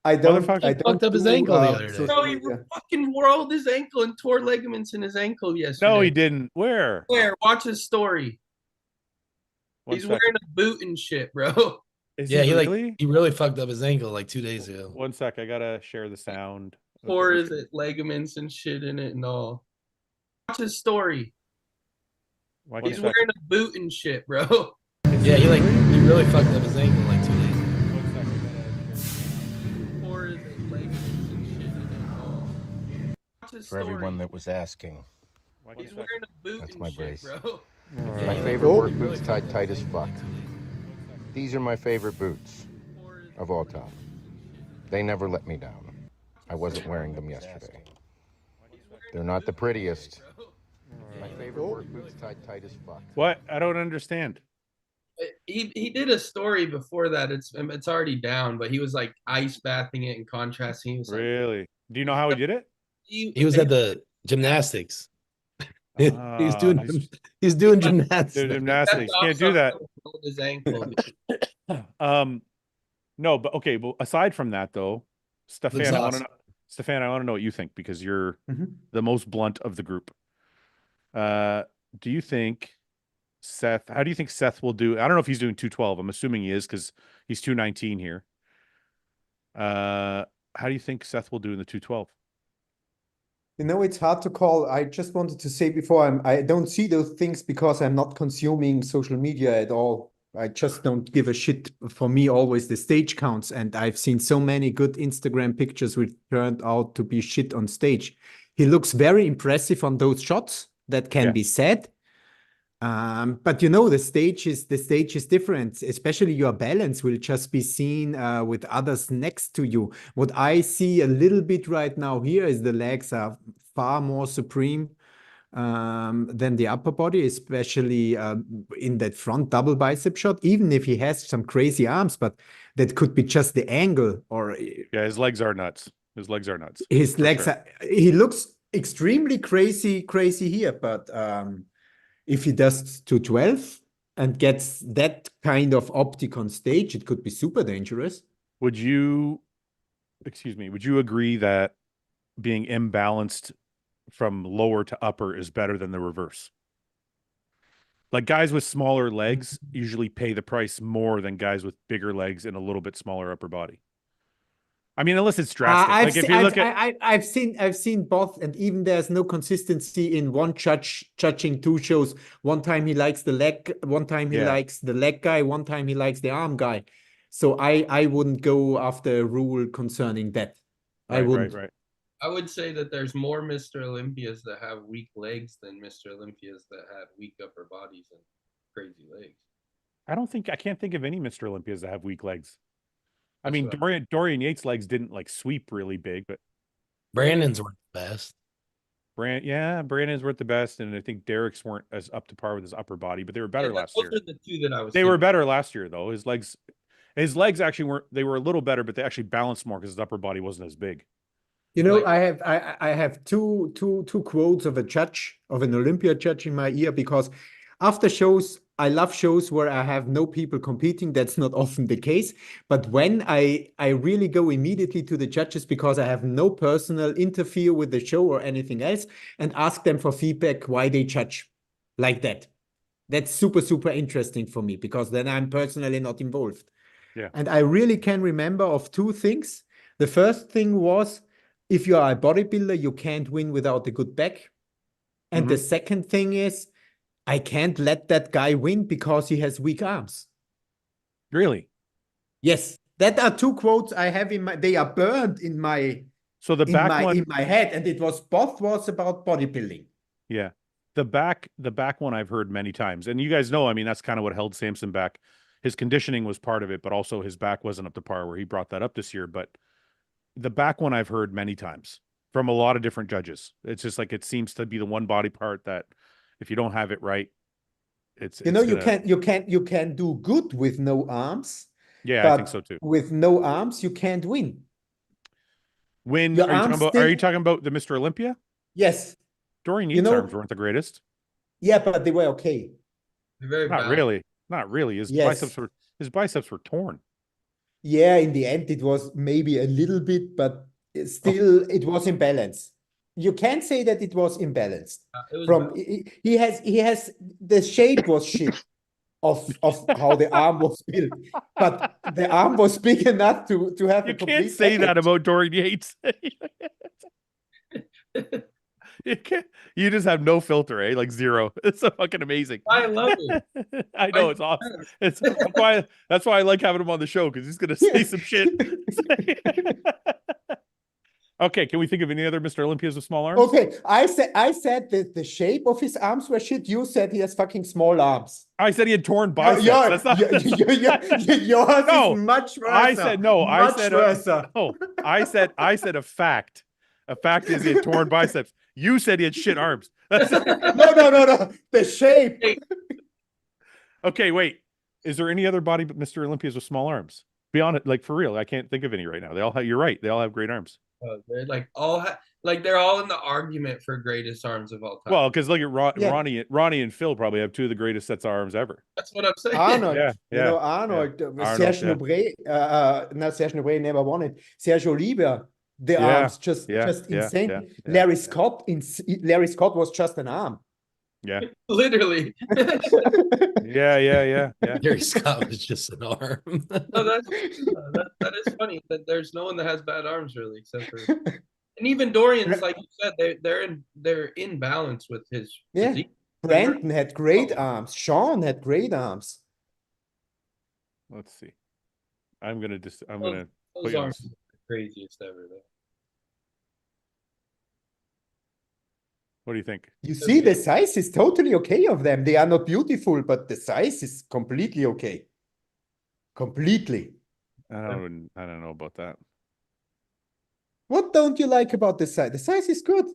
I don't. He fucked up his ankle the other day. No, he fucking rolled his ankle and tore ligaments in his ankle yesterday. No, he didn't. Where? Watch his story. He's wearing a boot and shit, bro. He really fucked up his ankle like 2 days ago. 1 sec, I gotta share the sound. Or is it ligaments and shit in it and all? Watch his story. He's wearing a boot and shit, bro. Yeah, he really fucked up his ankle like 2 days ago. Or is it ligaments and shit in it and all? Watch his story. For everyone that was asking. He's wearing a boot That's and my shit, brace. bro. My favorite work boots tight as fuck. These are my favorite boots of all time. They never let me down. I wasn't wearing them yesterday. They're not the prettiest. My favorite work boots tight as fuck. What? I don't understand. He did a story before that. It's already down, but he was like ice bathing it and contrasting. He was really? Do you know how he did it? He was at the gymnastics. He's doing gymnastics. Gymnastics. Can't do that. His ankle. No, but okay. Well, aside from that, though, Stefan, I want to know what you think because you're the most blunt of the group. Do you think Seth? How do you think Seth will do? I don't know if he's doing 212. I'm assuming he is because he's 219 here. How do you think Seth will do in the 212? You know, it's hard to call. I just wanted to say before, I don't see those things because I'm not consuming social media at all. I just don't give a shit. For me, always the stage counts. And I've seen so many good Instagram pictures which turned out to be shit on stage. He looks very impressive on those shots. That can be said. But you know, the stage is different. Especially your balance will just be seen with others next to you. What I see a little bit right now here is the legs are far more supreme than the upper body, especially in that front double bicep shot. Even if he has some crazy arms, but that could be just the angle. Or Yeah, his legs are nuts. His legs are nuts. His legs sure. are. He looks extremely crazy here, but. If he does 212 and gets that kind of optic on stage, it could be super dangerous. Would you agree that being imbalanced from lower to upper is better than the reverse? Like guys with smaller legs usually pay the price more than guys with bigger legs and a little bit smaller upper body. I mean, unless it's drastic. I've seen both, and even there's no consistency in one judging two shows. One time he likes the leg, one time he likes the leg guy, one time he likes the arm guy. So I wouldn't go after a rule concerning that. I wouldn't. Right. I would say that there's more Mr. Olympias that have weak legs than Mr. Olympias that have weak upper bodies and crazy legs. I can't think of any Mr. Olympias that have weak legs. I mean, Dorian Yates' legs didn't like sweep really big, but Brandon's were the best. Brandon's were the best, and I think Derek's weren't as up to par with his upper body, but they were better last year. Those are the two that I was. They were better last year, though. His legs actually weren't. They were a little better, but they actually balanced more because his upper body wasn't as big. You know, I have two quotes of an Olympia judge in my ear, because after shows, I love shows where I have no people competing. That's not often the case. But when I really go immediately to the judges, because I have no personal interfere with the show or anything else, and ask them for feedback why they judge like that. That's super, super interesting for me, because then I'm personally not involved. Yeah. And I really can remember of two things. The first thing was, if you are a bodybuilder, you can't win without a good back. And the second thing is, I can't let that guy win because he has weak arms. Really? Yes. That are two quotes I have they are burned in my in my head, and both was about bodybuilding. Yeah. The back one I've heard many times. And you guys know, I mean, that's kind of what held Samson back. His conditioning was part of it, but also his back wasn't up to par where he brought that up this year. But the back one I've heard many times from a lot of different judges. It's just like, it seems to be the one body part that if you don't have it right, you can do good with no arms. Yeah, I think so too. With no arms, you can't win. Are you talking about the Mr. Olympia? Yes. Dorian Yates' arms weren't the greatest. Yeah, but they were okay. Not really. His biceps were torn. Yeah, in the end, it was maybe a little bit, but still, it was imbalanced. You can't say that it was imbalanced. He has the shape was shit of how the arm was built, but the arm was big enough to have. You can't say that about Dorian Yates. You just have no filter, eh? Like zero. It's so fucking amazing. I love it. I know, it's awesome. That's why I like having him on the show, because he's gonna say some shit. Okay, can we think of any other Mr. Olympias with small arms? Okay, I said that the shape of his arms were shit. You said he has fucking small arms. I said he had torn biceps. Yours is much worse. I said no. I said a fact. A fact is he had torn biceps. You said he had shit arms. No. The shape. Okay, wait. Is there any other Mr. Olympias with small arms? Be honest, like for real. I can't think of any right now. You're right. They all have great arms. They're like they're all in the argument for greatest arms of all time. Well, because look at Ronnie and Phil probably have two of the greatest sets of arms ever. That's what I'm saying. Arnold, Arnold. Serge Nobre, Serge Nobre never won it. Serge Oliva, the arms just insane. Yeah. Larry Scott was just an arm. Yeah, literally. Yeah. Larry Scott was just an arm. No, that is funny that there's no one that has bad arms really, except for, and even Dorian's, like you said, they're in balance with his physique. Brandon had great arms. Sean had great arms. Let's see. I'm gonna those put you on. arms are the craziest ever though. What do you think? You see, the size is totally okay of them. They are not beautiful, but the size is completely okay. Completely. I don't know about that. What don't you like about the size? The size is good.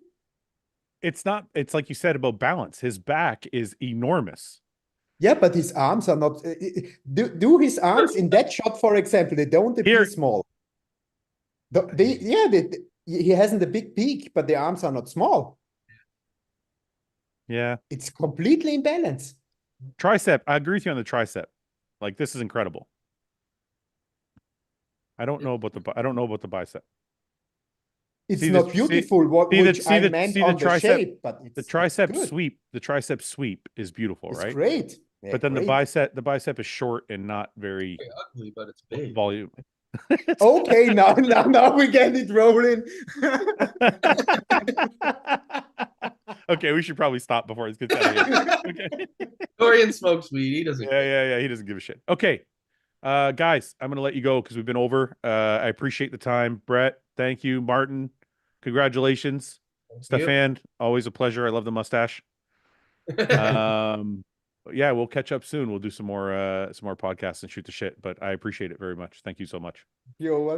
It's not. It's like you said about balance. His back is enormous. Yeah, but his arms are not. Do his arms in that shot, for example, they don't appear small. He hasn't a big peak, but the arms are not small. Yeah. It's completely in balance. Tricep. I agree with you on the tricep. Like, this is incredible. I don't know about the bicep. It's not beautiful, which I meant on the shape, but it's the tricep good. sweep. The tricep sweep is beautiful, It's right? great. Yeah, But then great. the bicep is short and not very ugly, but it's big. volume. Okay, now we get it rolling. Okay, we should probably stop before it gets out of here. Okay. Dorian smokes weed. He doesn't. Yeah. He doesn't give a shit. Okay, guys, I'm gonna let you go because we've been over. I appreciate the time, Brett. Thank you, Martin. Congratulations, Stefan. Always a pleasure. I love the mustache. Yeah, we'll catch up soon. We'll do some more podcasts and shoot the shit. But I appreciate it very much. Thank you so much. You're welcome.